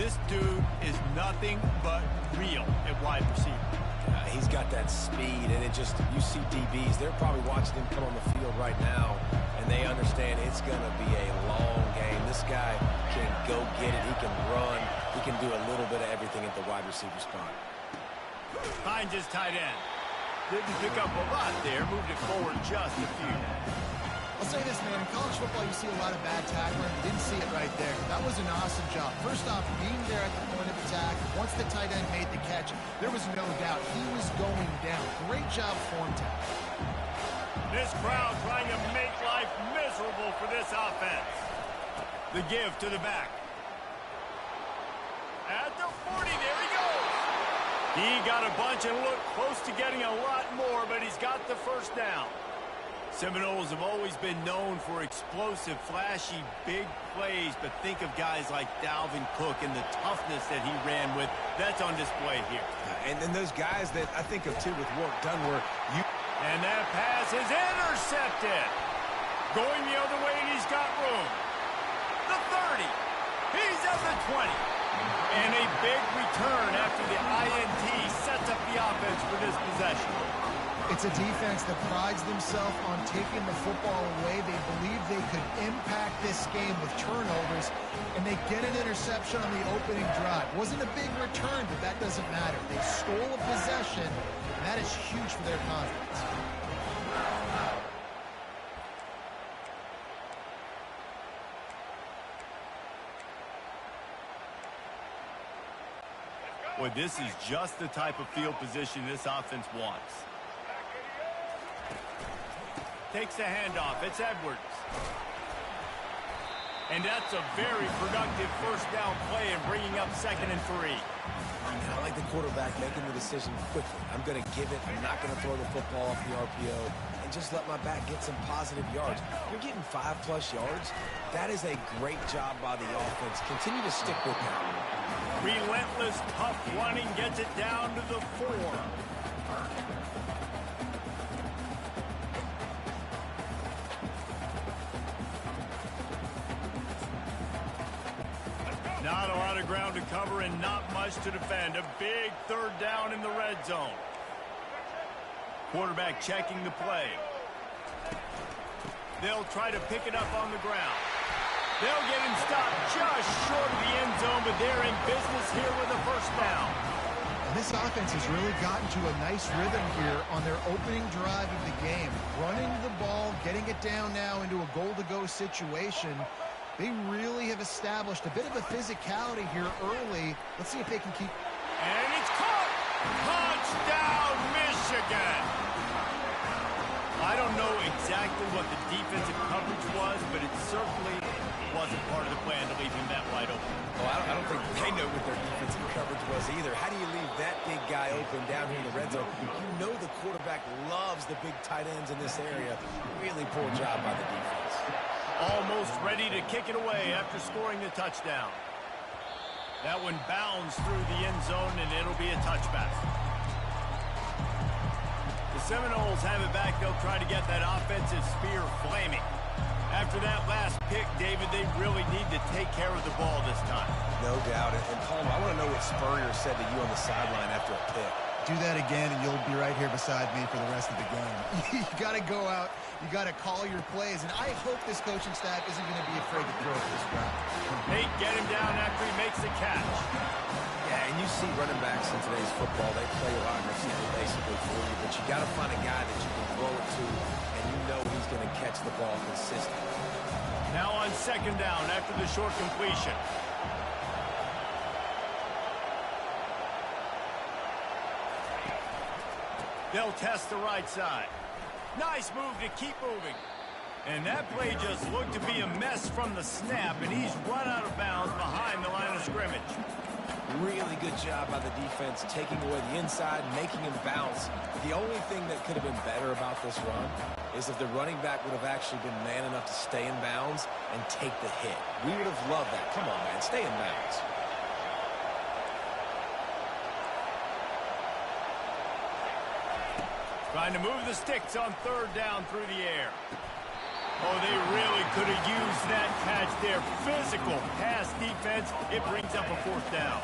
This dude is nothing but real at wide receiver. He's got that speed, and you see DBs, they're probably watching him come on the field right now, and they understand it's going to be a long game. This guy can go get it. He can run. He can do a little bit of everything at the wide receiver spot. Finds his tight end. Didn't pick up a lot there. Moved it forward just a few. I'll say this, man. In college football, you see a lot of bad tackling. You didn't see it right there. That was an awesome job. First off, being there at the point of attack. Once the tight end made the catch, there was no doubt he was going down. Great job form tackle. This crowd trying to make life miserable for this offense. The give to the back. At the 40, there he goes. He got a bunch and looked close to getting a lot more, but he's got the first down. Seminoles have always been known for explosive, flashy, big plays, but think of guys like Dalvin Cook and the toughness that he ran with. That's on display here. And then those guys that I think of, too, with work done where you... And that pass is intercepted. Going the other way, and he's got room. The 30. He's at the 20. And a big return after the INT sets up the offense for this possession. It's a defense that prides themselves on taking the football away. They believe they could impact this game with turnovers, and they get an interception on the opening drive. Wasn't a big return, but that doesn't matter. They stole a possession, and that is huge for their confidence. Boy, this is just the type of field position this offense wants. Takes the handoff. It's Edwards. And that's a very productive first down play and bringing up 2nd and 3. And I like the quarterback making the decision quickly. I'm going to give it. I'm not going to throw the football off the RPO and just let my back get some positive yards. You're getting 5+ yards. That is a great job by the offense. Continue to stick with that. Relentless, tough running gets it down to the 4. Not a lot of ground to cover and not much to defend. A big 3rd down in the red zone. Quarterback checking the play. They'll try to pick it up on the ground. They'll get him stopped just short of the end zone, but they're in business here with a first down. And this offense has really gotten to a nice rhythm here on their opening drive of the game. Running the ball, getting it down now into a goal-to-go situation. They really have established a bit of a physicality here early. Let's see if they can keep... And it's caught! Touchdown, Michigan! I don't know exactly what the defensive coverage was, but it certainly wasn't part of the plan to leave him that wide open. Well, I don't think they know what their defensive coverage was either. How do you leave that big guy open down here in the red zone? You know the quarterback loves the big tight ends in this area. Really poor job by the defense. Almost ready to kick it away after scoring the touchdown. That one bounds through the end zone, and it'll be a touchback. The Seminoles have it back. They'll try to get that offensive spear flaming. After that last pick, David, they really need to take care of the ball this time. No doubt. And Palmer, I want to know what Spurrier said to you on the sideline after a pick. Do that again, and you'll be right here beside me for the rest of the game. You got to go out. You got to call your plays, and I hope this coaching staff isn't going to be afraid to throw it this route. Hey, get him down after he makes the catch. Yeah, and you see running backs in today's football, they play a lot of receiver basically for you, but you got to find a guy that you can throw it to, and you know he's going to catch the ball consistently. Now on 2nd down after the short completion. They'll test the right side. Nice move to keep moving. And that play just looked to be a mess from the snap, and he's run out of bounds behind the line of scrimmage. Really good job by the defense, taking away the inside, making him bounce. The only thing that could have been better about this run is if the running back would have actually been man enough to stay in bounds and take the hit. We would have loved that. Come on, man, stay in bounds. Trying to move the sticks on 3rd down through the air. Oh, they really could have used that catch there. Physical pass defense. It brings up a fourth down.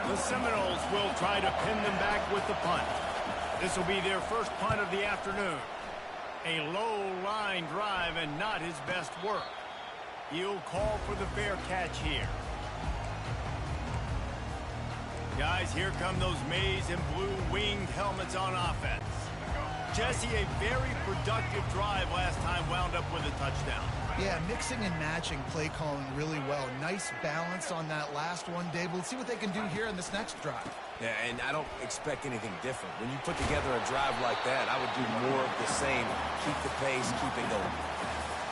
The Seminoles will try to pin them back with the punt. This will be their first punt of the afternoon. A low-line drive and not his best work. He'll call for the fair catch here. Guys, here come those maize and blue winged helmets on offense. Jesse, a very productive drive last time wound up with a touchdown. Yeah, mixing and matching play calling really well. Nice balance on that last one, Dave. We'll see what they can do here in this next drive. Yeah, and I don't expect anything different. When you put together a drive like that, I would do more of the same. Keep the pace, keep it going.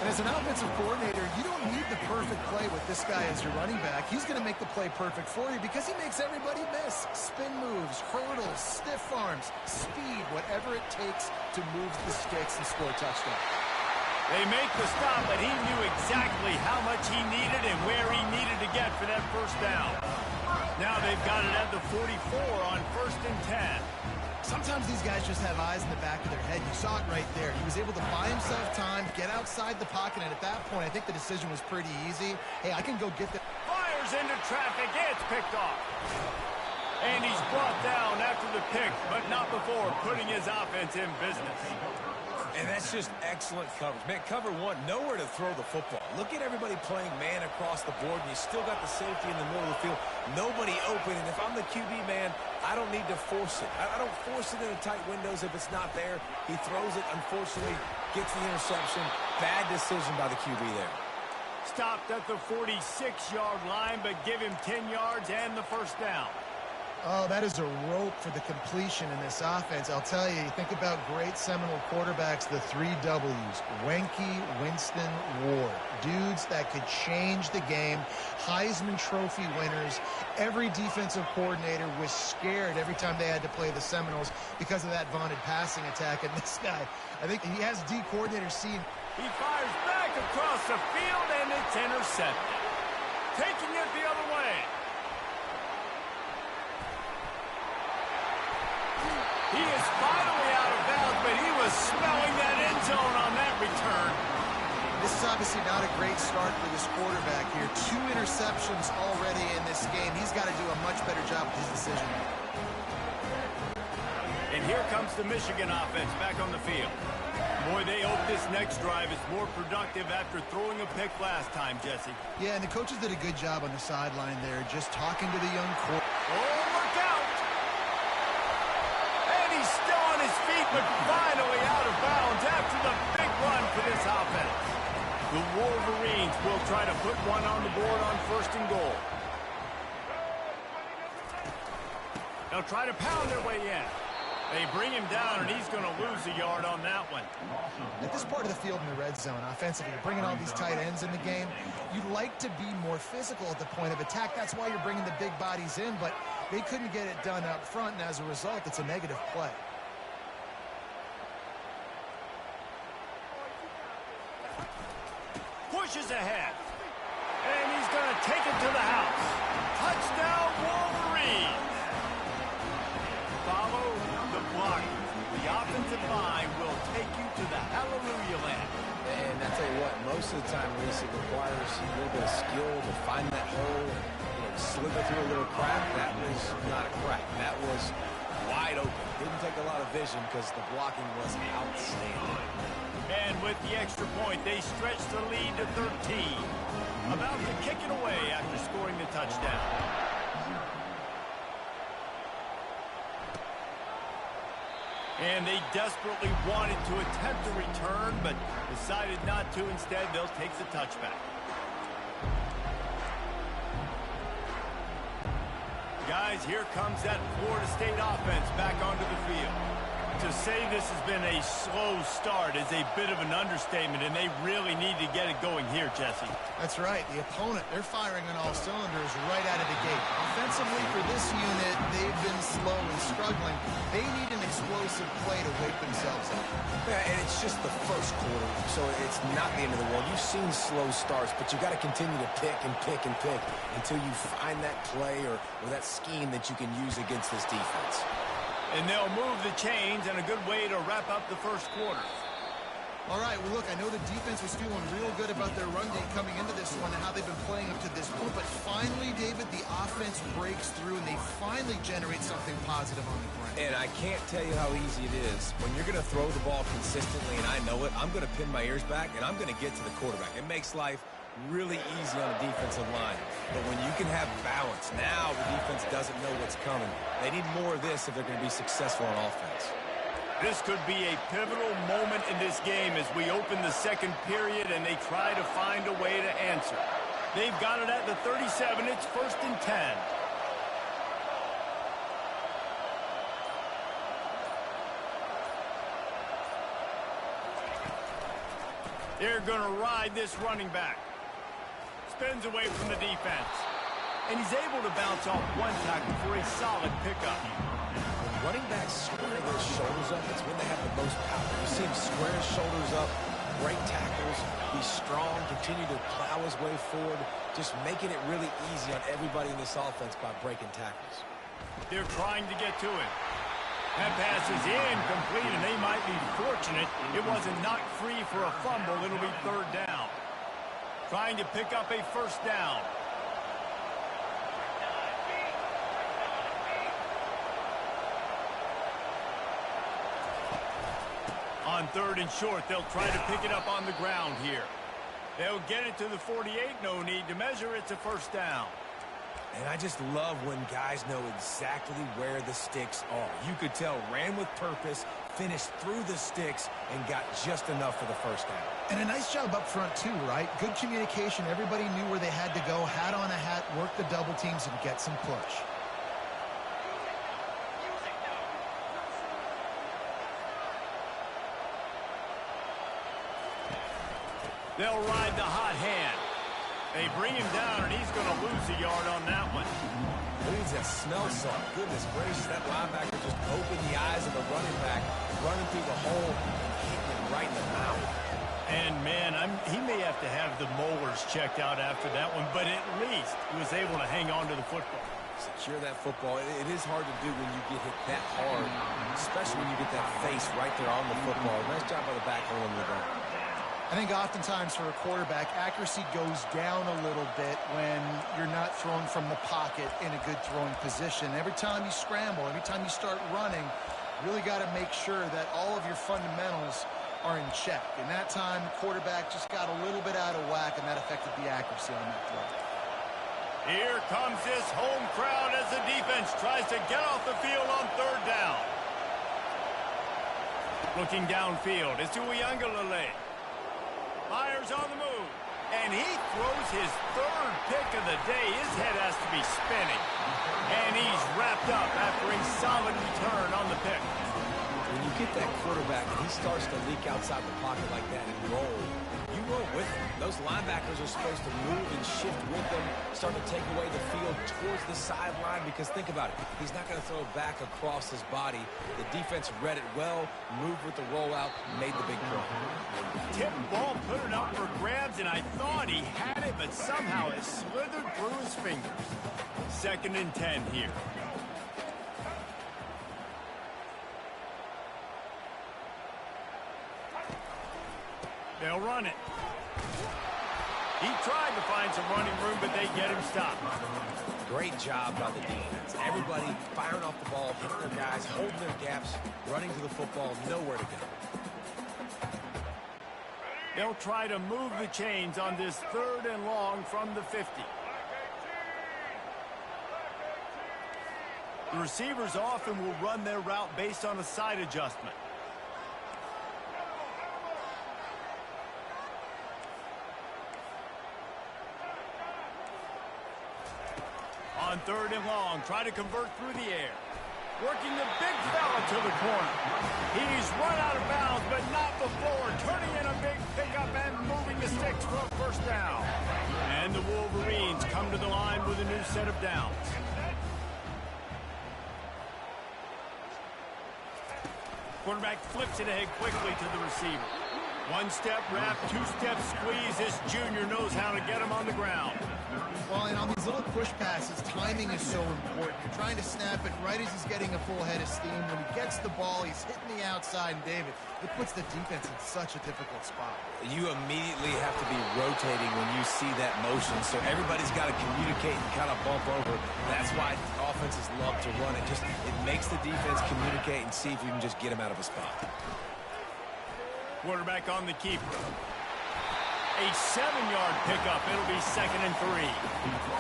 And as an offensive coordinator, you don't need the perfect play with this guy as your running back. He's going to make the play perfect for you because he makes everybody miss. Spin moves, hurdles, stiff arms, speed, whatever it takes to move the sticks and score a touchdown. They make the stop, but he knew exactly how much he needed and where he needed to get for that first down. Now they've got it at the 44 on 1st and 10. Sometimes these guys just have eyes in the back of their head. You saw it right there. He was able to buy himself time, get outside the pocket, and at that point, I think the decision was pretty easy. Hey, I can go get the... Fires into traffic. It's picked off. And he's brought down after the pick, but not before putting his offense in business. And that's just excellent coverage. Man, cover one, nowhere to throw the football. Look at everybody playing man across the board, and you still got the safety in the middle of the field. Nobody open, and if I'm the QB, man, I don't need to force it. I don't force it into tight windows if it's not there. He throws it, unfortunately, gets the interception. Bad decision by the QB there. Stopped at the 46-yard line, but give him 10 yards and the first down. Oh, that is a rope for the completion in this offense. I'll tell you, you think about great Seminole quarterbacks, the 3 W's, Wenke, Winston, Ward. Dudes that could change the game, Heisman Trophy winners. Every defensive coordinator was scared every time they had to play the Seminoles because of that vaunted passing attack. And this guy, I think he has D coordinator seeing. He fires back across the field, and it's intercepted. Taking it the other way. He is finally out of bounds, but he was smelling that end zone on that return. This is obviously not a great start for this quarterback here. 2 interceptions already in this game. He's got to do a much better job with his decision. And here comes the Michigan offense back on the field. Boy, they hope this next drive is more productive after throwing a pick last time, Jesse. Yeah, and the coaches did a good job on the sideline there, just talking to the young quarterback. Oh, look out! He's still on his feet, but finally out of bounds after the big run for this offense. The Wolverines will try to put one on the board on 1st and goal. They'll try to pound their way in. They bring him down, and he's going to lose a yard on that one. At this part of the field in the red zone, offensively, you're bringing all these tight ends in the game. You'd like to be more physical at the point of attack. That's why you're bringing the big bodies in, but they couldn't get it done up front, and as a result, it's a negative play. Pushes ahead. And he's going to take it to the house. Touchdown, Wolverines. Follow the block. The offensive line will take you to the hallelujah land. And I tell you what, most of the time, Reese, it requires a little bit of skill to find that hole and slither through a little crack. That was not a crack. That was wide open. Didn't take a lot of vision because the blocking was outstanding. And with the extra point, they stretch the lead to 13. About to kick it away after scoring the touchdown. And they desperately wanted to attempt a return, but decided not to. Instead, they'll take the touchback. Guys, here comes that Florida State offense back onto the field. To say this has been a slow start is a bit of an understatement, and they really need to get it going here, Jesse. That's right. The opponent, they're firing on all cylinders right out of the gate. Offensively, for this unit, they've been slow and struggling. They need an explosive play to wake themselves up. Yeah, and it's just the first quarter, so it's not the end of the world. You've seen slow starts, but you got to continue to pick and pick and pick until you find that play or that scheme that you can use against this defense. And they'll move the chains, and a good way to wrap up the first quarter. All right, well, look, I know the defense was feeling real good about their run game coming into this one and how they've been playing up to this point, but finally, David, the offense breaks through and they finally generate something positive on the ground. And I can't tell you how easy it is. When you're going to throw the ball consistently, and I know it, I'm going to pin my ears back, and I'm going to get to the quarterback. It makes life really easy on the defensive line. But when you can have balance, now the defense doesn't know what's coming. They need more of this if they're going to be successful on offense. This could be a pivotal moment in this game as we open the second period and they try to find a way to answer. They've got it at the 37. It's 1st and 10. They're going to ride this running back. Spins away from the defense. And he's able to bounce off one tackle for a solid pickup. Running backs square their shoulders up. It's when they have the most power. You see him square his shoulders up, break tackles, be strong, continue to plow his way forward, just making it really easy on everybody in this offense by breaking tackles. They're trying to get to it. That pass is incomplete, and they might be fortunate it wasn't knocked free for a fumble. It'll be 3rd down. Trying to pick up a 1st down. On 3rd and short, they'll try to pick it up on the ground here. They'll get it to the 48. No need to measure. It's a 1st down. And I just love when guys know exactly where the sticks are. You could tell ran with purpose, finished through the sticks, and got just enough for the 1st down. And a nice job up front, too, right? Good communication. Everybody knew where they had to go, hat on a hat, work the double teams, and get some push. They'll ride the hot hand. They bring him down, and he's going to lose a yard on that one. Leads that smell salt. Goodness gracious, that linebacker just opened the eyes of the running back, running through the hole and hitting him right in the mouth. And, man, he may have to have the molars checked out after that one, but at least he was able to hang on to the football. Secure that football. It is hard to do when you get hit that hard, especially when you get that face right there on the football. Nice job by the back holding the ball. I think oftentimes for a quarterback, accuracy goes down a little bit when you're not throwing from the pocket in a good throwing position. Every time you scramble, every time you start running, you really got to make sure that all of your fundamentals are in check. And that time, the quarterback just got a little bit out of whack, and that affected the accuracy on that throw. Here comes this home crowd as the defense tries to get off the field on 3rd down. Looking downfield, it's Uiagalelei. Myers on the move, and he throws his 3rd pick of the day. His head has to be spinning, and he's wrapped up after a solid return on the pick. When you get that quarterback and he starts to leak outside the pocket like that and roll, you roll with him. Those linebackers are supposed to move and shift with them, start to take away the field towards the sideline, because think about it. He's not going to throw back across his body. The defense read it well, moved with the rollout, made the big play. Tip ball, put it up for grabs, and I thought he had it, but somehow it slithered through his fingers. 2nd and 10 here. They'll run it. He tried to find some running room, but they get him stopped. Great job by the defense. Everybody firing off the ball, hitting their guys, holding their gaps, running to the football, nowhere to go. They'll try to move the chains on this 3rd and long from the 50. The receivers often will run their route based on a side adjustment. On 3rd and long, try to convert through the air. Working the big fella to the corner. He's run out of bounds, but not before. Turning in a big pickup and moving the sticks for a 1st down. And the Wolverines come to the line with a new set of downs. Quarterback flips it ahead quickly to the receiver. 1-step wrap, 2-step squeeze. This junior knows how to get him on the ground. Well, and on these little push passes, timing is so important. You're trying to snap it right as he's getting a full head of steam. When he gets the ball, he's hitting the outside, and David, it puts the defense in such a difficult spot. You immediately have to be rotating when you see that motion, so everybody's got to communicate and kind of bump over. That's why offenses love to run it. It makes the defense communicate and see if you can just get him out of a spot. Quarterback on the keeper. A 7-yard pickup. It'll be 2nd and 3.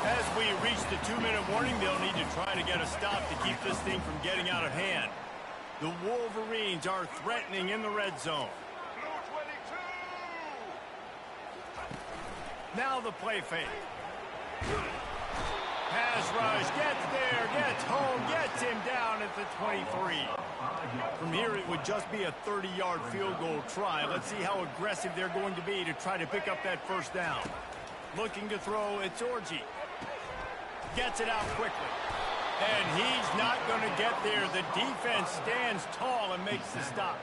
As we reach the 2-minute warning, they'll need to try to get a stop to keep this thing from getting out of hand. The Wolverines are threatening in the red zone. Now the play fake. Pass rush, gets there, gets home, gets him down at the 23. From here, it would just be a 30-yard field goal try. Let's see how aggressive they're going to be to try to pick up that first down. Looking to throw, it's Orji. Gets it out quickly. And he's not going to get there. The defense stands tall and makes the stop.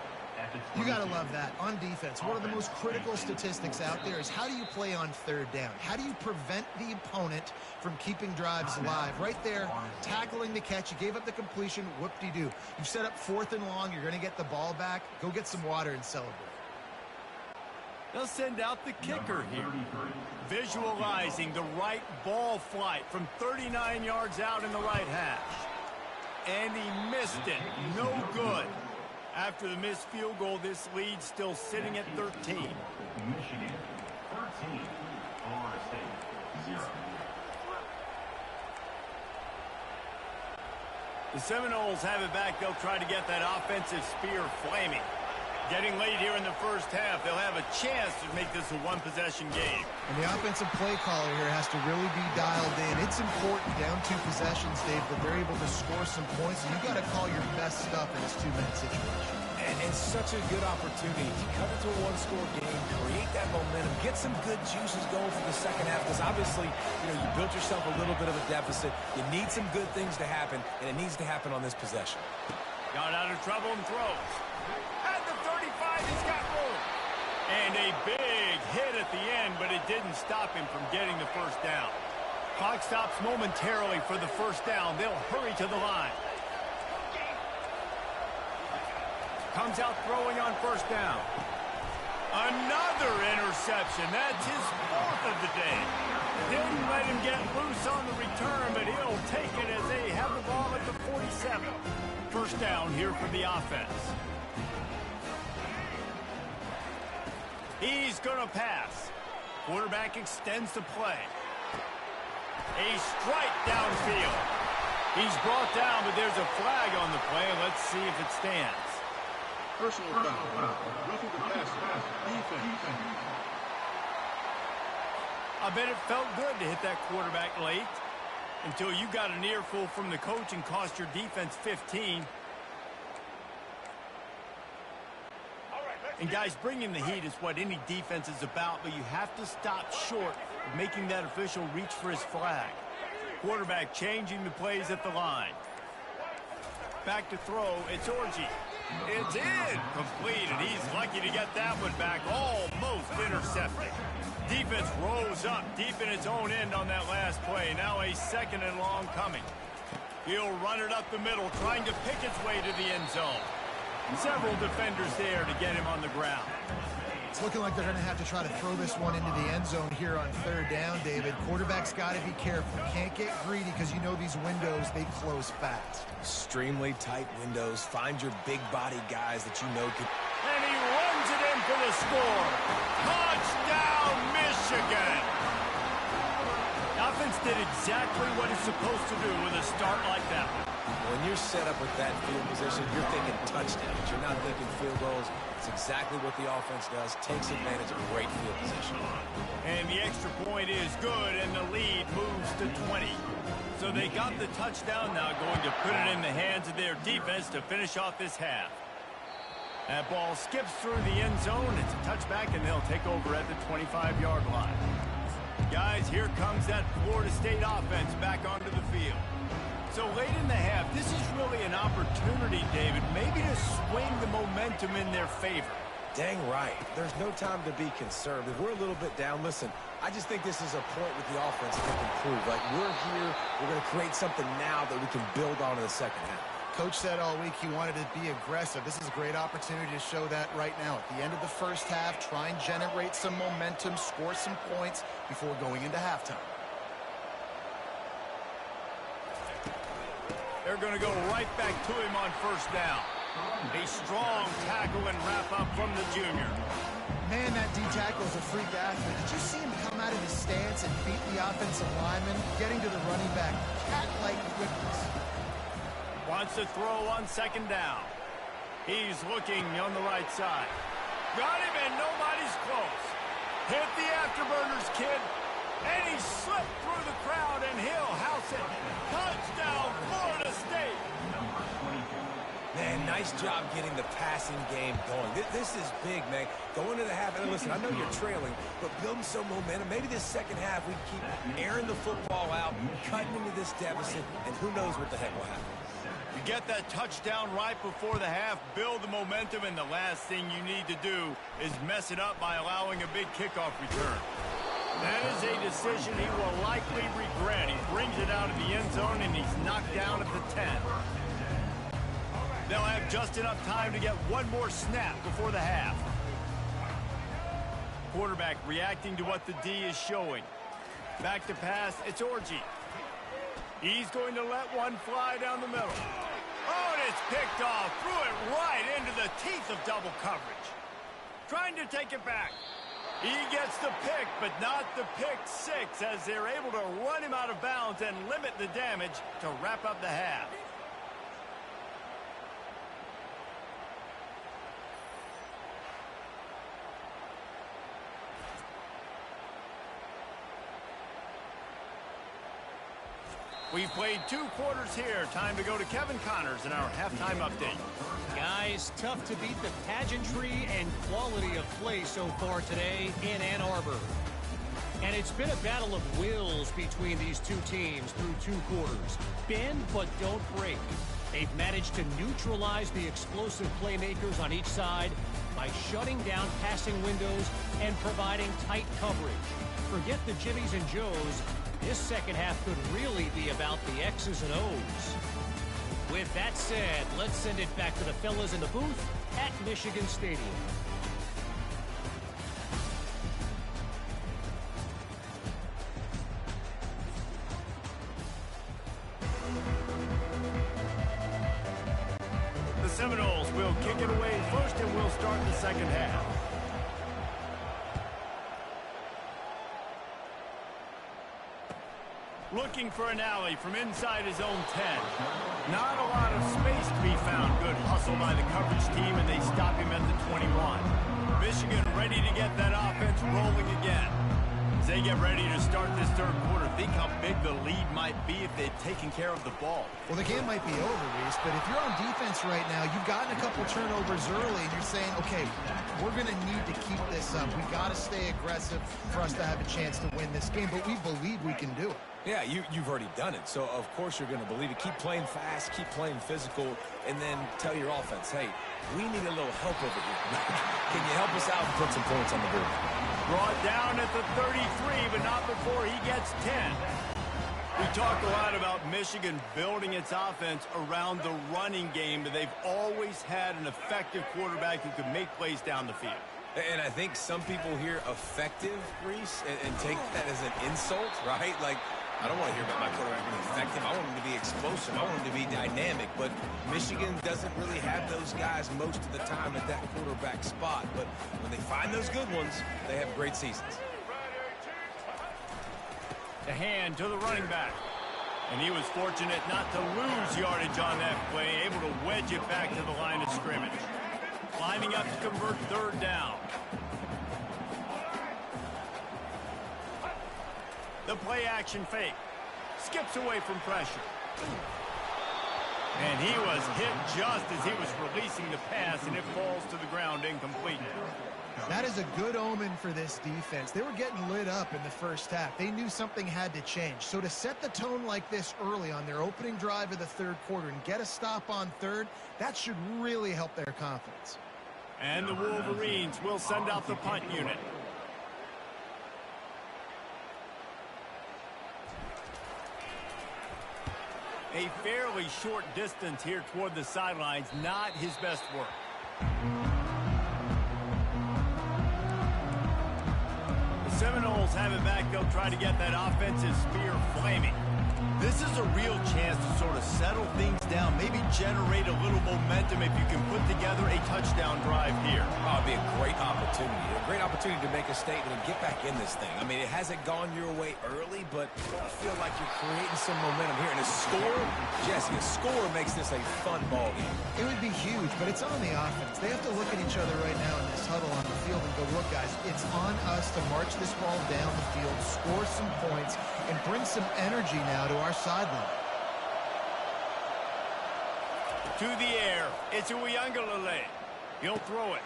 You got to love that. On defense, one of the most critical statistics out there is how do you play on third down? How do you prevent the opponent from keeping drives alive? Right there, tackling the catch. You gave up the completion. Whoop-de-doo. You've set up 4th and long. You're going to get the ball back. Go get some water and celebrate. They'll send out the kicker here. Visualizing the right ball flight from 39 yards out in the right hash. And he missed it. No good. After the missed field goal, this lead still sitting at 13. Michigan, 13. Florida State, 0. The Seminoles have it back. They'll try to get that offensive spear flaming. Getting late here in the first half, they'll have a chance to make this a one-possession game. And the offensive play caller here has to really be dialed in. It's important down 2 possessions, Dave, that they're able to score some points. And you got to call your best stuff in this 2-minute situation. And such a good opportunity to come into a one-score game, create that momentum, get some good juices going for the second half. Because obviously, you built yourself a little bit of a deficit. You need some good things to happen, and it needs to happen on this possession. Got out of trouble and throws. At the 35, he's got room. And a big hit at the end, but it didn't stop him from getting the first down. Clock stops momentarily for the first down. They'll hurry to the line. Comes out throwing on first down. Another interception. That's his 4th of the day. Didn't let him get loose on the return, but he'll take it as they have the ball at the 47. First down here for the offense. He's going to pass. Quarterback extends the play. A strike downfield. He's brought down, but there's a flag on the play. Let's see if it stands. Personal foul. Roughing the passer. Defense. I bet it felt good to hit that quarterback late until you got an earful from the coach and cost your defense 15. And guys, bringing the heat is what any defense is about, but you have to stop short of making that official reach for his flag. Quarterback changing the plays at the line. Back to throw, it's Orji. It's in, complete, and he's lucky to get that one back, almost intercepted. Defense rose up deep in its own end on that last play. Now a 2nd and long coming. He'll run it up the middle, trying to pick its way to the end zone. Several defenders there to get him on the ground. It's looking like they're going to have to try to throw this one into the end zone here on 3rd down, David. Quarterback's got to be careful. Can't get greedy because you know these windows, they close fast. Extremely tight windows. Find your big body guys that you know can... And he runs it in for the score. Touchdown, Michigan! The offense did exactly what it's supposed to do with a start like that one. When you're set up with that field position, you're thinking touchdowns. You're not thinking field goals. It's exactly what the offense does. Takes advantage of a great field position. And the extra point is good, and the lead moves to 20. So they got the touchdown, now going to put it in the hands of their defense to finish off this half. That ball skips through the end zone. It's a touchback, and they'll take over at the 25-yard line. Guys, here comes that Florida State offense back onto the field. So late in the half, this is really an opportunity, David, maybe to swing the momentum in their favor. Dang right. There's no time to be concerned. If we're a little bit down, listen, I just think this is a point with the offense that they can prove. Like, we're here, we're going to create something now that we can build on in the second half. Coach said all week he wanted to be aggressive. This is a great opportunity to show that right now. At the end of the first half, try and generate some momentum, score some points before going into halftime. They're going to go right back to him on first down. A strong tackle and wrap-up from the junior. Man, that D tackle is a freak athlete. Did you see him come out of his stance and beat the offensive lineman, getting to the running back? Cat-like quickness. Wants to throw on second down. He's looking on the right side. Got him, and nobody's close. Hit the afterburners, kid. And he slipped through the crowd, and he'll house it. Touchdown, Florida State. Man, nice job getting the passing game going. This is big, man. Going to the half, and listen, I know you're trailing, but building some momentum. Maybe this second half we keep airing the football out, cutting into this deficit, and who knows what the heck will happen. You get that touchdown right before the half, build the momentum, and the last thing you need to do is mess it up by allowing a big kickoff return. That is a decision he will likely regret. He brings it out of the end zone, and he's knocked down at the 10. They'll have just enough time to get one more snap before the half. Quarterback reacting to what the D is showing. Back to pass, it's Orji. He's going to let one fly down the middle. Oh, and it's picked off. Threw it right into the teeth of double coverage. Trying to take it back. He gets the pick, but not the pick six, as they're able to run him out of bounds and limit the damage to wrap up the half. We've played 2 quarters here. Time to go to Kevin Connors in our halftime update. Guys, tough to beat the pageantry and quality of play so far today in Ann Arbor. And it's been a battle of wills between these two teams through 2 quarters. Bend but don't break. They've managed to neutralize the explosive playmakers on each side by shutting down passing windows and providing tight coverage. Forget the Jimmies and Joes. This second half could really be about the X's and O's. With that said, let's send it back to the fellas in the booth at Michigan Stadium. The Seminoles will kick it away first, and we'll start the second half. Looking for an alley from inside his own 10. Not a lot of space to be found. Good hustle by the coverage team, and they stop him at the 21. Michigan ready to get that offense rolling again. As they get ready to start this third quarter, think how big the lead might be if they'd taken care of the ball. Well, the game might be over, Reese, but if you're on defense right now, you've gotten a couple turnovers early, and you're saying, okay, we're going to need to keep this up. We got to stay aggressive for us to have a chance to win this game, but we believe we can do it. Yeah, you've already done it, so of course you're going to believe it. Keep playing fast, keep playing physical, and then tell your offense, hey, we need a little help over here. Can you help us out and put some points on the board? Brought down at the 33, but not before he gets 10. We talked a lot about Michigan building its offense around the running game, but they've always had an effective quarterback who could make plays down the field. And I think some people hear effective, Reese, and take that as an insult, right? Like, I don't want to hear about my quarterback being effective. I want him to be explosive. I want him to be dynamic. But Michigan doesn't really have those guys most of the time at that quarterback spot. But when they find those good ones, they have great seasons. The hand to the running back. And he was fortunate not to lose yardage on that play, able to wedge it back to the line of scrimmage. Lining up to convert third down. The play action fake. Skips away from pressure. And he was hit just as he was releasing the pass, and it falls to the ground incomplete. That is a good omen for this defense. They were getting lit up in the first half. They knew something had to change. So to set the tone like this early on their opening drive of the third quarter and get a stop on third, that should really help their confidence. And the Wolverines will send out the punt unit. A fairly short distance here toward the sidelines, not his best work. The Seminoles have it back. They'll try to get that offensive spear flaming. This is a real chance to sort of settle things down, maybe generate a little momentum if you can put together a touchdown drive here. Oh, it'd be a great opportunity to make a statement and get back in this thing. I mean, it hasn't gone your way early, but I feel like you're creating some momentum here. And a score, Jesse, a score makes this a fun ball game. It would be huge, but it's on the offense. They have to look at each other right now in this huddle on the field and go, look, guys, it's on us to march this ball down the field, score some points, and bring some energy now to our sideline. To the air, it's Uiagalelei. He'll throw it.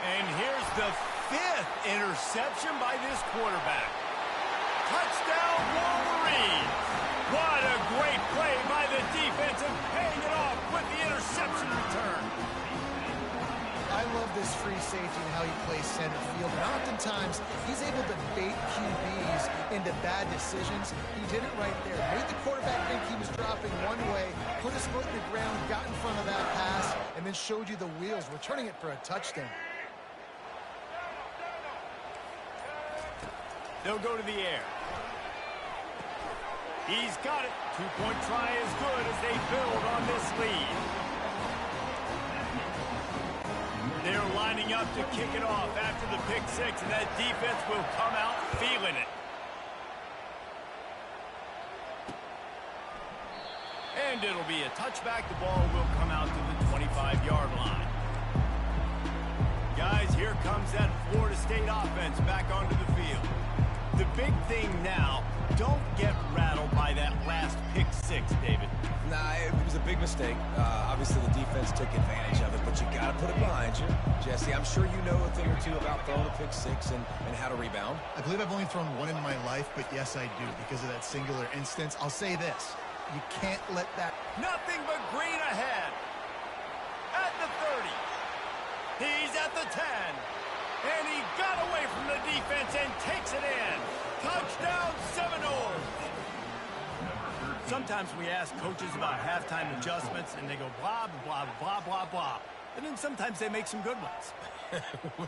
And here's the 5th interception by this quarterback. Touchdown, Wolverines! What a great play by the defense and paying it off with the interception return. I love this free safety and how he plays center field. And oftentimes, he's able to bait QBs into bad decisions. He did it right there. Made the quarterback think he was dropping one way, put his foot in the ground, got in front of that pass, and then showed you the wheels, returning it for a touchdown. They'll go to the air. He's got it. Two-point try is good as they build on this lead. They're lining up to kick it off after the pick six, and that defense will come out feeling it. And it'll be a touchback. The ball will come out to the 25-yard line. Guys, here comes that Florida State offense back onto the field. The big thing now, don't get rattled by that last pick six, David. Nah, it was a big mistake. Obviously, the defense took advantage of it, but you got to put it behind you. Jesse, I'm sure you know a thing or two about throwing a pick six and how to rebound. I believe I've only thrown one in my life, but yes, I do, because of that singular instance. I'll say this. You can't let that... Nothing but green ahead. At the 30. He's at the 10. And he got away from the defense and takes it in. Touchdown, Seminoles. Sometimes we ask coaches about halftime adjustments, and they go blah, blah, blah, blah, blah. And then sometimes they make some good ones.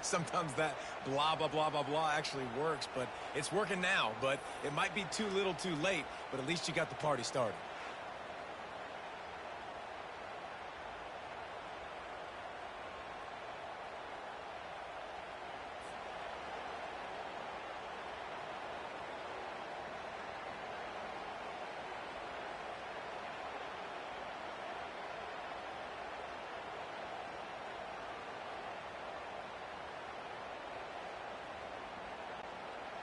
Sometimes that blah, blah, blah, blah, blah actually works, but it's working now. But it might be too little too late, but at least you got the party started.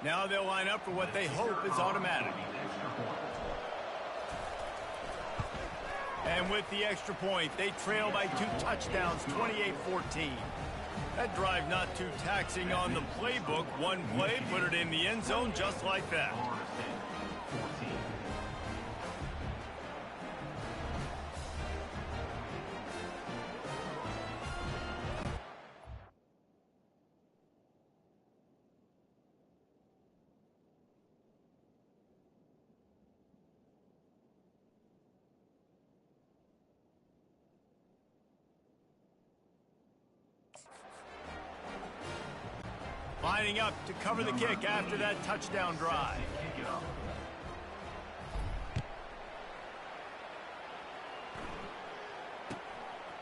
Now they'll line up for what they hope is automatic. And with the extra point, they trail by 2 touchdowns, 28-14. That drive not too taxing on the playbook. One play, put it in the end zone just like that. Lining up to cover the kick after that touchdown drive.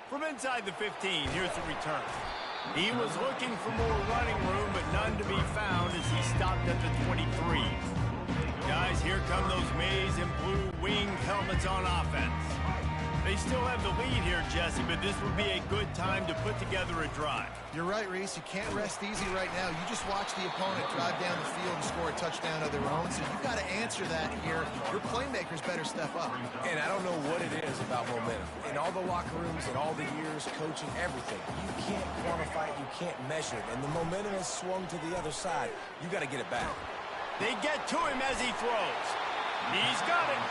From inside the 15, here's the return. He was looking for more running room, but none to be found as he stopped at the 23. Guys, here come those maize and blue winged helmets on offense. They still have the lead here, Jesse, but this would be a good time to put together a drive. You're right, Reese. You can't rest easy right now. You just watch the opponent drive down the field and score a touchdown of their own, so you've got to answer that here. Your playmakers better step up. And I don't know what it is about momentum. In all the locker rooms and all the years coaching, everything, you can't quantify it, you can't measure it. And the momentum has swung to the other side. You got to get it back. They get to him as he throws. He's got it.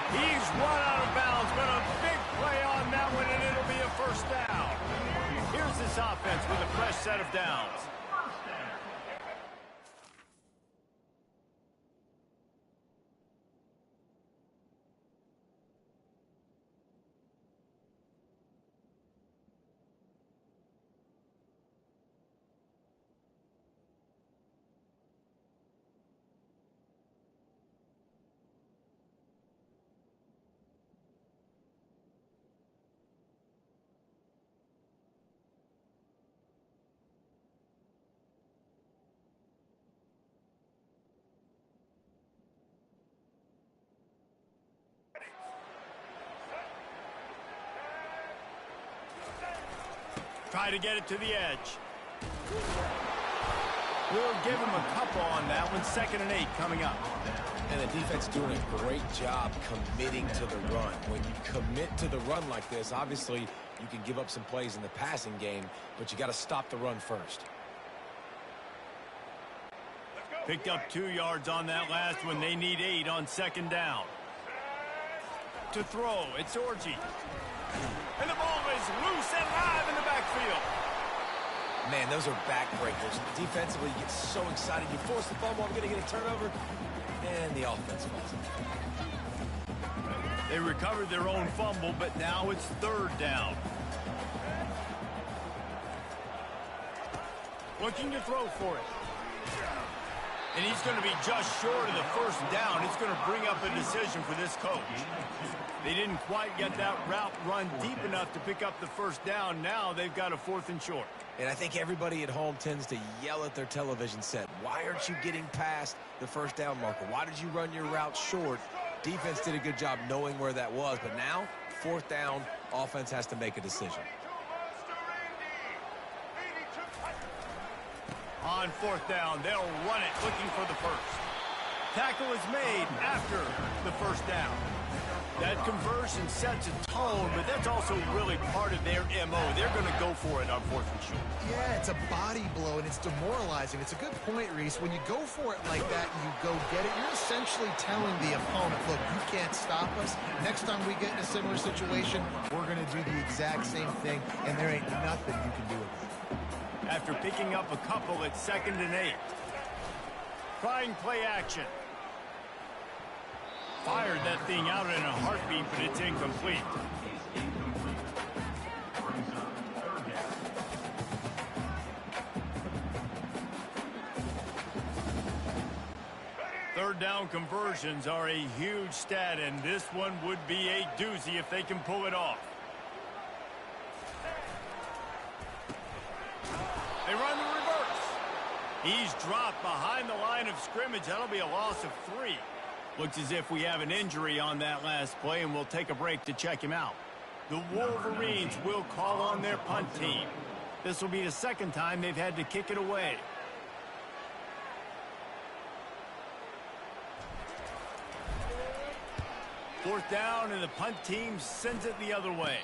He's run out of bounds, but a big play on that one, and it'll be a first down. Here's this offense with a fresh set of downs. Try to get it to the edge. We'll give him a couple on that one. 2nd and 8 coming up. And the defense doing a great job committing to the run. When you commit to the run like this, obviously you can give up some plays in the passing game, but you got to stop the run first. Picked up 2 yards on that last one. They need 8 on 2nd down. To throw, it's Orji. And the ball is loose and live in the backfield. Man, those are backbreakers. Defensively, you get so excited. You force the fumble, I'm going to get a turnover, and the offense falls. They recovered their own fumble, but now it's 3rd down. Looking to throw for it. And he's going to be just short of the 1st down. It's going to bring up a decision for this coach. They didn't quite get that route run deep enough to pick up the 1st down. Now they've got a 4th and short. And I think everybody at home tends to yell at their television set. Why aren't you getting past the 1st down marker? Why did you run your route short? Defense did a good job knowing where that was. But now, 4th down, offense has to make a decision. On 4th down, they'll run it, looking for the 1st. Tackle is made after the 1st down. That conversion sets a tone, but that's also really part of their MO. They're going to go for it on 4th and short. Yeah, it's a body blow, and it's demoralizing. It's a good point, Reese. When you go for it like that and you go get it, you're essentially telling the opponent, look, you can't stop us. Next time we get in a similar situation, we're going to do the exact same thing, and there ain't nothing you can do about it. After picking up a couple at 2nd and 8. Trying play action. Fired that thing out in a heartbeat, but it's incomplete. Third down conversions are a huge stat, and this one would be a doozy if they can pull it off. They run the reverse. He's dropped behind the line of scrimmage. That'll be a loss of 3. Looks as if we have an injury on that last play, and we'll take a break to check him out. The Wolverines will call on their punt team. This will be the 2nd time they've had to kick it away. Fourth down, and the punt team sends it the other way.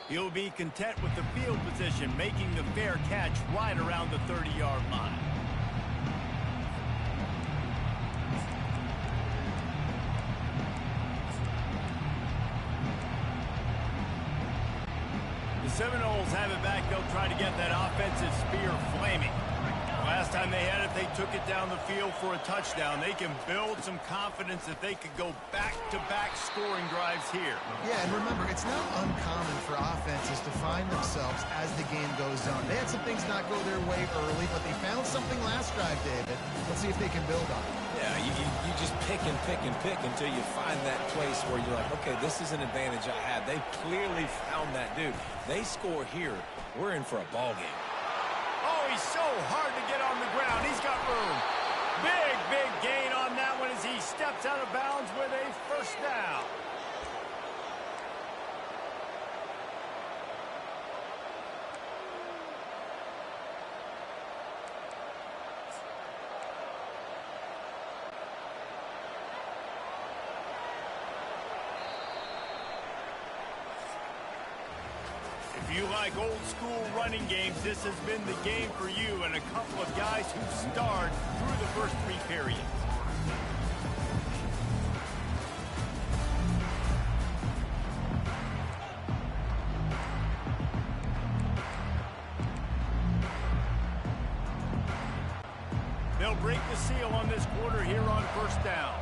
He'll be content with the field position, making the fair catch right around the 30-yard line. The Seminoles have it back. They'll try to get that offensive spear flaming. Last time they had it, they took it down the field for a touchdown. They can build some confidence that they could go back-to-back scoring drives here. Yeah, and remember, it's not uncommon for offenses to find themselves as the game goes on. They had some things not go their way early, but they found something last drive, David. Let's see if they can build on it. Yeah, you just pick and pick and pick until you find that place where you're like, okay, this is an advantage I have. They clearly found that dude. They score here, we're in for a ball game. Oh, he's so hard to get on the ground. He's got room. Big gain on that one as he steps out of bounds with a 1st down. If you like old school running games, this has been the game for you, and a couple of guys who starred through the first 3 periods. break the seal on this quarter here on first down.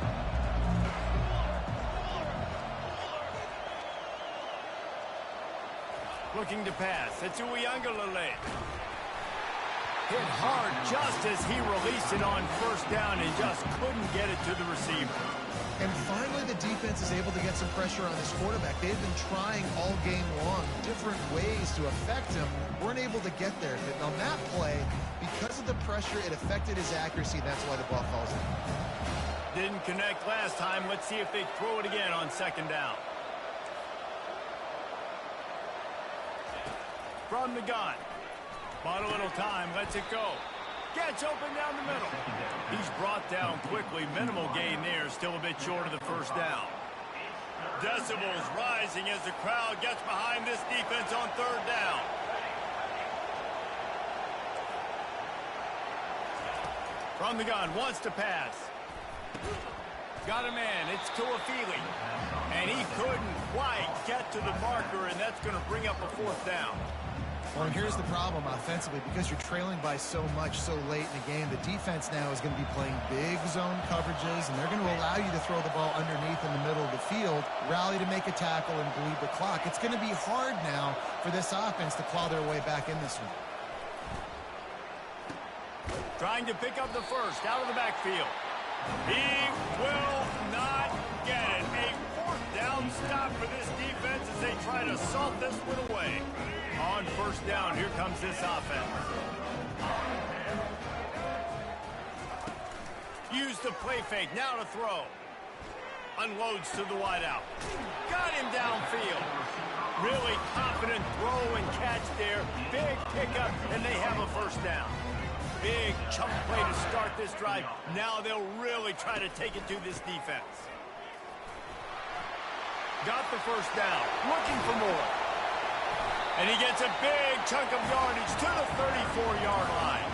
Looking to pass. It's Uiagalelei. Hit hard just as he released it on first down and just couldn't get it to the receiver. And finally, the defense is able to get some pressure on this quarterback. They've been trying all game long different ways to affect him. Weren't able to get there. But on that play, because of the pressure, it affected his accuracy. That's why the ball falls in. Didn't connect last time. Let's see if they throw it again on second down. From the gun. Bought a little time. Lets it go. Gets open down the middle. He's brought down quickly. Minimal gain there. Still a bit short of the first down. Decibels rising as the crowd gets behind this defense on third down. From the gun. Wants to pass. Got a man. It's Tuafili. And he couldn't quite get to the marker, and that's going to bring up a fourth down. Well, and here's the problem offensively. Because you're trailing by so much so late in the game, the defense now is going to be playing big zone coverages, and they're going to allow you to throw the ball underneath in the middle of the field, rally to make a tackle, and bleed the clock. It's going to be hard now for this offense to claw their way back in this one. Trying to pick up the first out of the backfield. He will not get it. A fourth down stop for this defense as they try to salt this one away. On first down, here comes this offense. Use the play fake, now to throw. Unloads to the wideout. Got him downfield. Really confident throw and catch there. Big pickup, and they have a first down. Big chunk play to start this drive. Now they'll really try to take it to this defense. Got the first down. Looking for more. And he gets a big chunk of yardage to the 34-yard line.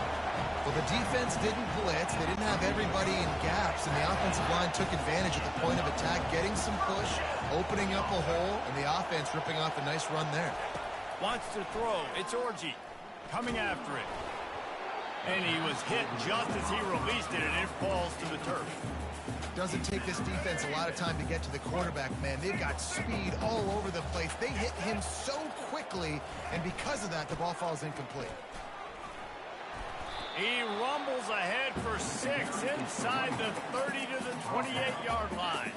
Well, the defense didn't blitz. They didn't have everybody in gaps, and the offensive line took advantage at the point of attack, getting some push, opening up a hole, and the offense ripping off a nice run there. Wants to throw. It's Orji coming after it. And he was hit just as he released it, and it falls to the turf. Doesn't take this defense a lot of time to get to the quarterback, man. They've got speed all over the place. They hit him so quickly, and because of that, the ball falls incomplete. He rumbles ahead for 6 inside the 30 to the 28-yard line.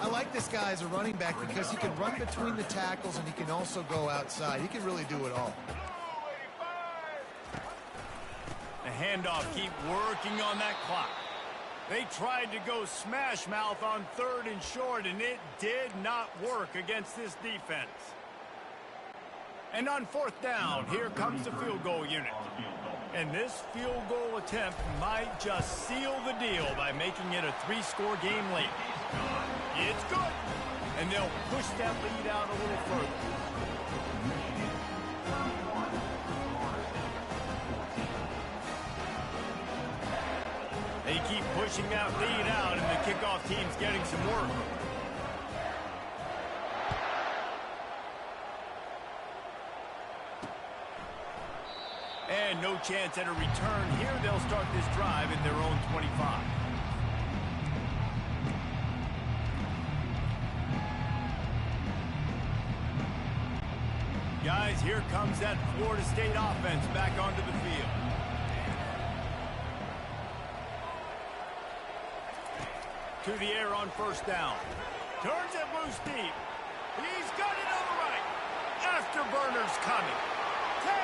I like this guy as a running back because he can run between the tackles, and he can also go outside. He can really do it all. The handoff, keep working on that clock. They tried to go smash mouth on third and short, and it did not work against this defense. And on fourth down, here comes the field goal unit. And this field goal attempt might just seal the deal by making it a 3-score game late. It's good. And they'll push that lead out a little further. They keep pushing that lead out, and the kickoff team's getting some work. And no chance at a return here. They'll start this drive at their own 25. Guys, here comes that Florida State offense back onto the field. To the air on first down. Turns it loose deep. He's got it on the right. Afterburner's coming. 10.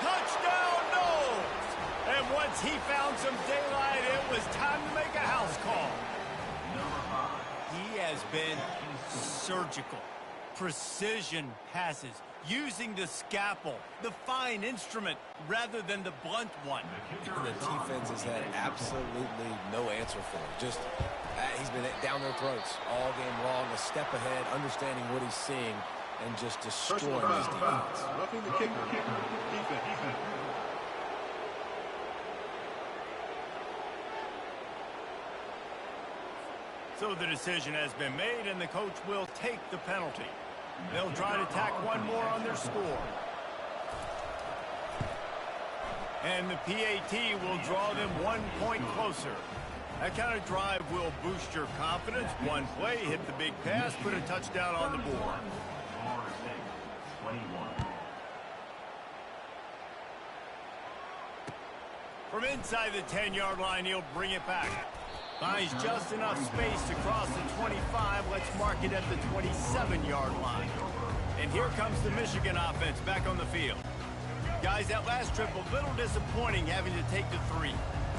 Touchdown, Knowles. And once he found some daylight, it was time to make a house call. He has been surgical. Precision passes. Using the scalpel, the fine instrument, rather than the blunt one. The defense has had absolutely no answer for him. Just, he's been down their throats all game long, a step ahead, understanding what he's seeing, and just destroying his defense. Roughing the kicker. Defense. So the decision has been made, and the coach will take the penalty. They'll try to tack one more on their score. And the PAT will draw them 1 point closer. That kind of drive will boost your confidence. One play, hit the big pass, put a touchdown on the board. Florida State, 21. From inside the 10-yard line, he'll bring it back. Finds just enough space to cross the 25. Let's mark it at the 27-yard line. And here comes the Michigan offense back on the field. Guys, that last trip a little disappointing having to take the 3.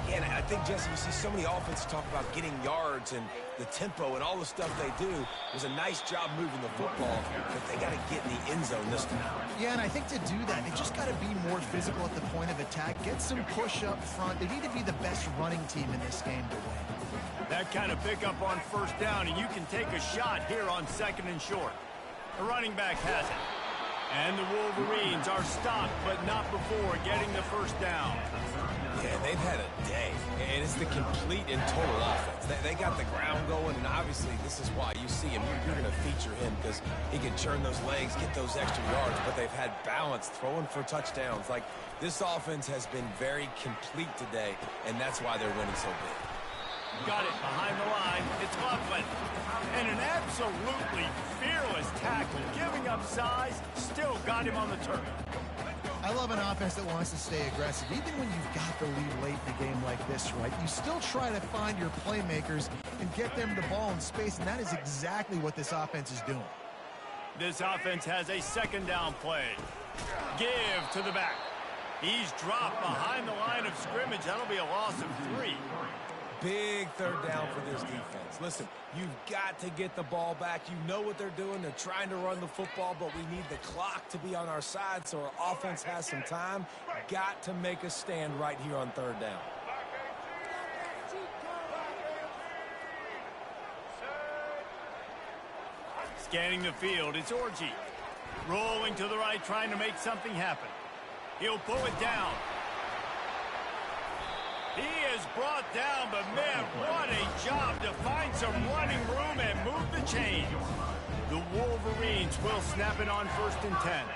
Yeah, and I think, Jesse, you see so many offenses talk about getting yards and the tempo and all the stuff they do. It was a nice job moving the football, but they got to get in the end zone this time. Yeah, and I think to do that, they just got to be more physical at the point of attack, get some push up front. They need to be the best running team in this game to win. That kind of pickup on first down, and you can take a shot here on 2nd and short. The running back has it. And the Wolverines are stopped, but not before getting the first down. Yeah, they've had a day, and it's the complete and total offense. They got the ground going, and obviously this is why you see him. You're going to feature him because he can churn those legs, get those extra yards, but they've had balance throwing for touchdowns. Like, this offense has been very complete today, and that's why they're winning so big. Got it behind the line. It's Laughlin. And an absolutely fearless tackle. Giving up size, still got him on the turf. I love an offense that wants to stay aggressive. Even when you've got the lead late in a game like this, right, you still try to find your playmakers and get them the ball in space, and that is exactly what this offense is doing. This offense has a 2nd down play. Give to the back. He's dropped behind the line of scrimmage. That'll be a loss of 3. Big 3rd down for this defense. Listen, you've got to get the ball back. You know what they're doing. They're trying to run the football, but we need the clock to be on our side so our offense has some time. Got to make a stand right here on 3rd down. Scanning the field, it's Orji. Rolling to the right, trying to make something happen. He'll pull it down. He is brought down, but man, what a job to find some running room and move the chains. The Wolverines will snap it on 1st and 10.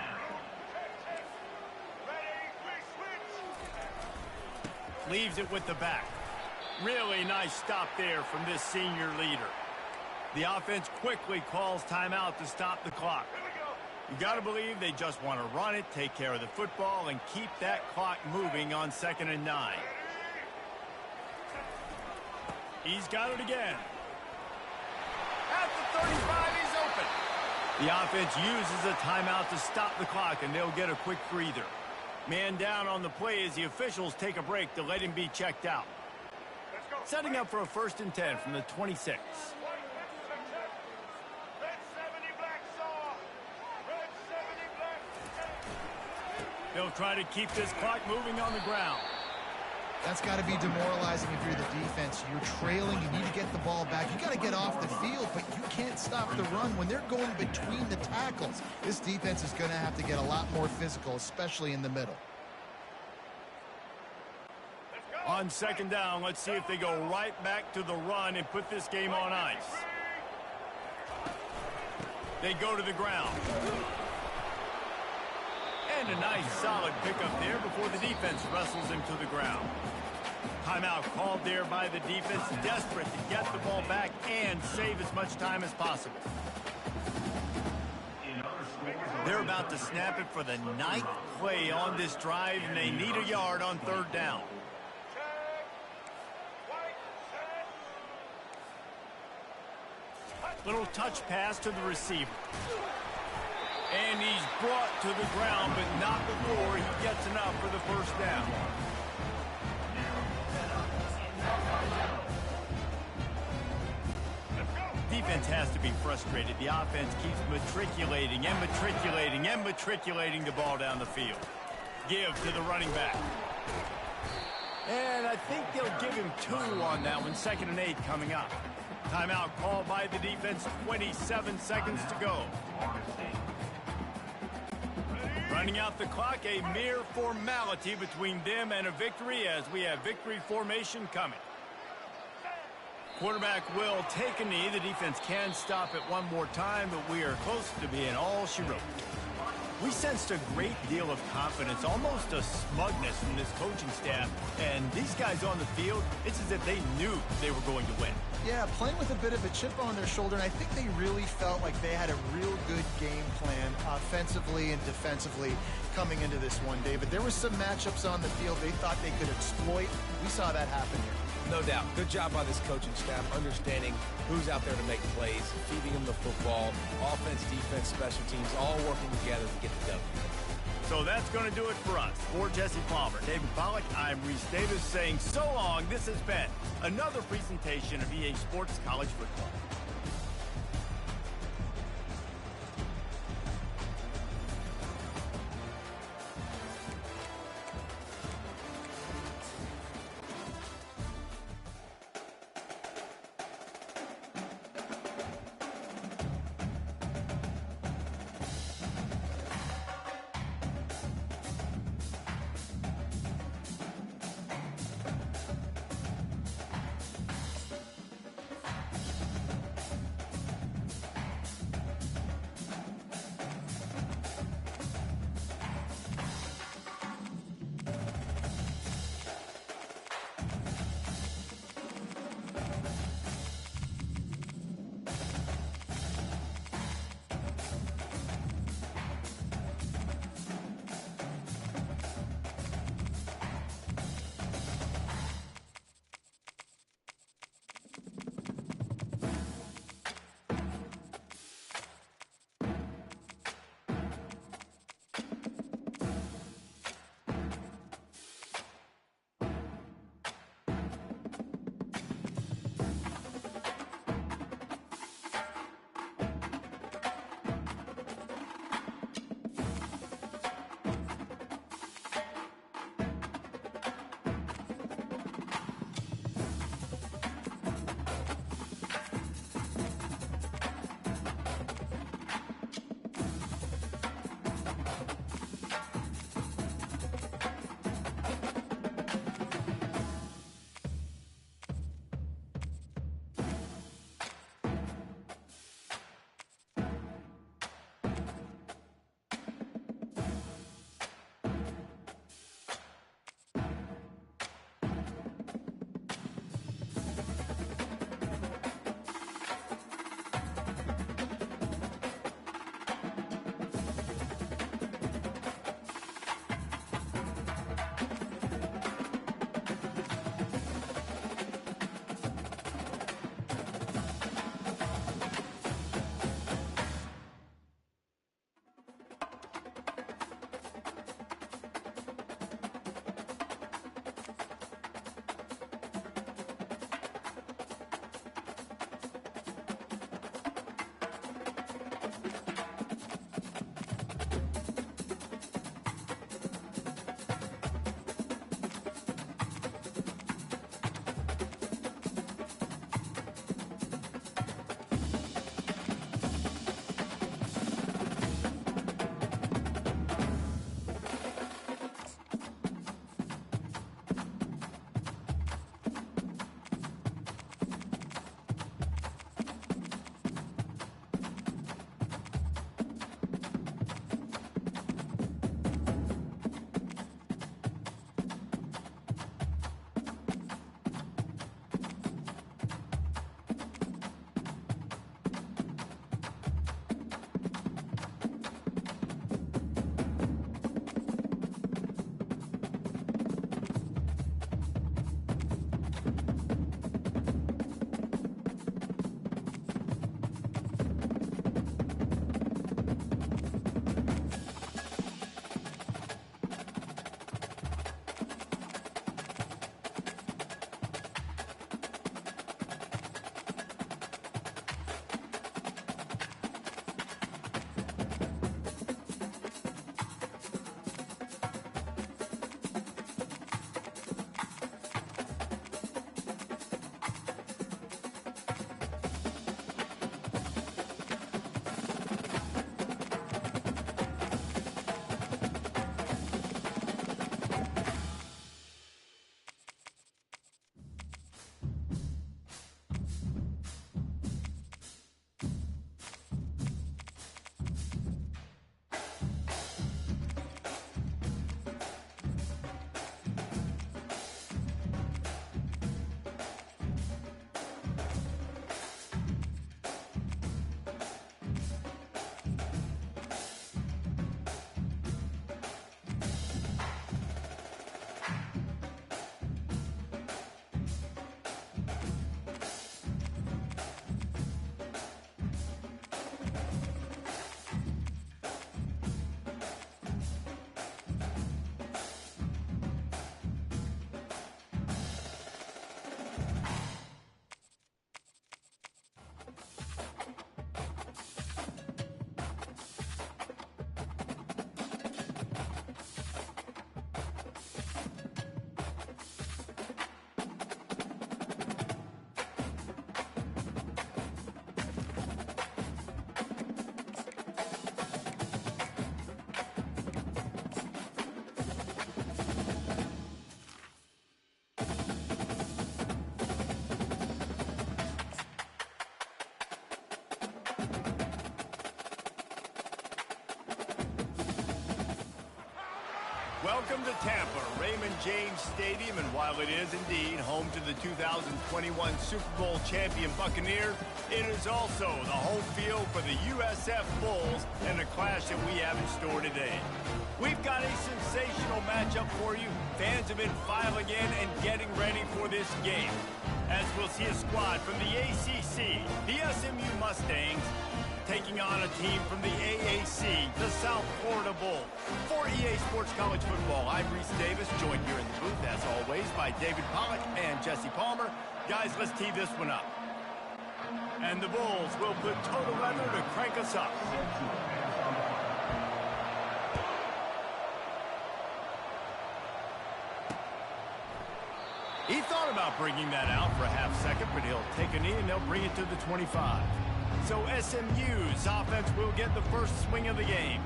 Leaves it with the back. Really nice stop there from this senior leader. The offense quickly calls timeout to stop the clock. You got to believe they just want to run it, take care of the football, and keep that clock moving on 2nd and 9. He's got it again. At the 35, he's open. The offense uses a timeout to stop the clock, and they'll get a quick breather. Man down on the play as the officials take a break to let him be checked out. Setting up for a 1st and 10 from the 26. They'll try to keep this clock moving on the ground. That's got to be demoralizing if you're the defense. You're trailing. You need to get the ball back. You got to get off the field, but you can't stop the run when they're going between the tackles. This defense is going to have to get a lot more physical, especially in the middle. On 2nd down, let's see if they go right back to the run and put this game on ice. They go to the ground. And a nice solid pickup there before the defense wrestles him to the ground. Timeout called there by the defense, desperate to get the ball back and save as much time as possible. They're about to snap it for the 9th play on this drive, and they need a yard on 3rd down. Little touch pass to the receiver. And he's brought to the ground, but not before he gets enough for the 1st down. Defense has to be frustrated. The offense keeps matriculating and matriculating and matriculating the ball down the field. Give to the running back. And I think they'll give him 2 on that one. 2nd and 8 coming up. Timeout called by the defense. 27 seconds to go. Running out the clock, a mere formality between them and a victory as we have victory formation coming. Quarterback will take a knee. The defense can stop it one more time, but we are close to being all she wrote. We sensed a great deal of confidence, almost a smugness from this coaching staff. And these guys on the field, it's as if they knew they were going to win. Yeah, playing with a bit of a chip on their shoulder, and I think they really felt like they had a real good game plan offensively and defensively coming into this one, David. There were some matchups on the field they thought they could exploit. We saw that happen here. No doubt. Good job by this coaching staff, understanding who's out there to make plays, feeding them the football, offense, defense, special teams, all working together to get the W. So that's going to do it for us. For Jesse Palmer, David Pollack, I'm Reese Davis saying so long. This has been another presentation of EA Sports College Football. Welcome to Tampa, Raymond James Stadium, and while it is indeed home to the 2021 Super Bowl champion Buccaneers, it is also the home field for the USF Bulls and the clash that we have in store today. We've got a sensational matchup for you. Fans have been filing in and getting ready for this game, as we'll see a squad from the ACC, the SMU Mustangs, taking on a team from the AAC, the South Florida Bulls. For EA Sports College Football, I'm Reese Davis, joined here in the booth, as always, by David Pollack and Jesse Palmer. Guys, let's tee this one up. And the Bulls will put total weather to crank us up. He thought about bringing that out for a half second, but he'll take a knee and they'll bring it to the 25. So SMU's offense will get the first swing of the game.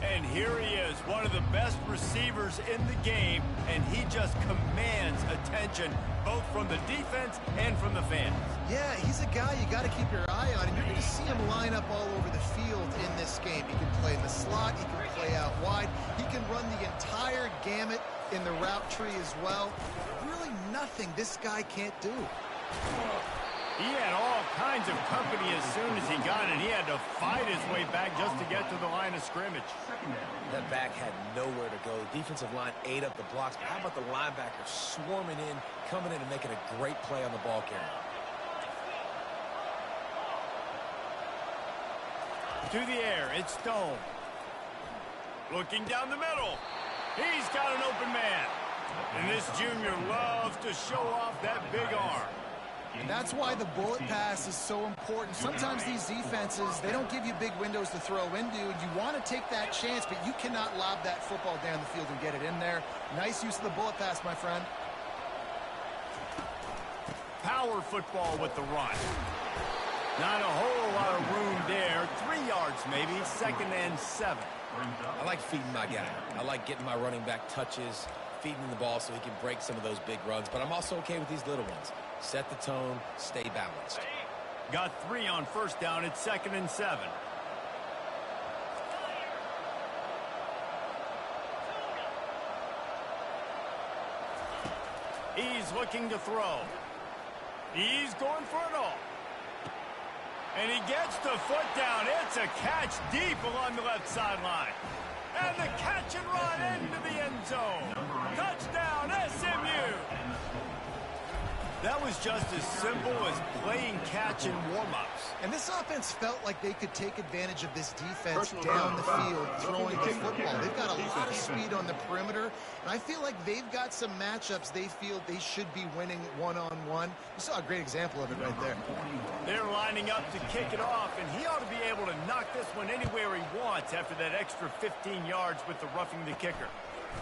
And here he is, one of the best receivers in the game, and he just commands attention, both from the defense and from the fans. Yeah, he's a guy you got to keep your eye on, and you're going to see him line up all over the field in this game. He can play in the slot, he can play out wide, he can run the entire gamut in the route tree as well. Really nothing this guy can't do. He had all kinds of company as soon as he got it. He had to fight his way back just to get to the line of scrimmage. That back had nowhere to go. The defensive line ate up the blocks. But how about the linebacker swarming in, coming in and making a great play on the ball carrier? To the air, it's Stone. Looking down the middle. He's got an open man. And this junior loves to show off that big arm. And that's why the bullet pass is so important. Sometimes these defenses, they don't give you big windows to throw into. You want to take that chance, but you cannot lob that football down the field and get it in there. Nice use of the bullet pass, my friend. Power football with the run. Not a whole lot of room there. 3 yards maybe, 2nd and 7. I like feeding my guy. I like getting my running back touches, feeding the ball so he can break some of those big runs, but I'm also okay with these little ones. Set the tone, stay balanced. Got 3 on first down. It's 2nd and 7. He's looking to throw. He's going for it all. And he gets the foot down. It's a catch deep along the left sideline. And the catch and run into the end zone. Touchdown, SMU. That was just as simple as playing catch in warm-ups. And this offense felt like they could take advantage of this defense down the field, throwing the football. They've got a lot of speed on the perimeter, and I feel like they've got some matchups they feel they should be winning one-on-one. You saw a great example of it right there. They're lining up to kick it off, and he ought to be able to knock this one anywhere he wants after that extra 15 yards with the roughing the kicker.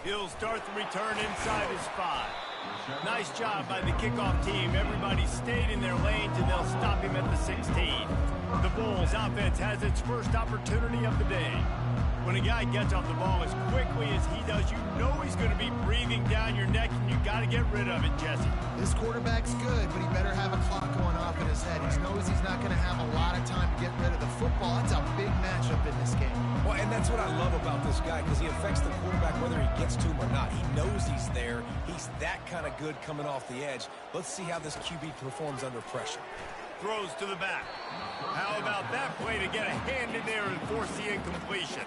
He'll start the return inside his 5. Nice job by the kickoff team. Everybody stayed in their lanes, and they'll stop him at the 16. The Bulls offense has its first opportunity of the day. When a guy gets off the ball as quickly as he does, you know he's going to be breathing down your neck, and you got to get rid of it, Jesse. This quarterback's good, but he better have a clock going off in his head. He knows he's not going to have a lot of time to get rid of the football. That's a big matchup in this game. Well, and that's what I love about this guy, because he affects the quarterback whether he gets to him or not. He knows he's there. He's that kind of good coming off the edge. Let's see how this QB performs under pressure. Throws to the back. How about that play to get a hand in there and force the incompletion?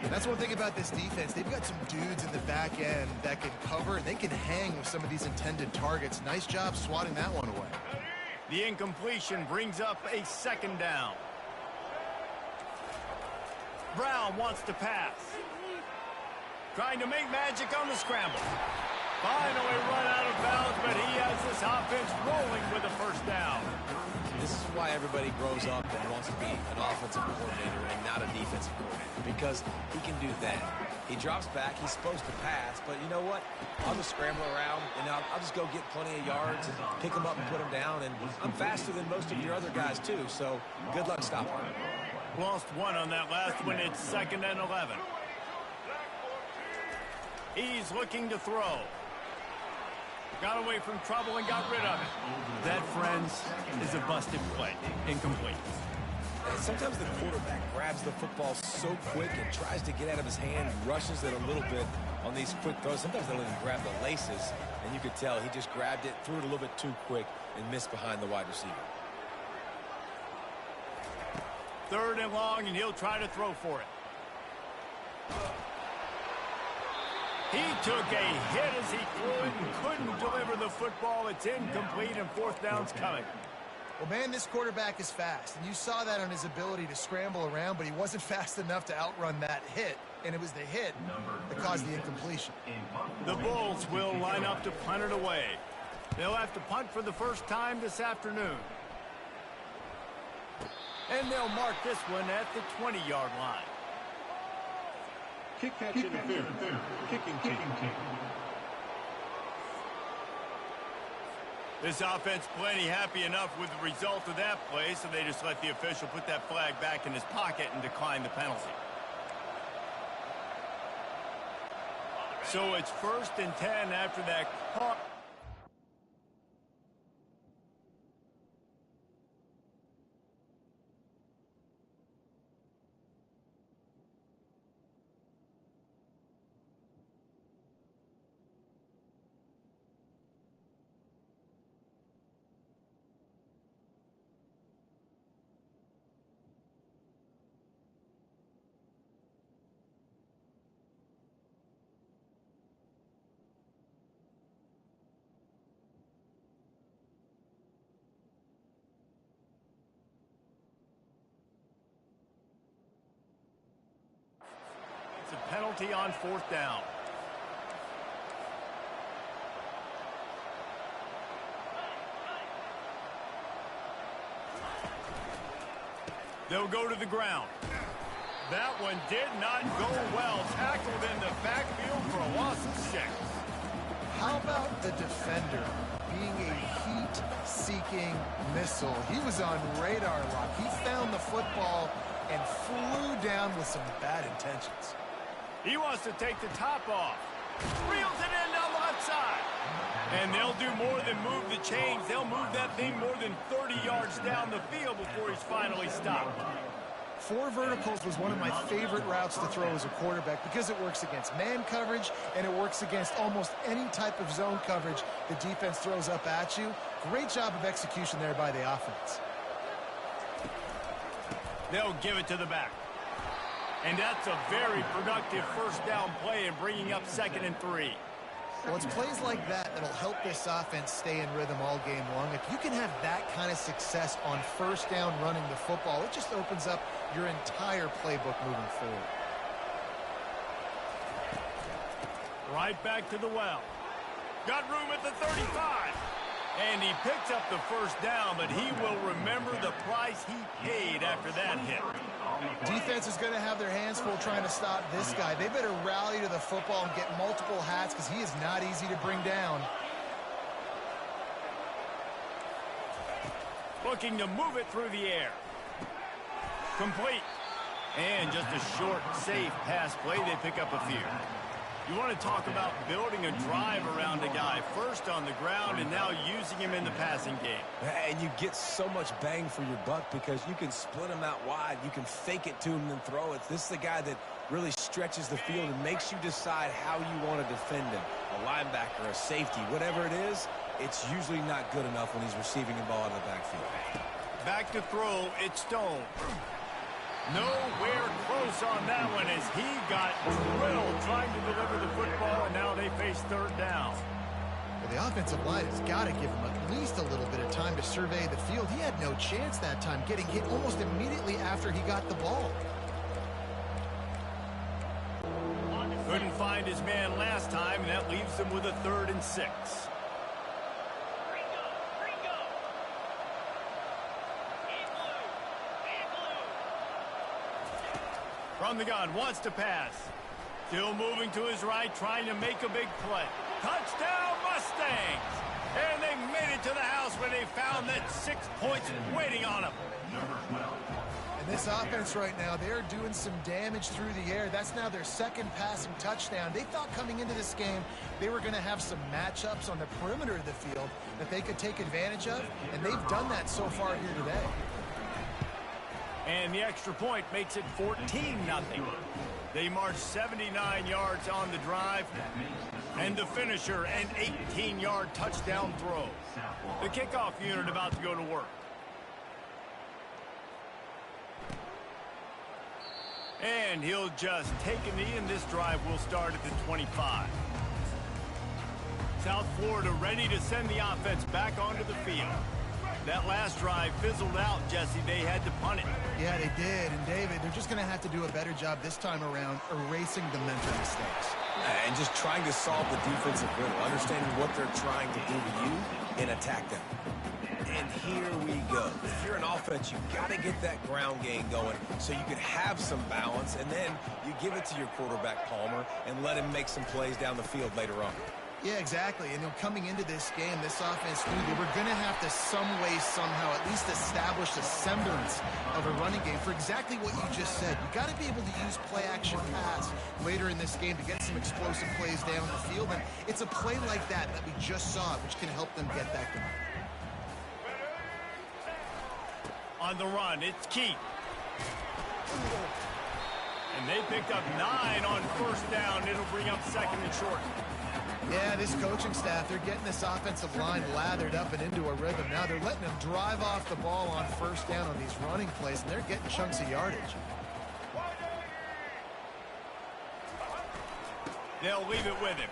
That's one thing about this defense. They've got some dudes in the back end that can cover, and they can hang with some of these intended targets. Nice job swatting that one away. The incompletion brings up a 2nd down. Brown wants to pass. Trying to make magic on the scramble. Finally run out of bounds, but he has this offense rolling with a 1st down. This is why everybody grows up and wants to be an offensive coordinator and not a defensive coordinator, because he can do that. He drops back, he's supposed to pass, but you know what? I'll just scramble around, and I'll just go get plenty of yards and pick them up and put them down, and I'm faster than most of your other guys too, so good luck stopping him. Lost 1 on that last one. It's 2nd and 11. He's looking to throw. Got away from trouble and got rid of it. That, friends, is a busted play. Incomplete. And sometimes the quarterback grabs the football so quick and tries to get out of his hand, rushes it a little bit on these quick throws. Sometimes they'll even grab the laces, and you could tell he just grabbed it, threw it a little bit too quick, and missed behind the wide receiver. 3rd and long, and he'll try to throw for it. He took a hit as he threw it and couldn't deliver the football. It's incomplete, and 4th down's coming. Well, man, this quarterback is fast, and you saw that on his ability to scramble around, but he wasn't fast enough to outrun that hit, and it was the hit that caused the incompletion. The Bulls will line up to punt it away. They'll have to punt for the first time this afternoon. And they'll mark this one at the 20-yard line. Kick catch interference. Kicking team. This offense plenty happy enough with the result of that play, so they just let the official put that flag back in his pocket and decline the penalty. So it's 1st and 10 after that call. A penalty on 4th down. They'll go to the ground. That one did not go well. Tackled in the backfield for a loss of 6. How about the defender being a heat-seeking missile? He was on radar lock. He found the football and flew down with some bad intentions. He wants to take the top off. Reels it in down the left side. And they'll do more than move the chains. They'll move that thing more than 30 yards down the field before he's finally stopped. 4 verticals was one of my favorite routes to throw as a quarterback because it works against man coverage and it works against almost any type of zone coverage the defense throws up at you. Great job of execution there by the offense. They'll give it to the back. And that's a very productive 1st down play and bringing up 2nd and 3. Well, it's plays like that that'll help this offense stay in rhythm all game long. If you can have that kind of success on 1st down running the football, it just opens up your entire playbook moving forward. Right back to the well. Got room at the 35. And he picks up the 1st down, but he will remember the price he paid after that hit. Defense is going to have their hands full trying to stop this guy. They better rally to the football and get multiple hats because he is not easy to bring down. Looking to move it through the air. Complete. And just a short, safe pass play. They pick up a few. You want to talk about building a drive around a guy. First on the ground and now using him in the passing game. And you get so much bang for your buck because you can split him out wide. You can fake it to him and throw it. This is the guy that really stretches the field and makes you decide how you want to defend him. A linebacker, a safety, whatever it is, it's usually not good enough when he's receiving the ball in the backfield. Back to throw, it's Stone. Nowhere close on that one as he got drilled trying to deliver the football, and now they face 3rd down. Well, the offensive line has got to give him at least a little bit of time to survey the field. He had no chance that time, getting hit almost immediately after he got the ball. Couldn't find his man last time, and that leaves him with a 3rd and 6. From the gun, wants to pass. Still moving to his right, trying to make a big play. Touchdown, Mustangs! And they made it to the house where they found that 6 points waiting on them. And this offense right now, they're doing some damage through the air. That's now their 2nd passing touchdown. They thought coming into this game they were going to have some matchups on the perimeter of the field that they could take advantage of, and they've done that so far here today. And the extra point makes it 14-0. They march 79 yards on the drive. And the finisher, an 18-yard touchdown throw. The kickoff unit about to go to work. And he'll just take a knee, and this drive will start at the 25. South Florida ready to send the offense back onto the field. That last drive fizzled out, Jesse. They had to punt it. Yeah, they did. And, David, they're just going to have to do a better job this time around erasing the mental mistakes. And just trying to solve the defensive riddle, understanding what they're trying to do to you and attack them. And here we go. If you're an offense, you've got to get that ground game going so you can have some balance, and then you give it to your quarterback, Palmer, and let him make some plays down the field later on. Yeah, exactly. And coming into this game, this offense knew they were going to have to some way, somehow, at least establish a semblance of a running game for exactly what you just said. You got to be able to use play-action pass later in this game to get some explosive plays down the field. And it's a play like that we just saw, which can help them get that going. On the run, it's Keith. And they picked up 9 on first down. It'll bring up second and short. Yeah, this coaching staff, they're getting this offensive line lathered up and into a rhythm. Now they're letting them drive off the ball on first down on these running plays, and they're getting chunks of yardage. They'll leave it with him.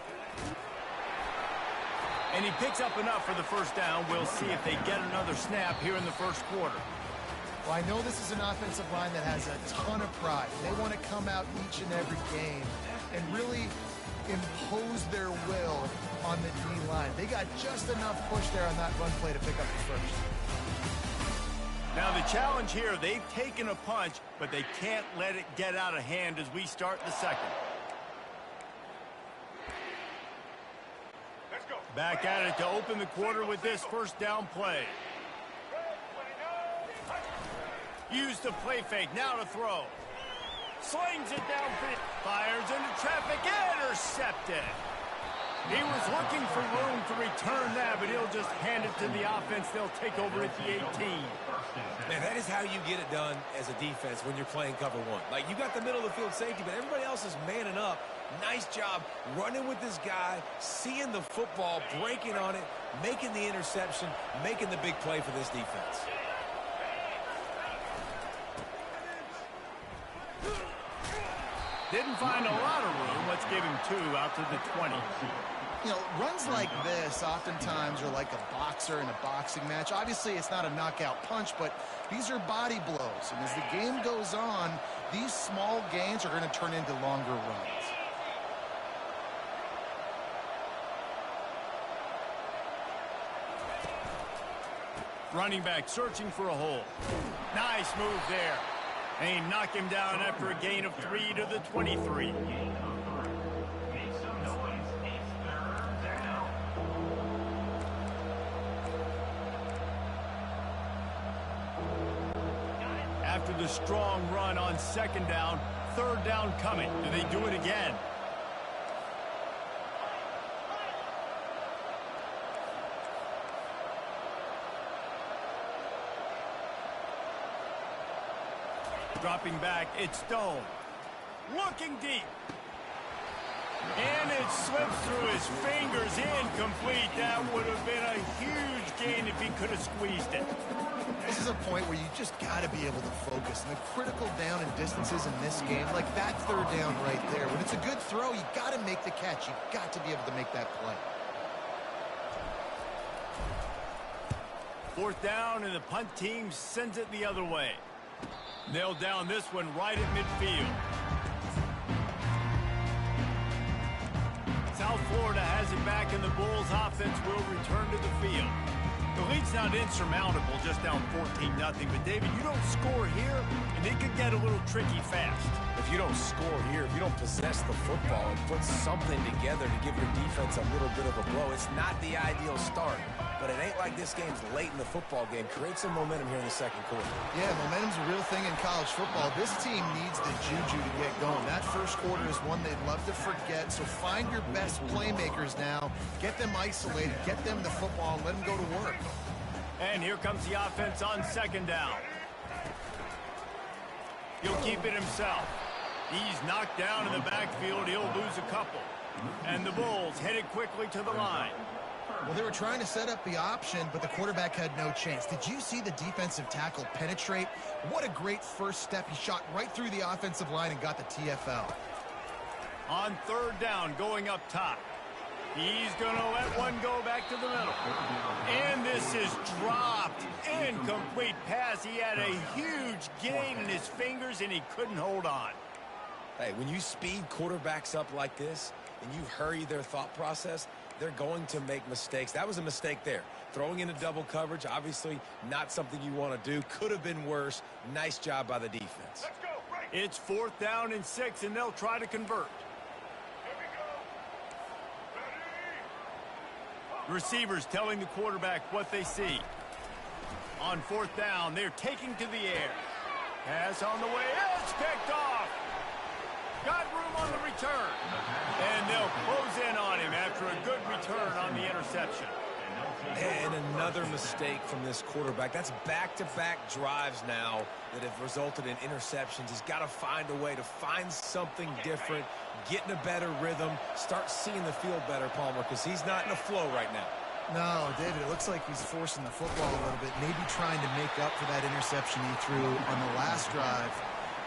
And he picks up enough for the first down. We'll see if they get another snap here in the first quarter. Well, I know this is an offensive line that has a ton of pride. They want to come out each and every game and really impose their will on the D-line. They got just enough push there on that run play to pick up the first. Now the challenge here, they've taken a punch, but they can't let it get out of hand as we start the second. Let's go. Back at it to open the quarter with this first down play. Use the play fake, now to throw. Slings it downfield, fires into traffic, intercepted. He was looking for room to return that, but he'll just hand it to the offense. They'll take over at the 18. Man, that is how you get it done as a defense when you're playing cover one. Like, you got the middle of the field safety, but everybody else is manning up. Nice job running with this guy, seeing the football, breaking on it, making the interception, making the big play for this defense. Didn't find a lot of room. Let's give him 2 out to the 20. You know, runs like this oftentimes are like a boxer in a boxing match. Obviously, it's not a knockout punch, but these are body blows. And as the game goes on, these small gains are going to turn into longer runs. Running back searching for a hole. Nice move there. And he knocked him down after a gain of 3 to the 23. After the strong run on second down, third down coming. Do they do it again? Dropping back, it's Stone. Looking deep. And it slips through his fingers, incomplete. That would have been a huge gain if he could have squeezed it. This is a point where you just got to be able to focus. And the critical down and distances in this game, like that third down right there, when it's a good throw, you got to make the catch. You got to be able to make that play. Fourth down, and the punt team sends it the other way. Nailed down this one right at midfield. South Florida has it back, and the Bulls offense will return to the field. The lead's not insurmountable, just down 14-0. But, David, you don't score here, and it could get a little tricky fast. If you don't score here, if you don't possess the football and put something together to give your defense a little bit of a blow, it's not the ideal start. But it ain't like this game's late in the football game. Create some momentum here in the second quarter. Yeah, momentum's a real thing in college football. This team needs the juju to get going. That first quarter is one they'd love to forget. So find your best playmakers now. Get them isolated. Get them the football and let them go to work. And here comes the offense on second down. He'll keep it himself. He's knocked down in the backfield. He'll lose a couple. And the Bulls headed quickly to the line. Well, they were trying to set up the option, but the quarterback had no chance. Did you see the defensive tackle penetrate? What a great first step. He shot right through the offensive line and got the TFL. On third down, going up top. He's going to let one go back to the middle. And this is dropped. Incomplete pass. He had a huge gain in his fingers, and he couldn't hold on. Hey, when you speed quarterbacks up like this and you hurry their thought process, they're going to make mistakes. That was a mistake there. Throwing into double coverage, obviously not something you want to do. Could have been worse. Nice job by the defense. It's 4th down and 6, and they'll try to convert. Receivers telling the quarterback what they see. On 4th down, they're taking to the air. Pass on the way. It's picked off. Got room on the return. And they'll close in on him after a good return on the interception. And another mistake from this quarterback. That's back-to-back drives now that have resulted in interceptions. He's got to find a way to find something different, get in a better rhythm, start seeing the field better, Palmer, because he's not in a flow right now. No, David, it looks like he's forcing the football a little bit, maybe trying to make up for that interception he threw on the last drive.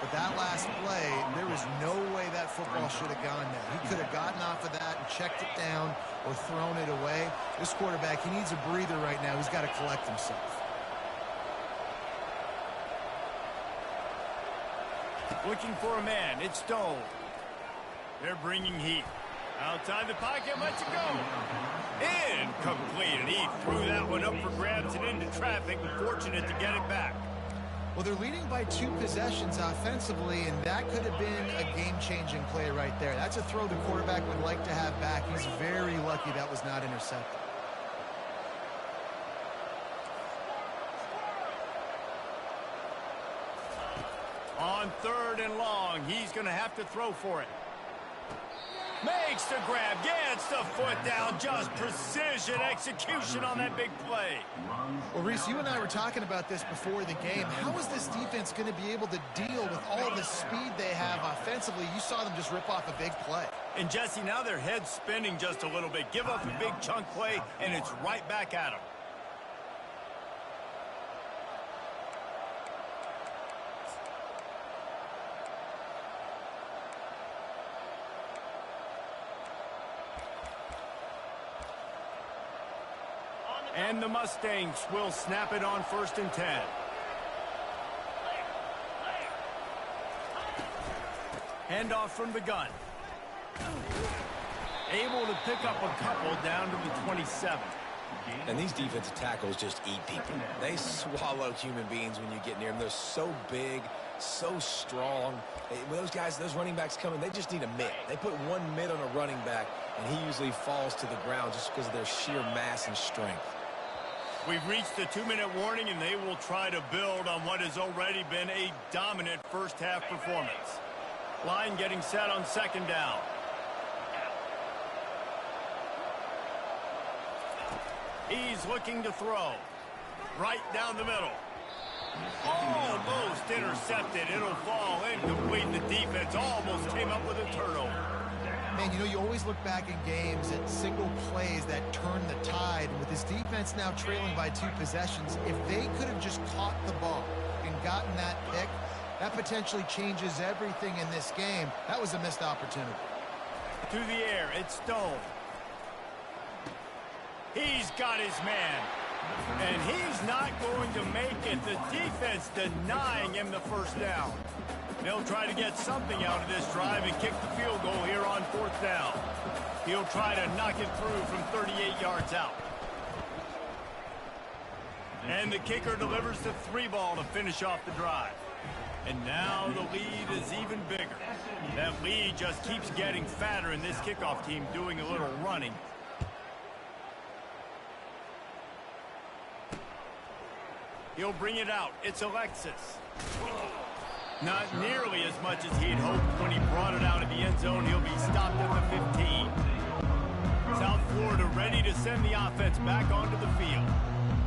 But that last play, there was no way that football should have gone there. He could have gotten off of that and checked it down or thrown it away. This quarterback, he needs a breather right now. He's got to collect himself. Looking for a man. It's Stone. They're bringing heat. Outside the pocket, lets it go. Incomplete, and he threw that one up for grabs and into traffic. Fortunate to get it back. Well, they're leading by 2 possessions offensively, and that could have been a game-changing play right there. That's a throw the quarterback would like to have back. He's very lucky that was not intercepted. On 3rd and long, he's going to have to throw for it. Makes the grab, gets the foot down, just precision execution on that big play. Well, Reese, you and I were talking about this before the game. How is this defense going to be able to deal with all the speed they have offensively? You saw them just rip off a big play. And Jesse, now their head's spinning just a little bit. Give up a big chunk play, and it's right back at them. And the Mustangs will snap it on 1st and 10. Handoff from the gun. Able to pick up a couple down to the 27. And these defensive tackles just eat people. They swallow human beings when you get near them. They're so big, so strong. When those guys, those running backs come in, they just need a mitt. They put one mitt on a running back, and he usually falls to the ground just because of their sheer mass and strength. We've reached the 2-minute warning, and they will try to build on what has already been a dominant first-half performance. Line getting set on 2nd down. He's looking to throw. Right down the middle. Almost intercepted. It'll fall incomplete. The defense almost came up with a turnover. Man, you know, you always look back in games at single plays that turn the tide. And with this defense now trailing by 2 possessions, if they could have just caught the ball and gotten that pick, that potentially changes everything in this game. That was a missed opportunity. To the air, it's Stone. He's got his man. And he's not going to make it. The defense denying him the 1st down. They'll try to get something out of this drive and kick the field goal here on 4th down. He'll try to knock it through from 38 yards out. And the kicker delivers the 3 ball to finish off the drive. And now the lead is even bigger. That lead just keeps getting fatter, and this kickoff team doing a little running. He'll bring it out. It's Alexis. Not nearly as much as he'd hoped when he brought it out of the end zone. He'll be stopped at the 15. South Florida ready to send the offense back onto the field.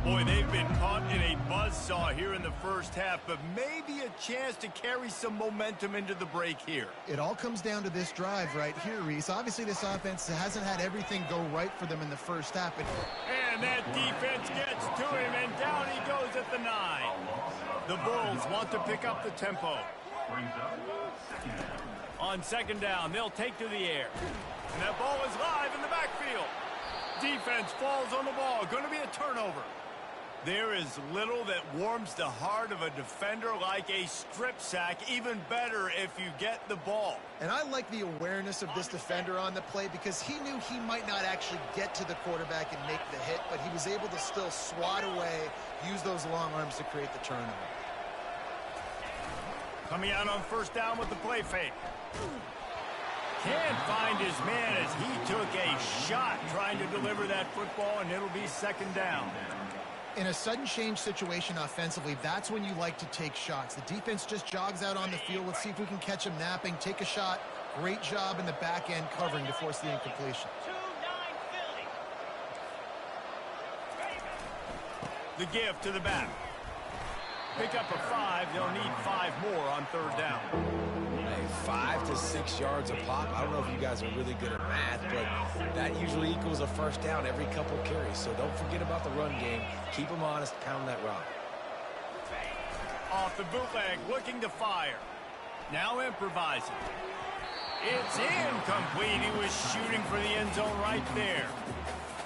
Boy, they've been caught in a buzzsaw here in the first half, but maybe a chance to carry some momentum into the break here. It all comes down to this drive right here, Reese. Obviously, this offense hasn't had everything go right for them in the first half. And that defense gets to him, and down he goes at the 9. The Bulls want to pick up the tempo. On second down, they'll take to the air. And that ball is live in the backfield. Defense falls on the ball. Going to be a turnover. There is little that warms the heart of a defender like a strip sack. Even better if you get the ball. And I like the awareness of this defender on the play because he knew he might not actually get to the quarterback and make the hit, but he was able to still swat away, use those long arms to create the turnover. Coming out on first down with the play fake. Can't find his man as he took a shot trying to deliver that football, and it'll be second down. In a sudden change situation offensively, that's when you like to take shots. The defense just jogs out on the field. Let's see if we can catch him napping. Take a shot. Great job in the back end covering to force the incompletion. The give to the back. Pick up a 5. They'll need 5 more on third down. Hey, 5 to 6 yards a pop. I don't know if you guys are really good at math, but that usually equals a first down every couple carries. So don't forget about the run game. Keep them honest. Pound that rock. Off the bootleg, looking to fire. Now improvising. It's incomplete. He was shooting for the end zone right there.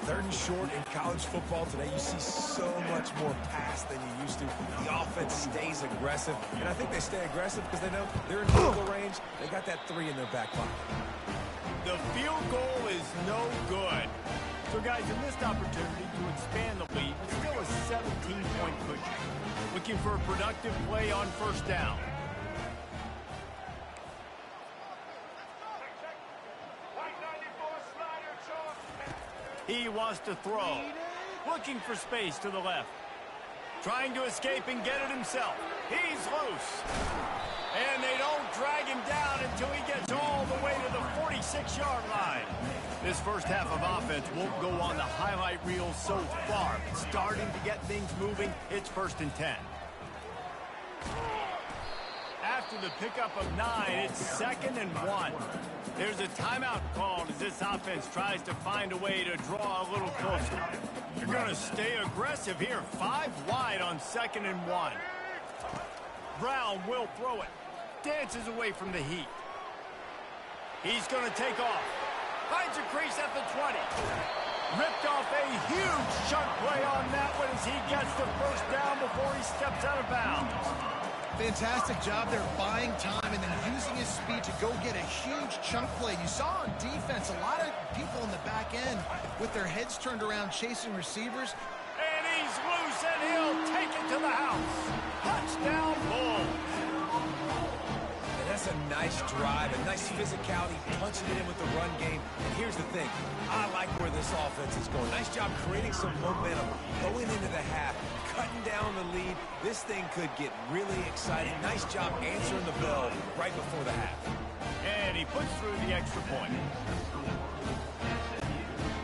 Third and short in college football today, you see so much more pass than you used to. The offense stays aggressive, and I think they stay aggressive because they know they're in field goal range. They got that 3 in their back pocket. The field goal is no good. So, guys, a missed opportunity to expand the lead. It's still a 17-point cushion. Looking for a productive play on first down. He wants to throw. Looking for space to the left. Trying to escape and get it himself. He's loose. And they don't drag him down until he gets all the way to the 46-yard line. This first half of offense won't go on the highlight reel so far. But starting to get things moving, it's 1st and 10. After the pickup of 9, it's 2nd and 1. There's a timeout called as this offense tries to find a way to draw a little closer. You're going to stay aggressive here. 5 wide on 2nd and 1. Brown will throw it. Dances away from the heat. He's going to take off. Finds a crease at the 20. Ripped off a huge chunk play on that one as he gets the first down before he steps out of bounds. Fantastic job there buying time and then using his speed to go get a huge chunk play. You saw on defense a lot of people in the back end with their heads turned around chasing receivers. And he's loose and he'll take it to the house. Touchdown Bulls. And that's a nice drive, a nice physicality, punching it in with the run game. And here's the thing. I like where this offense is going. Nice job creating some momentum, going into the half, cutting down the lead. This thing could get really exciting. Nice job answering the bell right before the half. And he puts through the extra point.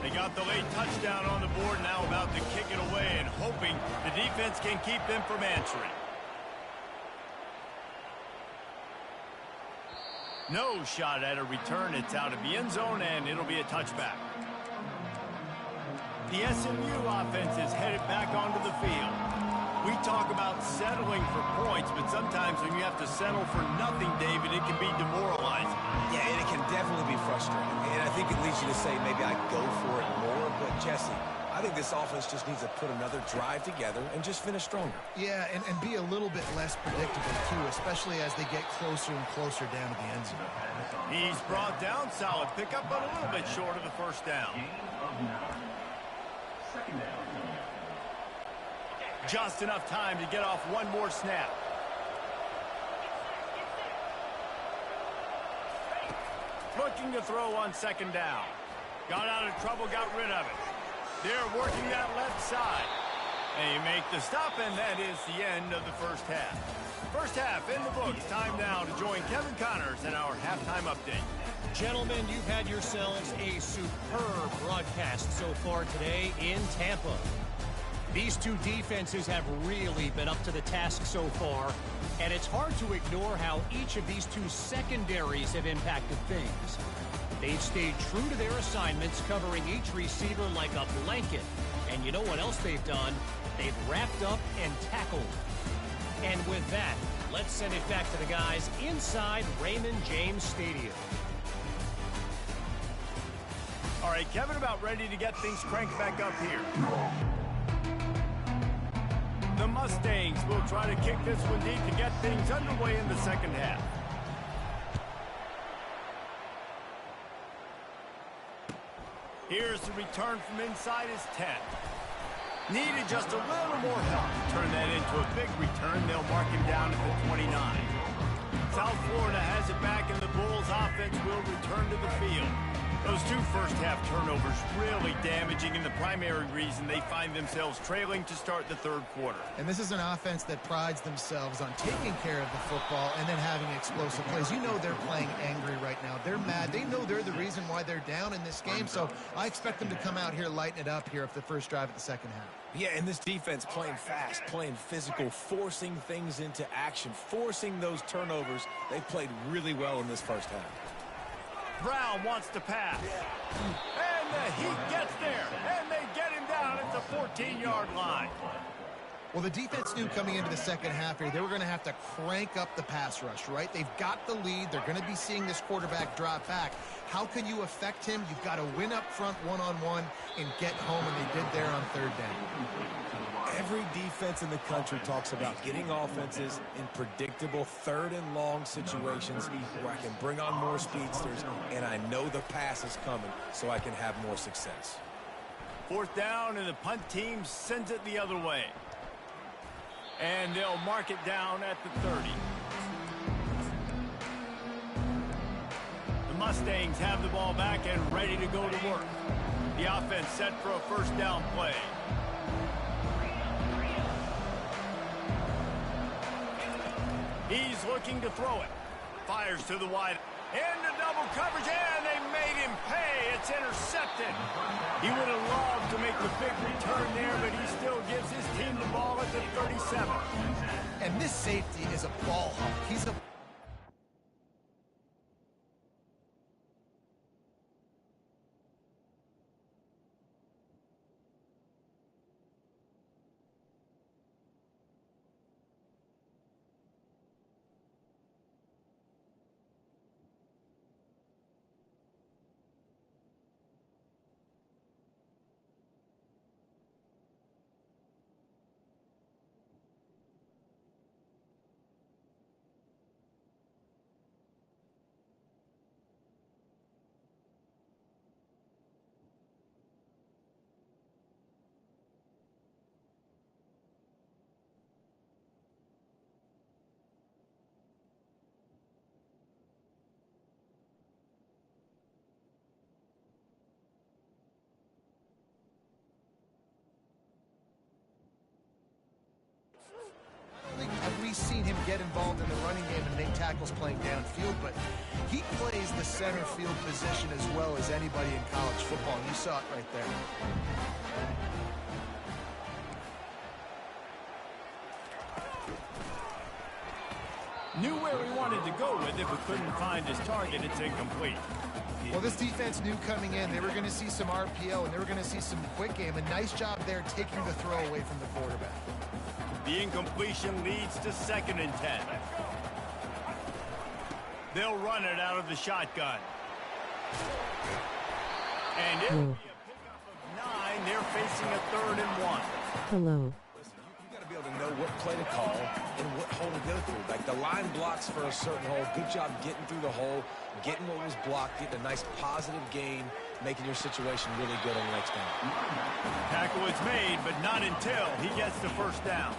They got the late touchdown on the board, now about to kick it away and hoping the defense can keep them from answering. No shot at a return. It's out of the end zone, and it'll be a touchback. The SMU offense is headed back onto the field. We talk about settling for points, but sometimes when you have to settle for nothing, David, it can be demoralizing. Yeah, and it can definitely be frustrating. And I think it leads you to say maybe I go for it more. But, Jesse, I think this offense just needs to put another drive together and just finish stronger. Yeah, and be a little bit less predictable, too, especially as they get closer and closer down to the end zone. He's brought down, solid pickup, but a little bit short of the first down. Just enough time to get off one more snap. Looking to throw on 2nd down. Got out of trouble, got rid of it. They're working that left side. They make the stop, and that is the end of the first half. First half in the books. Time now to join Kevin Connors in our halftime update. Gentlemen, you've had yourselves a superb broadcast so far today in Tampa. These two defenses have really been up to the task so far, and it's hard to ignore how each of these two secondaries have impacted things. They've stayed true to their assignments, covering each receiver like a blanket. And you know what else they've done? They've wrapped up and tackled. And with that, let's send it back to the guys inside Raymond James Stadium. All right, Kevin, about ready to get things cranked back up here. The Mustangs will try to kick this one deep to get things underway in the second half. Here's the return from inside his 10. Needed just a little more help to turn that into a big return. They'll mark him down at the 29. South Florida has it back, and the Bulls offense will return to the field. Those two first-half turnovers really damaging, and the primary reason they find themselves trailing to start the third quarter. And this is an offense that prides themselves on taking care of the football and then having explosive plays. You know they're playing angry right now. They're mad. They know they're the reason why they're down in this game, so I expect them to come out here, lighten it up here for the first drive of the second half. Yeah, and this defense playing fast, playing physical, forcing things into action, forcing those turnovers. They played really well in this first half. Brown wants to pass. And the Heat gets there. And they get him down at the 14-yard line. Well, the defense knew coming into the second half here, they were going to have to crank up the pass rush, right? They've got the lead. They're going to be seeing this quarterback drop back. How can you affect him? You've got to win up front one-on-one and get home, and they did there on third down. Every defense in the country talks about getting offenses in predictable third and long situations where I can bring on more speedsters, and I know the pass is coming, so I can have more success. Fourth down, and the punt team sends it the other way. And they'll mark it down at the 30. The Mustangs have the ball back and ready to go to work. The offense set for a first down play. He's looking to throw it. Fires to the wide. Into double coverage, and they made him pay. It's intercepted. He would have loved to make the big return there, but he still gives his team the ball at the 37. And this safety is a ball hawk. He's a... We've seen him get involved in the running game and make tackles playing downfield, but he plays the center field position as well as anybody in college football. You saw it right there. Knew where he wanted to go with it, but couldn't find his target. It's incomplete. Well, this defense knew coming in they were going to see some RPO and they were going to see some quick game. A nice job there taking the throw away from the quarterback. The incompletion leads to 2nd and 10. They'll run it out of the shotgun. And it will be a pickup of 9. They're facing a 3rd and 1. Hello. Listen, you got to be able to know what play to call and what hole to go through. Like the line blocks for a certain hole. Good job getting through the hole, getting what was blocked, getting a nice positive gain, making your situation really good on the next down. Tackle is made, but not until he gets the first down.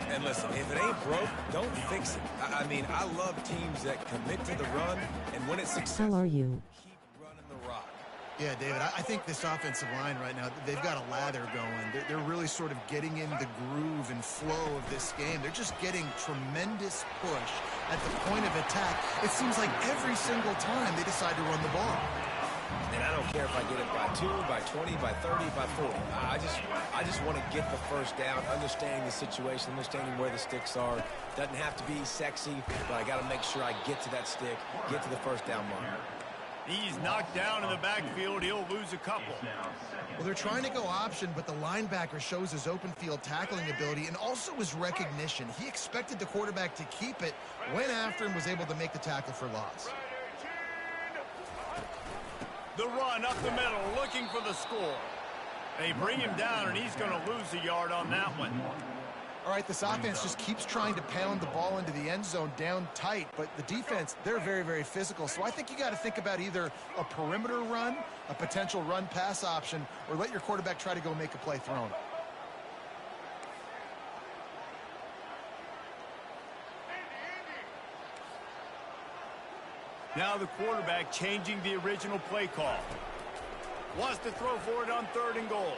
And listen, if it ain't broke, don't fix it. I mean, I love teams that commit to the run, and when it's successful, How are you? keep running the rock. Yeah, David, I think this offensive line right now, they've got a lather going. They're really sort of getting in the groove and flow of this game. They're just getting tremendous push at the point of attack. It seems like every single time they decide to run the ball. And I don't care if I get it by 2, by 20, by 30, by 40. I just want to get the first down, understanding the situation, understanding where the sticks are. Doesn't have to be sexy, but I got to make sure I get to that stick, get to the first down mark. He's knocked down in the backfield. He'll lose a couple. Well, they're trying to go option, but the linebacker shows his open field tackling ability and also his recognition. He expected the quarterback to keep it, went after him, was able to make the tackle for loss. The run up the middle, looking for the score. They bring him down, and he's going to lose a yard on that one. All right, this offense just keeps trying to pound the ball into the end zone down tight, but the defense, they're very, very physical. So I think you got to think about either a perimeter run, a potential run-pass option, or let your quarterback try to go make a play thrown. Now the quarterback changing the original play call. Wants to throw for it on 3rd and goal.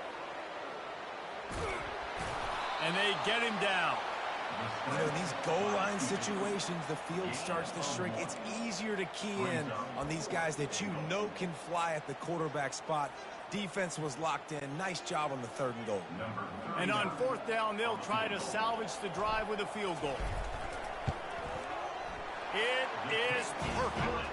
And they get him down. You know, in these goal line situations, the field starts to shrink. It's easier to key in on these guys that you know can fly at the quarterback spot. Defense was locked in. Nice job on the 3rd and goal. And on 4th down, they'll try to salvage the drive with a field goal. It is perfect.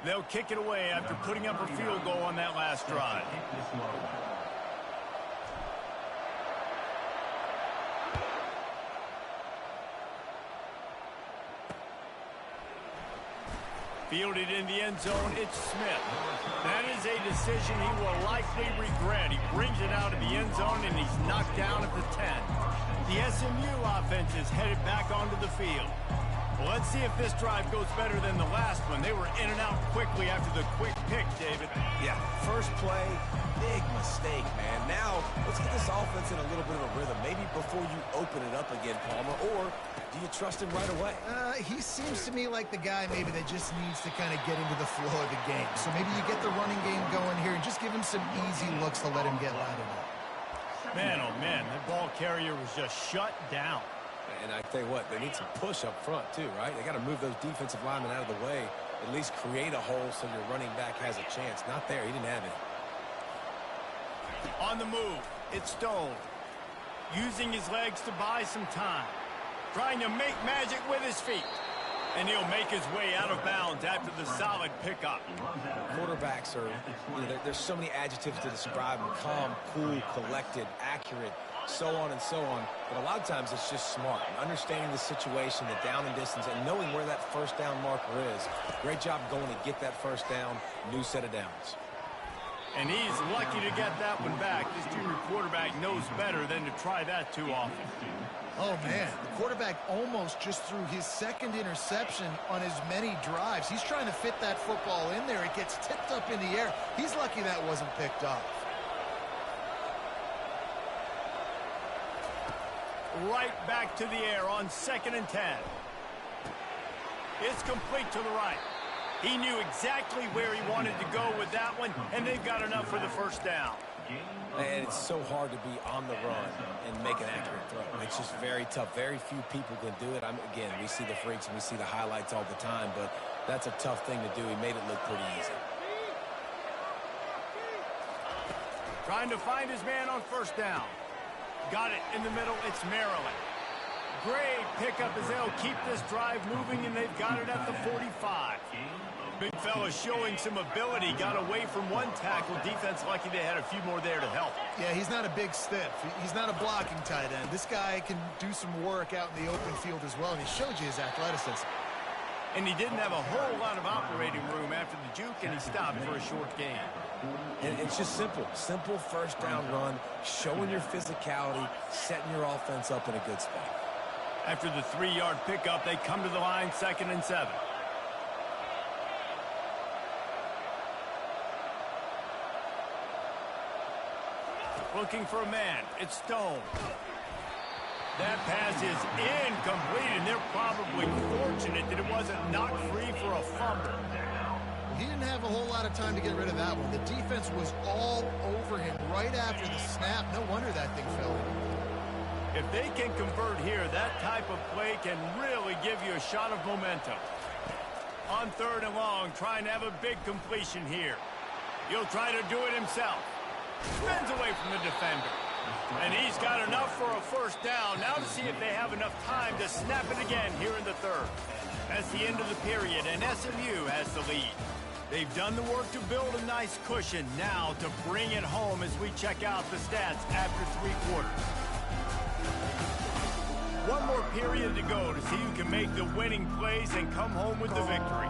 They'll kick it away after putting up a field goal on that last drive. Fielded in the end zone, it's Smith. That is a decision he will likely regret. He brings it out of the end zone, and he's knocked down at the 10. The SMU offense is headed back onto the field. Well, let's see if this drive goes better than the last one. They were in and out quickly after the quick pick, David. Yeah, first play, big mistake, man. Now, let's get this offense in a little bit of a rhythm. Maybe before you open it up again, Palmer, or do you trust him right away? He seems to me like the guy maybe that just needs to kind of get into the flow of the game. So maybe you get the running game going here and just give him some easy looks to let him get lathered up. Man, oh man, that ball carrier was just shut down. And I tell you what, they need some push up front too, right? They got to move those defensive linemen out of the way, at least create a hole so your running back has a chance. Not there. He didn't have it. On the move, it's Stone. Using his legs to buy some time. Trying to make magic with his feet. And he'll make his way out of bounds after the solid pickup. Quarterbacks are, there's so many adjectives to describe them. Calm, cool, collected, accurate, so on and so on. But a lot of times it's just smart. Understanding the situation, the down and distance, and knowing where that first down marker is. Great job going to get that first down. New set of downs. And he's lucky to get that one back. This junior quarterback knows better than to try that too often. Oh, man, the quarterback almost just threw his 2nd interception on as many drives. He's trying to fit that football in there. It gets tipped up in the air. He's lucky that wasn't picked up. Right back to the air on 2nd and 10. It's complete to the right. He knew exactly where he wanted to go with that one, and they've got enough for the first down. And it's so hard to be on the run and make an accurate throw. It's just very tough. Very few people can do it. Again, we see the freaks and we see the highlights all the time, but that's a tough thing to do. He made it look pretty easy. Trying to find his man on 1st down. Got it in the middle. It's Maryland. Great pickup as they'll keep this drive moving, and they've got it at the 45. Big fella showing some ability. Got away from one tackle. Defense lucky they had a few more there to help. Yeah, he's not a big stiff. He's not a blocking tight end. This guy can do some work out in the open field as well, and he showed you his athleticism. And he didn't have a whole lot of operating room after the juke, and he stopped for a short gain. And it's just simple. Simple first down run, showing your physicality, setting your offense up in a good spot. After the 3-yard pickup, they come to the line 2nd and 7. Looking for a man. It's Stone. That pass is incomplete, and they're probably fortunate that it wasn't knocked free for a fumble. He didn't have a whole lot of time to get rid of that one. The defense was all over him right after the snap. No wonder that thing fell. If they can convert here, that type of play can really give you a shot of momentum. On 3rd and long, trying to have a big completion here. He'll try to do it himself. Spins away from the defender. And he's got enough for a first down. Now to see if they have enough time to snap it again here in the 3rd. That's the end of the period, and SMU has the lead. They've done the work to build a nice cushion. Now to bring it home as we check out the stats after 3 quarters. One more period to go to see who can make the winning plays and come home with the victory.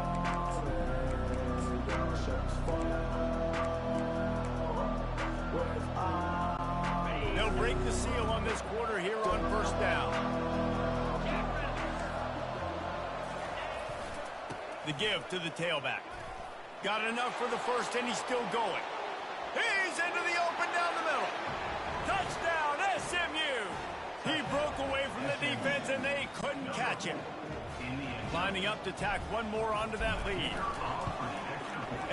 They'll break the seal on this quarter here on 1st down. The give to the tailback. Got enough for the first, and he's still going. He's into the open down the middle. Touchdown, SMU! He broke away from the defense, and they couldn't catch him. Lining up to tack one more onto that lead.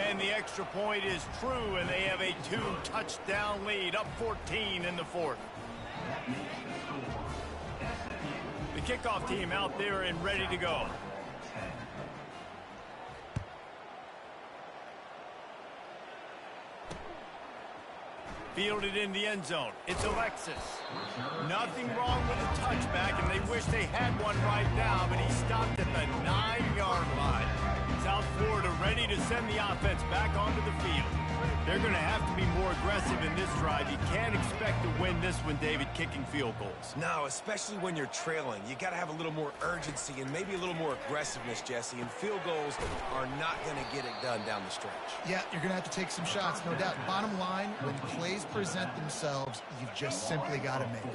And the extra point is true, and they have a 2-touchdown lead, up 14 in the 4th. The kickoff team out there and ready to go. Fielded in the end zone. It's Alexis. Nothing wrong with the touchback, and they wish they had one right now, but he stopped at the 9-yard line. South Florida ready to send the offense back onto the field. They're going to have to be more aggressive in this drive. You can't expect to win this one, David, kicking field goals. No, especially when you're trailing. You got to have a little more urgency and maybe a little more aggressiveness, Jesse. And field goals are not going to get it done down the stretch. Yeah, you're going to have to take some shots, no doubt. Bottom line, when plays present themselves, you've just simply got to make them.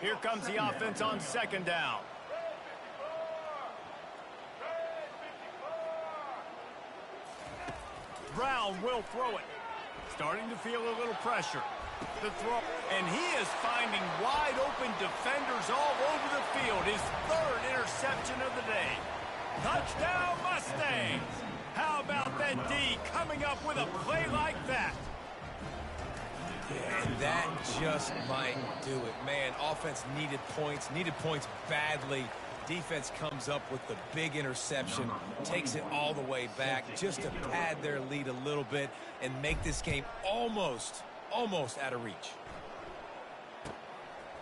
Here comes the offense on 2nd down. Brown will throw it. Starting to feel a little pressure. The throw. And he is finding wide open defenders all over the field. His 3rd interception of the day. Touchdown Mustangs. How about that D coming up with a play like that? Yeah, and that just might do it. Man, offense needed points badly. Defense comes up with the big interception, takes it all the way back just to pad their lead a little bit and make this game almost out of reach.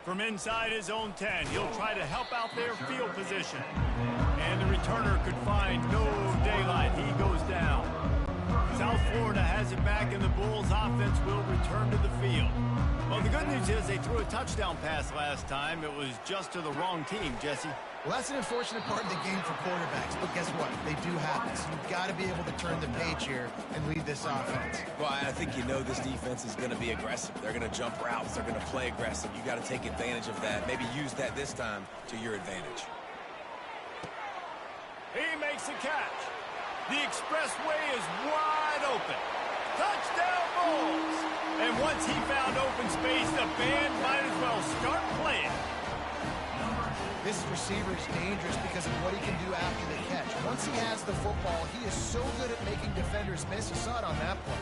From inside his own 10, he'll try to help out their field position. And the returner could find no daylight. He goes down. South Florida has it back, and the Bulls offense will return to the field. Well, the good news is they threw a touchdown pass last time. It was just to the wrong team, Jesse. Well, that's an unfortunate part of the game for quarterbacks, but guess what? They do happen. So you've got to be able to turn the page here and lead this offense. Well, I think you know this defense is going to be aggressive. They're going to jump routes. They're going to play aggressive. You got to take advantage of that. Maybe use that this time to your advantage. He makes a catch. The expressway is wide open. Touchdown Bulls! And once he found open space, the band might as well start playing. This receiver is dangerous because of what he can do after the catch. Once he has the football, he is so good at making defenders miss. You saw it on that play.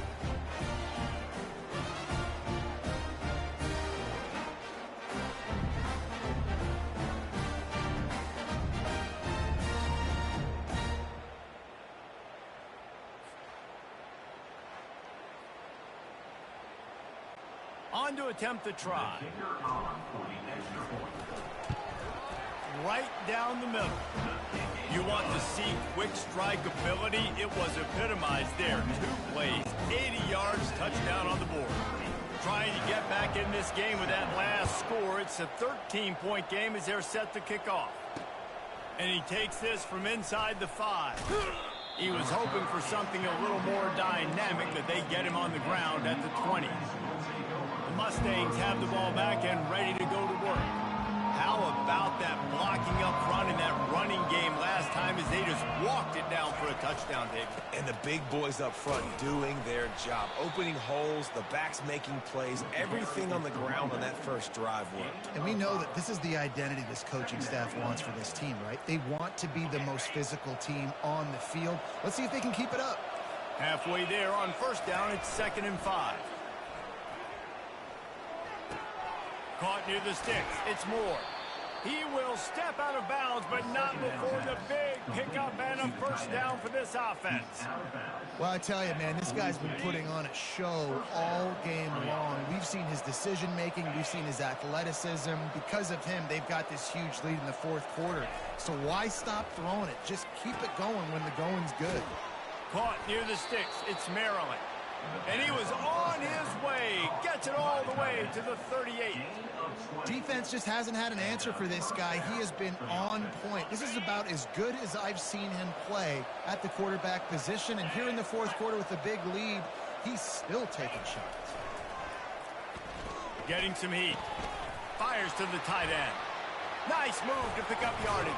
On to attempt the try. Right down the middle. You want to see quick strike ability? It was epitomized there. 2 plays, 80 yards, touchdown on the board. Trying to get back in this game with that last score. It's a 13-point game as they're set to kick off. And he takes this from inside the 5. He was hoping for something a little more dynamic, that they get him on the ground at the 20. The Mustangs have the ball back and ready to go to work. How about that blocking up front in that running game last time as they just walked it down for a touchdown, David? And the big boys up front doing their job. Opening holes, the backs making plays, everything on the ground on that first drive worked. And we know that this is the identity this coaching staff wants for this team, right? They want to be the most physical team on the field. Let's see if they can keep it up. Halfway there on first down, it's 2nd and 5. Caught near the sticks. It's Moore. He will step out of bounds, but not before the big pickup and a first down for this offense. Well, I tell you, man, this guy's been putting on a show all game long. We've seen his decision-making. We've seen his athleticism. Because of him, they've got this huge lead in the 4th quarter. So why stop throwing it? Just keep it going when the going's good. Caught near the sticks. It's Maryland. And he was on his way. Gets it all the way to the 38. Defense just hasn't had an answer for this guy. He has been on point. This is about as good as I've seen him play at the quarterback position. And here in the 4th quarter with a big lead, he's still taking shots. Getting some heat. Fires to the tight end. Nice move to pick up yardage.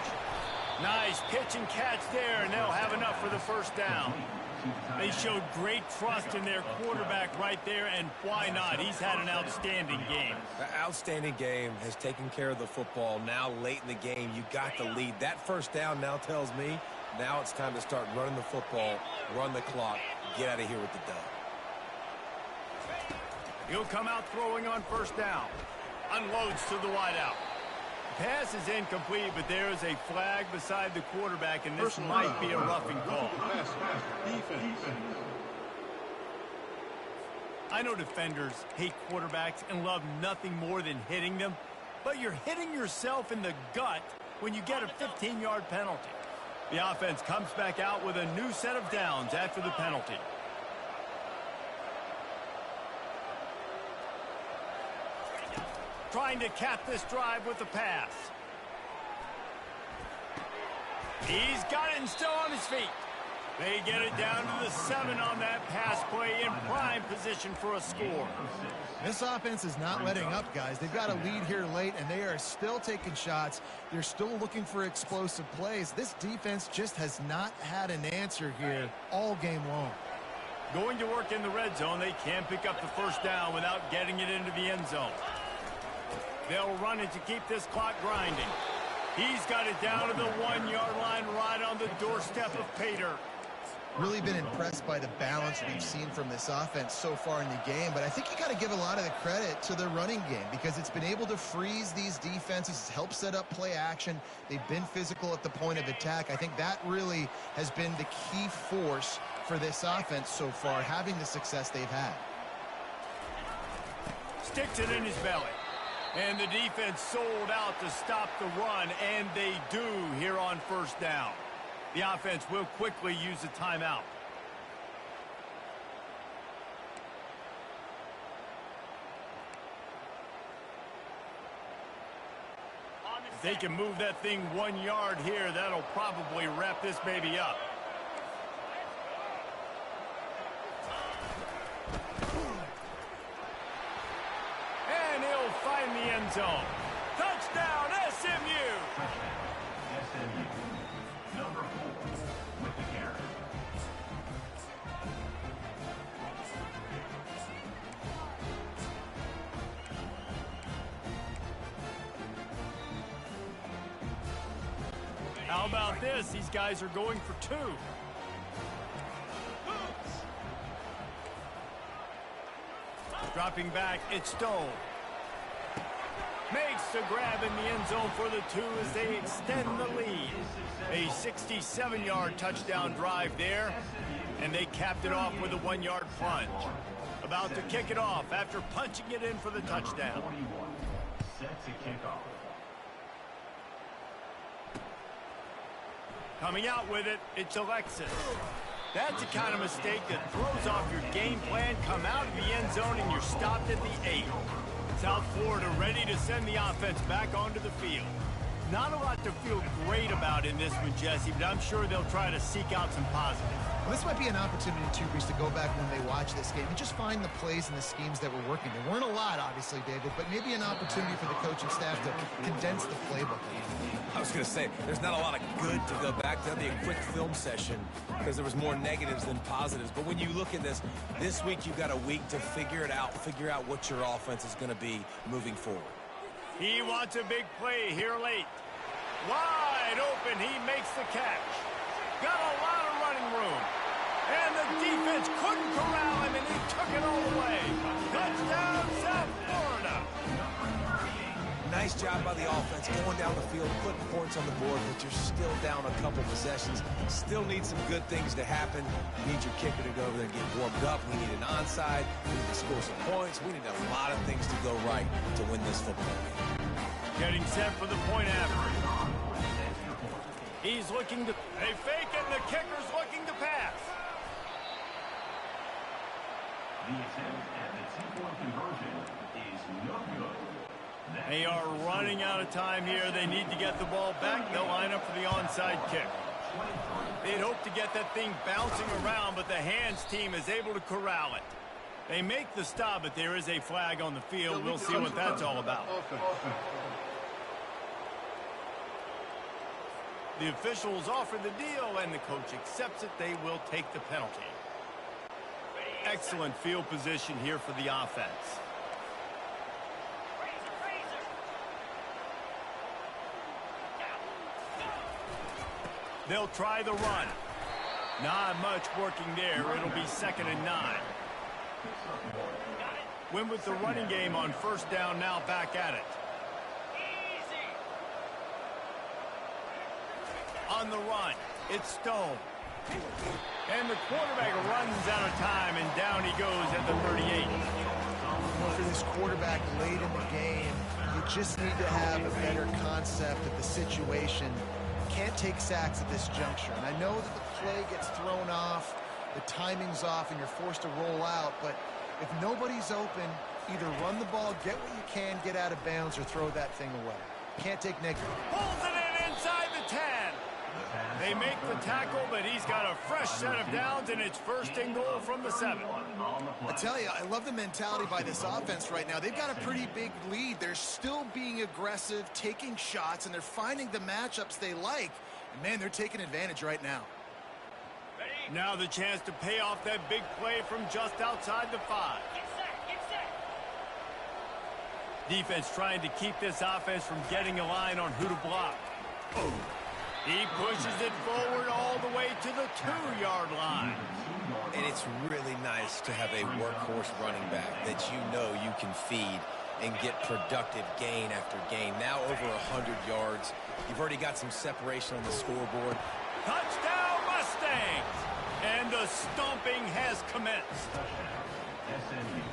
Nice pitch and catch there, and they'll have enough for the first down. They showed great trust in their quarterback right there, and why not? He's had an outstanding game. The outstanding game has taken care of the football. Now, late in the game, you got the lead. That first down now tells me now it's time to start running the football, run the clock, get out of here with the dub. He'll come out throwing on first down. Unloads to the wideout. Pass is incomplete, but there is a flag beside the quarterback, and this might be a roughing call. Defense. I know defenders hate quarterbacks and love nothing more than hitting them, but you're hitting yourself in the gut when you get a 15-yard penalty. The offense comes back out with a new set of downs after the penalty. Trying to cap this drive with the pass. He's got it and still on his feet. They get it down to the 7 on that pass play in prime position for a score. This offense is not letting up, guys. They've got a lead here late, and they are still taking shots. They're still looking for explosive plays. This defense just has not had an answer here all game long. Going to work in the red zone, they can't pick up the first down without getting it into the end zone. They'll run it to keep this clock grinding. He's got it down to the 1-yard line right on the doorstep of Pater. Really been impressed by the balance we've seen from this offense so far in the game, but I think you got to give a lot of the credit to the running game because it's been able to freeze these defenses, help set up play action. They've been physical at the point of attack. I think that really has been the key force for this offense so far, having the success they've had. Sticks it in his belly. And the defense sold out to stop the run, and they do here on first down. The offense will quickly use a timeout. If they can move that thing 1 yard here, that'll probably wrap this baby up. And he'll find the end zone. Touchdown, SMU! SMU, number 4, with the carry. How about this? These guys are going for 2. Dropping back, it's Stone. Makes the grab in the end zone for the 2 as they extend the lead. A 67-yard touchdown drive there, and they capped it off with a 1-yard plunge. About to kick it off after punching it in for the touchdown. 41, set to kick off. Coming out with it, it's Alexis. That's the kind of mistake that throws off your game plan. Come out of the end zone and you're stopped at the 8. South Florida ready to send the offense back onto the field. Not a lot to feel great about in this one, Jesse, but I'm sure they'll try to seek out some positives. Well, this might be an opportunity, too, Reese, to go back when they watch this game and just find the plays and the schemes that were working. There weren't a lot, obviously, David, but maybe an opportunity for the coaching staff to condense the playbook. I was going to say, there's not a lot of good to go back to. That'd be a quick film session because there was more negatives than positives. But when you look at this week you've got a week to figure it out, figure out what your offense is going to be moving forward. He wants a big play here late. Wide open, he makes the catch. Got a lot of running room. And the defense couldn't corral him, and he took it all away. Touchdown, South Florida. Nice job by the offense, going down the field, putting points on the board, but you're still down a couple possessions. Still need some good things to happen. You need your kicker to go over there and get warmed up. We need an onside. We need to score some points. We need a lot of things to go right to win this football game. Getting set for the point after. He's looking to... They fake it, and the kicker's looking to pass. The attempt at the two-point conversion is no good. They are running out of time here. They need to get the ball back. They'll line up for the onside kick. They'd hope to get that thing bouncing around, but the hands team is able to corral it. They make the stop, but there is a flag on the field. We'll see what that's all about. The officials offer the deal, and the coach accepts it. They will take the penalty. Excellent field position here for the offense. They'll try the run. Not much working there. It'll be 2nd and 9. Win with the running game on first down, now back at it. On the run, it's Stone. And the quarterback runs out of time, and down he goes at the 38. For this quarterback late in the game, you just need to have a better concept of the situation. Can't take sacks at this juncture. And I know that the play gets thrown off, the timing's off, and you're forced to roll out. But if nobody's open, either run the ball, get what you can, get out of bounds, or throw that thing away. Can't take negative. Pulls it in inside the 10. They make the tackle, but he's got a fresh set of downs, and it's 1st and goal from the 7. I tell you, I love the mentality by this offense right now. They've got a pretty big lead. They're still being aggressive, taking shots, and they're finding the matchups they like. And, man, they're taking advantage right now. Now the chance to pay off that big play from just outside the 5. Defense trying to keep this offense from getting a line on who to block. He pushes it forward all the way to the 2-yard line. And it's really nice to have a workhorse running back that you know you can feed and get productive gain after gain. Now over 100 yards. You've already got some separation on the scoreboard. Touchdown Mustangs! And the stomping has commenced.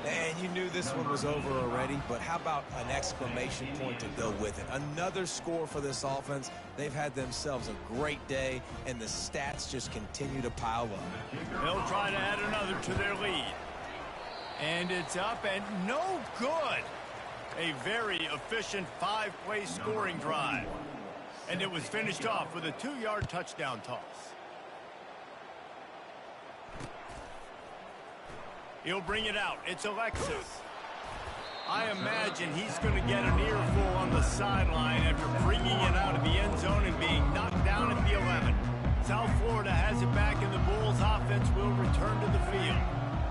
And you knew this one was over already, but how about an exclamation point to go with it? Another score for this offense. They've had themselves a great day, and the stats just continue to pile up. They'll try to add another to their lead. And it's up and no good. A very efficient 5-play scoring drive. And it was finished off with a 2-yard touchdown toss. He'll bring it out. It's Alexis. I imagine he's going to get an earful on the sideline after bringing it out of the end zone and being knocked down at the 11. South Florida has it back, and the Bulls offense will return to the field.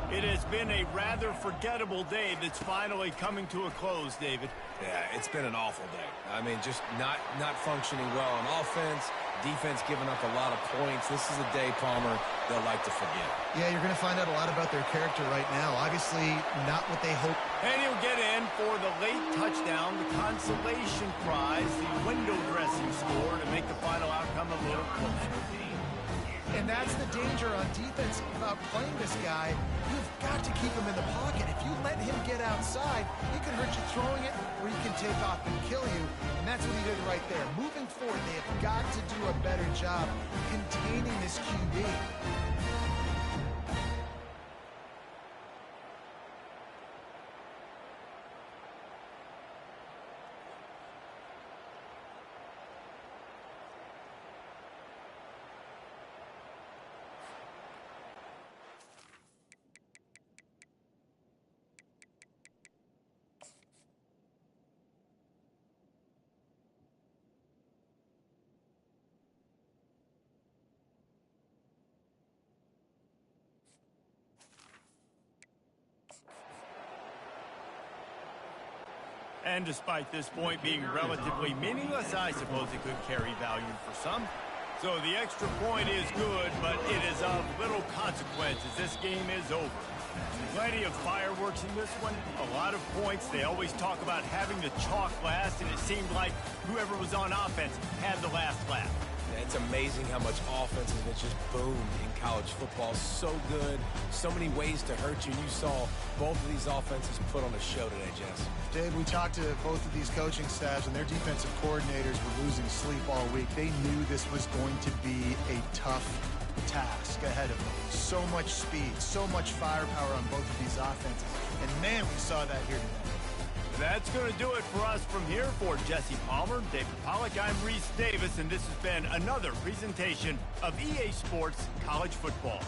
It has been a rather forgettable day that's finally coming to a close, David. Yeah, it's been an awful day. I mean, just not functioning well on offense. Defense giving up a lot of points. This is a day, Palmer, they'll like to forget. Yeah, you're going to find out a lot about their character right now. Obviously, not what they hope. And he'll get in for the late touchdown, the consolation prize, the window dressing score to make the final outcome a little closer. And that's the danger on defense about playing this guy. You've got to keep him in the pocket. If you let him get outside, he can hurt you throwing it, or he can take off and kill you. And that's what he did right there. Moving forward, they have got to do a better job containing this QB. And despite this point being relatively meaningless, I suppose it could carry value for some. So the extra point is good, but it is of little consequence as this game is over. Plenty of fireworks in this one, a lot of points. They always talk about having the chalk last, and it seemed like whoever was on offense had the last laugh. Yeah, it's amazing how much offense has just boomed in college football. So good, so many ways to hurt you. And you saw both of these offenses put on a show today, Jess. Dave, we talked to both of these coaching staffs, and their defensive coordinators were losing sleep all week. They knew this was going to be a tough task ahead of them. So much speed, so much firepower on both of these offenses. And, man, we saw that here today. That's going to do it for us from here. For Jesse Palmer, David Pollack, I'm Reese Davis, and this has been another presentation of EA Sports College Football.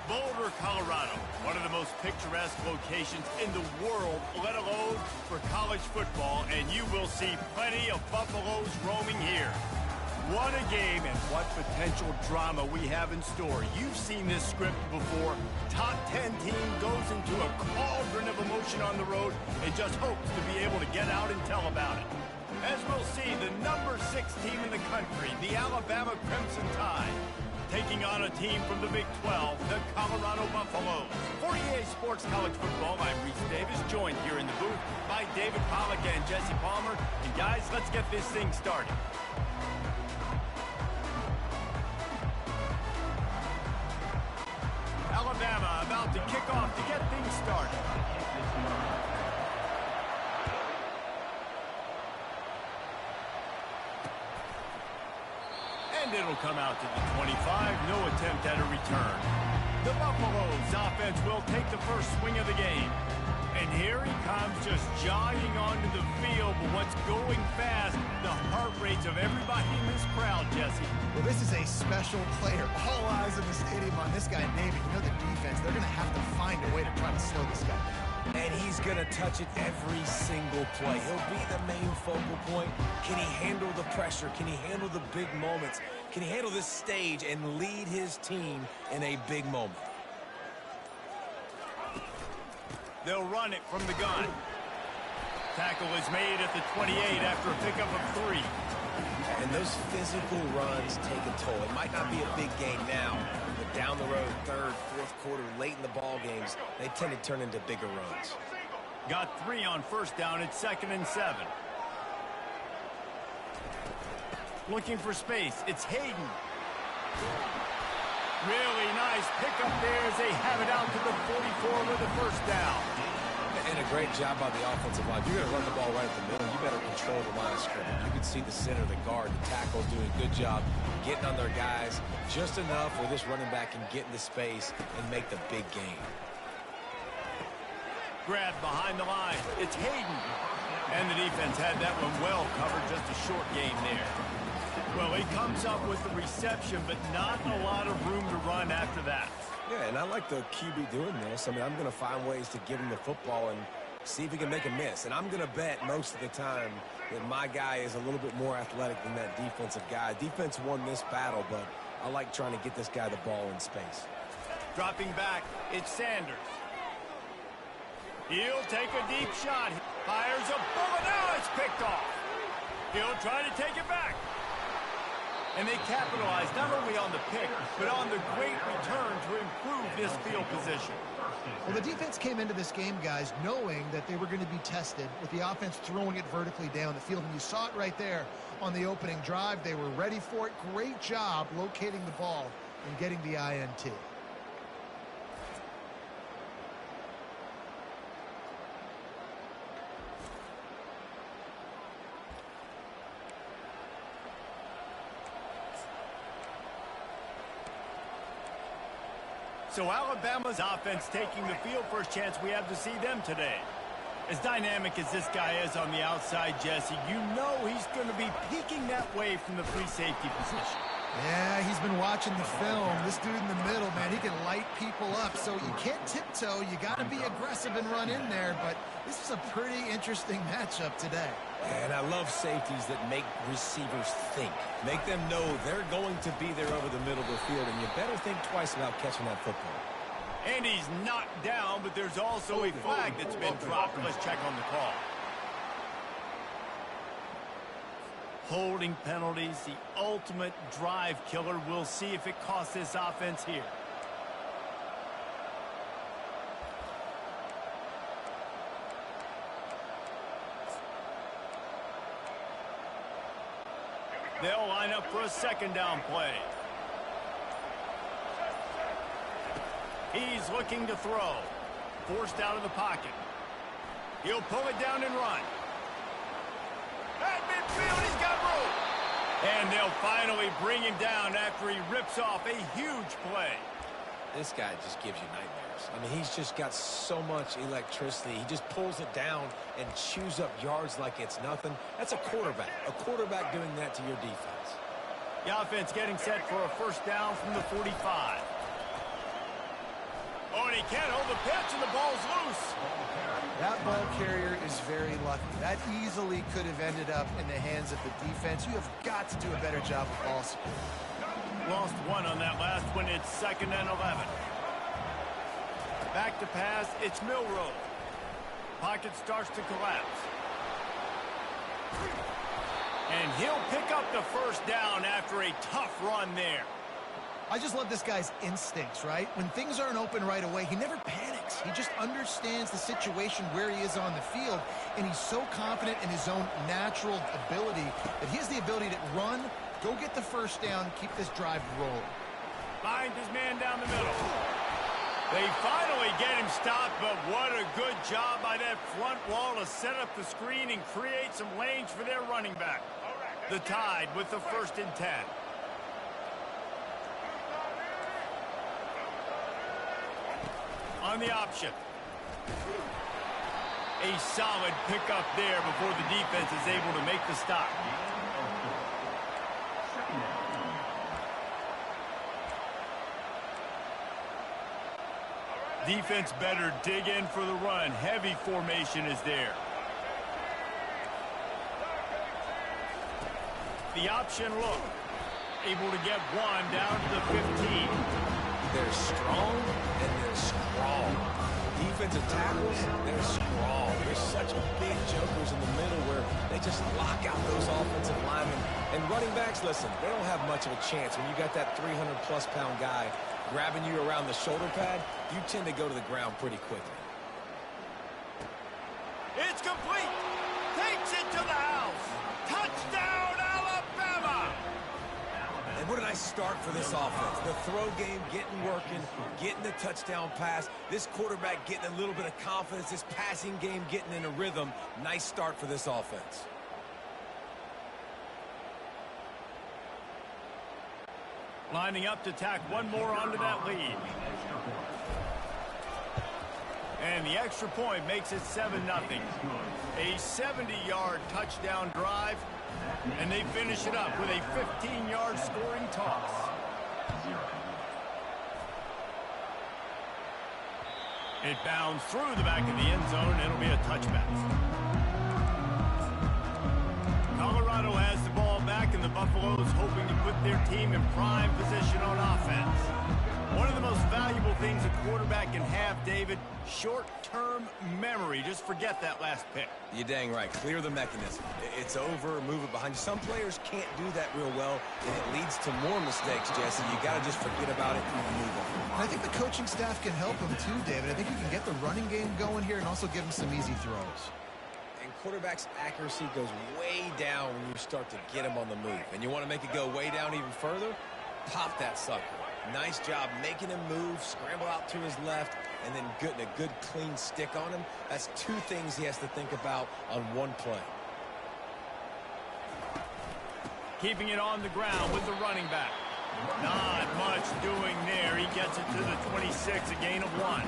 Boulder, Colorado, one of the most picturesque locations in the world, let alone for college football, and you will see plenty of Buffaloes roaming here. What a game and what potential drama we have in store. You've seen this script before. Top 10 team goes into a cauldron of emotion on the road and just hopes to be able to get out and tell about it. As we'll see, the number 6 team in the country, the Alabama Crimson Tide, taking on a team from the Big 12, the Colorado Buffaloes. For EA Sports College Football, I'm Reese Davis, joined here in the booth by David Pollack and Jesse Palmer. And guys, let's get this thing started. Alabama about to kick off to get things started. And it'll come out to the 25. No attempt at a return. The Buffaloes offense will take the first swing of the game. And here he comes, just jogging onto the field. But what's going fast, the heart rates of everybody in this crowd, Jesse. Well, this is a special player. All eyes in the stadium on this guy, David. You know the defense, they're going to have to find a way to try to slow this guy down. And he's going to touch it every single play. He'll be the main focal point. Can he handle the pressure? Can he handle the big moments? Can he handle this stage and lead his team in a big moment? They'll run it from the gun. Tackle is made at the 28 after a pickup of 3. And those physical runs take a toll. It might not be a big game now, but down the road, third, fourth quarter, late in the ball games, they tend to turn into bigger runs. Got 3 on first down. It's 2nd and 7. Looking for space. It's Hayden. Really nice pickup there as they have it out to the 44 with the first down. And a great job by the offensive line. You're going to run the ball right at the middle. You better control the line of scrimmage. You can see the center, the guard, the tackle doing a good job getting on their guys just enough where this running back can get into space and make the big game. Grab behind the line. It's Hayden. And the defense had that one well covered. Just a short game there. Well, he comes up with the reception, but not a lot of room to run after that. Yeah, and I like the QB doing this. I mean, I'm going to find ways to give him the football and see if he can make a miss. And I'm going to bet most of the time that my guy is a little bit more athletic than that defensive guy. Defense won this battle, but I like trying to get this guy the ball in space. Dropping back, it's Sanders. He'll take a deep shot. Fires a bullet. Now it's picked off. He'll try to take it back. And they capitalize not only on the pick, but on the great return to improve this field position. Well, the defense came into this game, guys, knowing that they were going to be tested with the offense throwing it vertically down the field. And you saw it right there on the opening drive. They were ready for it. Great job locating the ball and getting the INT. So Alabama's offense taking the field. First chance we have to see them today. As dynamic as this guy is on the outside, Jesse, you know he's going to be peeking that way from the free safety position. Yeah, he's been watching the film. This dude in the middle, man, he can light people up. So you can't tiptoe. You got to be aggressive and run in there. But this is a pretty interesting matchup today. And I love safeties that make receivers think. Make them know they're going to be there over the middle of the field, and you better think twice about catching that football. And he's knocked down, but there's also a flag that's been dropped. Let's check on the call. Holding penalties, the ultimate drive killer. We'll see if it costs this offense here. They'll line up for a second down play. He's looking to throw. Forced out of the pocket. He'll pull it down and run. At midfield, he's got room. And they'll finally bring him down after he rips off a huge play. This guy just gives you nightmares. I mean, he's just got so much electricity. He just pulls it down and chews up yards like it's nothing. That's a quarterback. A quarterback doing that to your defense. The offense getting set for a first down from the 45. Oh, and he can't hold the pitch, and the ball's loose. That ball carrier is very lucky. That easily could have ended up in the hands of the defense. You have got to do a better job of ball support. Lost one on that last one. It's 2nd and 11. Back to pass. It's Milroe. Pocket starts to collapse. And he'll pick up the first down after a tough run there. I just love this guy's instincts, right? When things aren't open right away, he never panics. He just understands the situation where he is on the field, and he's so confident in his own natural ability that he has the ability to run, go get the first down, keep this drive rolling. Finds his man down the middle. They finally get him stopped, but what a good job by that front wall to set up the screen and create some lanes for their running back. The Tide with the 1st and 10. On the option. A solid pickup there before the defense is able to make the stop. Defense better dig in for the run. Heavy formation is there. The option look. Able to get one down to the 15. They're strong and they're strong. Defensive tackles, they're strong. They're such big jokers in the middle where they just lock out those offensive linemen. And running backs, listen, they don't have much of a chance. When you got that 300-plus pound guy grabbing you around the shoulder pad, you tend to go to the ground pretty quickly. It's complete. Takes it to the house. Touchdown, Alabama. And what a nice start for this offense. The throw game getting working, getting the touchdown pass. This quarterback getting a little bit of confidence. This passing game getting in a rhythm. Nice start for this offense. Lining up to tack one more onto that lead. And the extra point makes it 7-0. A 70-yard touchdown drive. And they finish it up with a 15-yard scoring toss. It bounds through the back of the end zone. It'll be a touchback. Colorado has the ball back, and the Buffaloes hoping to put their team in prime position on offense. One of the most valuable things a quarterback can have, David, short-term memory. Just forget that last pick. You're dang right. Clear the mechanism. It's over, move it behind you. Some players can't do that real well, and it leads to more mistakes, Jesse. You got to just forget about it and move on. And I think the coaching staff can help him too, David. I think you can get the running game going here and also give him some easy throws. And quarterback's accuracy goes way down when you start to get him on the move. And you want to make it go way down even further? Pop that sucker. Nice job making him move, scramble out to his left, and then getting a good clean stick on him. That's two things he has to think about on one play. Keeping it on the ground with the running back. Not much doing there. He gets it to the 26, a gain of 1.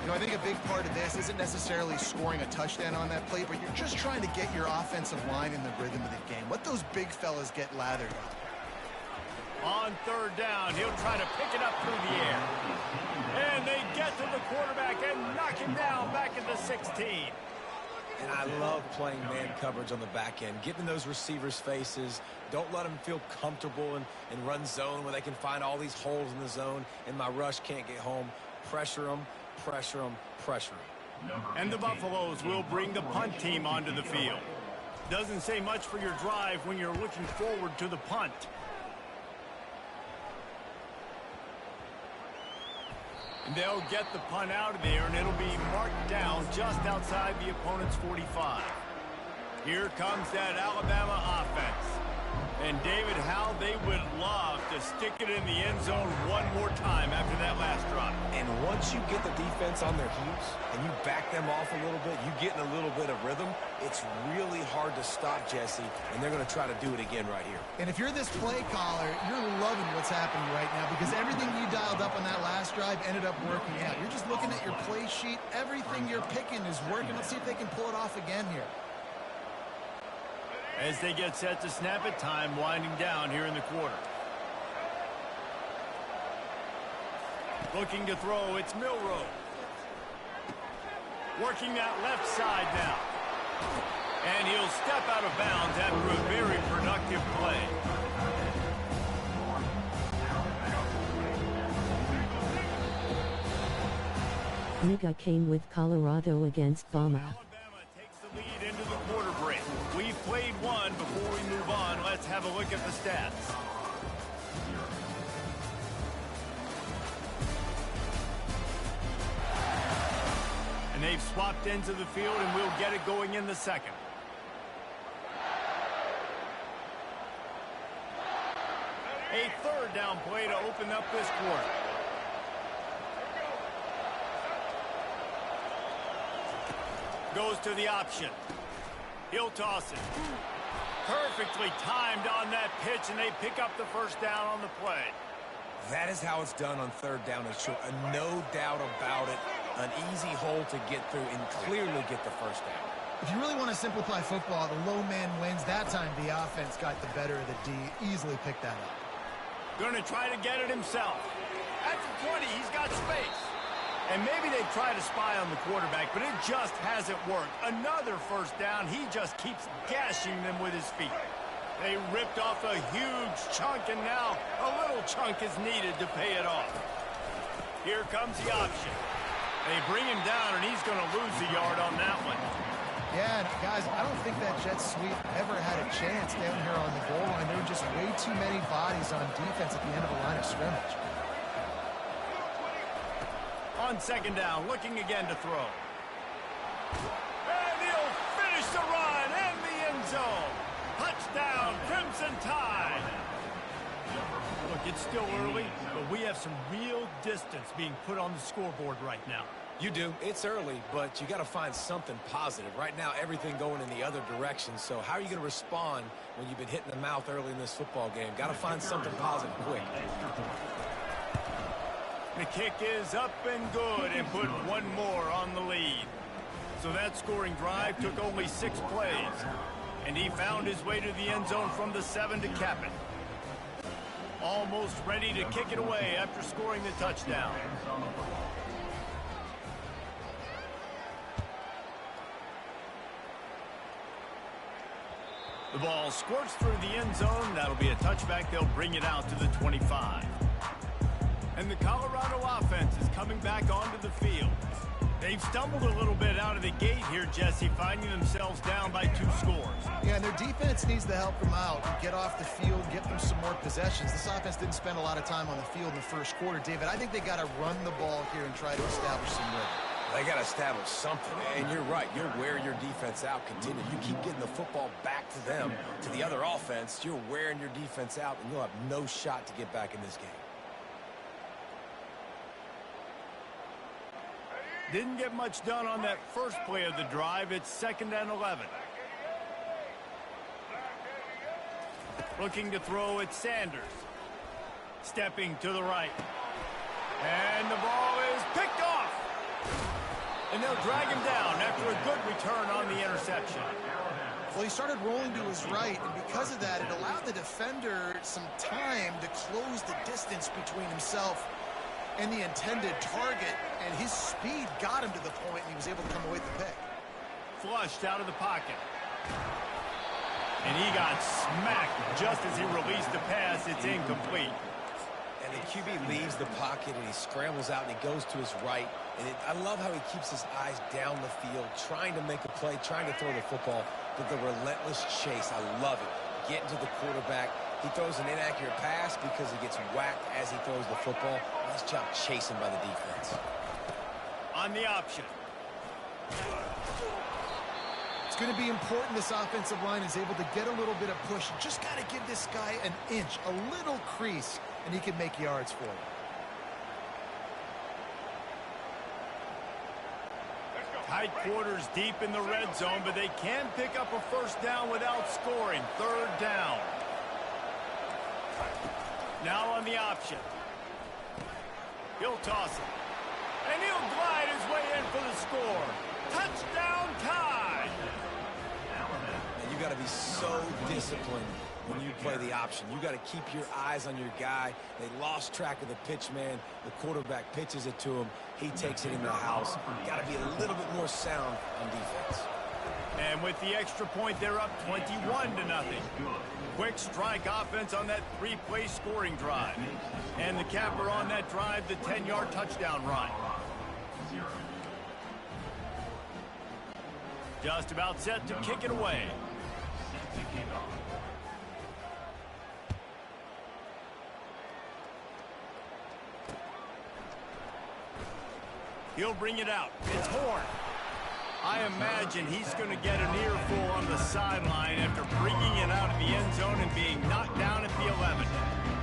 You know, I think a big part of this isn't necessarily scoring a touchdown on that play, but you're just trying to get your offensive line in the rhythm of the game. Let those big fellas get lathered up. On 3rd down, he'll try to pick it up through the air. And they get to the quarterback and knock him down back at the 16. And I love playing man coverage on the back end, getting those receivers' faces. Don't let them feel comfortable and run zone where they can find all these holes in the zone and my rush can't get home. Pressure them, pressure them, pressure them. And the Buffaloes will bring the punt team onto the field. Doesn't say much for your drive when you're looking forward to the punt. And they'll get the punt out of there, and it'll be marked down just outside the opponent's 45. Here comes that Alabama offense. And, David, how they would love to stick it in the end zone one more time after that last drive. And once you get the defense on their heels and you back them off a little bit, you get in a little bit of rhythm, it's really hard to stop, Jesse, and they're going to try to do it again right here. And if you're this play caller, you're loving what's happening right now because everything you dialed up on that last drive ended up working out. You're just looking at your play sheet. Everything you're picking is working. Let's see if they can pull it off again here. As they get set to snap it, time winding down here in the quarter. Looking to throw, it's Milrow. Working that left side now. And he'll step out of bounds after a very productive play. Riga came with Colorado against Bama. Alabama takes the lead into the quarter break. We've played one. Before we move on, let's have a look at the stats. And they've swapped ends of the field, and we'll get it going in the second. A third down play to open up this quarter. Goes to the option. He'll toss it. Perfectly timed on that pitch, and they pick up the first down on the play. That is how it's done on third down and short. No doubt about it. An easy hole to get through and clearly get the first down. If you really want to simplify football, the low man wins. That time the offense got the better of the D. Easily picked that up. Going to try to get it himself. At the 20, he's got space. And maybe they try to spy on the quarterback, but it just hasn't worked. Another first down. He just keeps gashing them with his feet. They ripped off a huge chunk, and now a little chunk is needed to pay it off. Here comes the option. They bring him down, and he's going to lose a yard on that one. Yeah, and guys, I don't think that jet sweep ever had a chance down here on the goal line. There were just way too many bodies on defense at the end of the line of scrimmage. On second down, looking again to throw. And he'll finish the run in the end zone. Touchdown, Crimson Tide. Look, it's still early, but we have some real distance being put on the scoreboard right now. You do. It's early, but you got to find something positive. Right now, everything going in the other direction. So how are you going to respond when you've been hit in the mouth early in this football game? Got to find something positive quick. The kick is up and good and put one more on the lead. So that scoring drive took only 6 plays. And he found his way to the end zone from the 7 to cap it. Almost ready to kick it away after scoring the touchdown. The ball squirts through the end zone. That'll be a touchback. They'll bring it out to the 25. And the Colorado offense is coming back onto the field. They've stumbled a little bit out of the gate here, Jesse, finding themselves down by 2 scores. Yeah, and their defense needs to help them out and get off the field, get them some more possessions. This offense didn't spend a lot of time on the field in the first quarter. David, I think they got to run the ball here and try to establish some rhythm. They got to establish something, and you're right. You'll wear your defense out. Continue. You keep getting the football back to them, to the other offense. You're wearing your defense out, and you'll have no shot to get back in this game. Didn't get much done on that first play of the drive. It's 2nd and 11. Looking to throw, it's Sanders. Stepping to the right. And the ball is picked off. And they'll drag him down after a good return on the interception. Well, he started rolling to his right, and because of that, it allowed the defender some time to close the distance between himself and the intended target, and his speed got him to the point, and he was able to come away with the pick. Flushed out of the pocket. And he got smacked just as he released the pass. It's incomplete. And the QB leaves the pocket, and he scrambles out, and he goes to his right. And I love how he keeps his eyes down the field, trying to make a play, trying to throw the football, but the relentless chase, I love it. Getting to the quarterback. He throws an inaccurate pass because he gets whacked as he throws the football. Nice job chasing by the defense. On the option. It's going to be important this offensive line is able to get a little bit of push. Just got to give this guy an inch, a little crease, and he can make yards for you. Tight quarters deep in the red zone, but they can pick up a first down without scoring. 3rd down. Now on the option. He'll toss it. And he'll glide his way in for the score. Touchdown Tide! And you got to be so disciplined when you play the option. You got to keep your eyes on your guy. They lost track of the pitch, man. The quarterback pitches it to him. He takes it in the house. Got to be a little bit more sound on defense. And with the extra point, they're up 21-0. Quick strike offense on that 3-play scoring drive. And the capper on that drive, the 10-yard touchdown run. Just about set to kick it away. He'll bring it out. It's Horn. I imagine he's going to get an earful on the sideline after bringing it out of the end zone and being knocked down at the 11.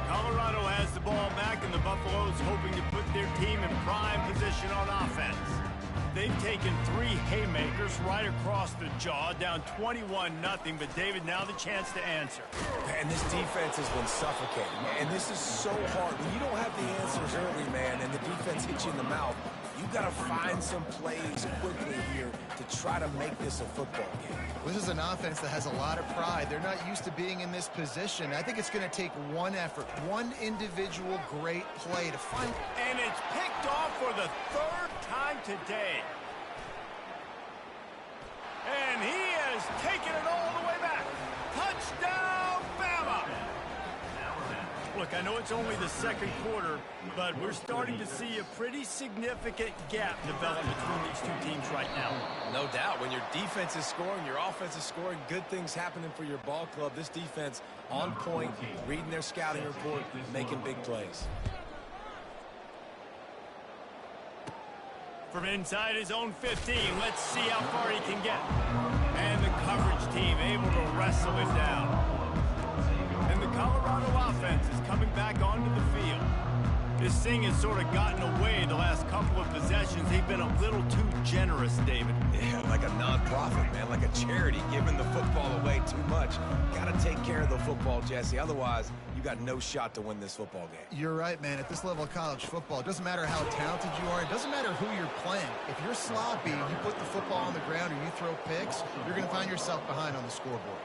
Colorado has the ball back, and the Buffaloes hoping to put their team in prime position on offense. They've taken 3 haymakers right across the jaw, down 21-0, but David, now the chance to answer. And this defense has been suffocating, and this is so hard. When you don't have the answers early, man, and the defense hits you in the mouth, you got to find some plays quickly here to try to make this a football game. This is an offense that has a lot of pride. They're not used to being in this position. I think it's going to take one effort, one individual great play to find. And it's picked off for the 3rd time today. And he has taken it all the way back. Touchdown, Bama! Look, I know it's only the 2nd quarter, but we're starting to see a pretty significant gap develop between these two teams right now. No doubt. When your defense is scoring, your offense is scoring, good things happening for your ball club. This defense on point, reading their scouting report, making big plays. From inside his own 15, let's see how far he can get. And the coverage team able to wrestle it down. And the Colorado offense is coming back onto the field. This thing has sort of gotten away the last couple of possessions. They've been a little too generous, David. Yeah, like a nonprofit, man, like a charity, giving the football away too much. Got to take care of the football, Jesse. Otherwise, you got no shot to win this football game. You're right, man. At this level of college football, it doesn't matter how talented you are. It doesn't matter who you're playing. If you're sloppy, you put the football on the ground or you throw picks, you're going to find yourself behind on the scoreboard.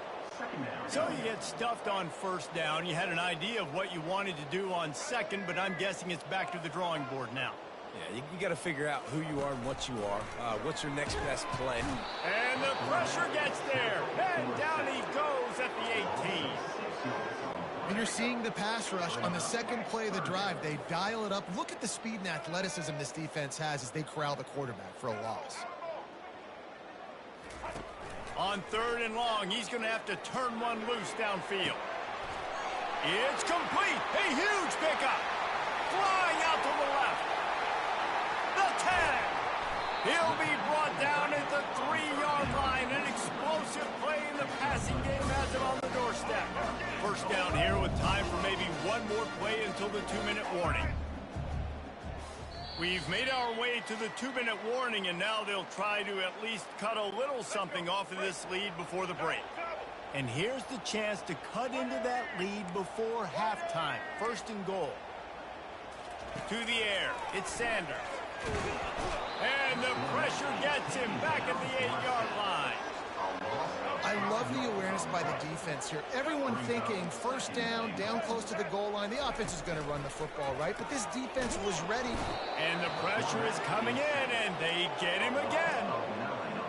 So you get stuffed on 1st down. You had an idea of what you wanted to do on 2nd, but I'm guessing it's back to the drawing board now. Yeah, you got to figure out who you are and what you are. What's your next best play? And the pressure gets there. And down he goes at the 18. And you're seeing the pass rush on the 2nd play of the drive. They dial it up. Look at the speed and athleticism this defense has as they corral the quarterback for a loss. On 3rd and long, he's going to have to turn one loose downfield. It's complete. A huge pickup. Flying out to the left. The 10. He'll be brought down at the 3-yard line. An explosive play in the passing game has him on the doorstep. 1st down here with time for maybe one more play until the 2-minute warning. We've made our way to the 2-minute warning, and now they'll try to at least cut a little something off of this lead before the break. And here's the chance to cut into that lead before halftime. 1st and goal. To the air. It's Sanders. And the pressure gets him back at the 8-yard line. I love the awareness by the defense here. Everyone thinking 1st down, down close to the goal line. The offense is going to run the football, right? But this defense was ready. And the pressure is coming in, and they get him again.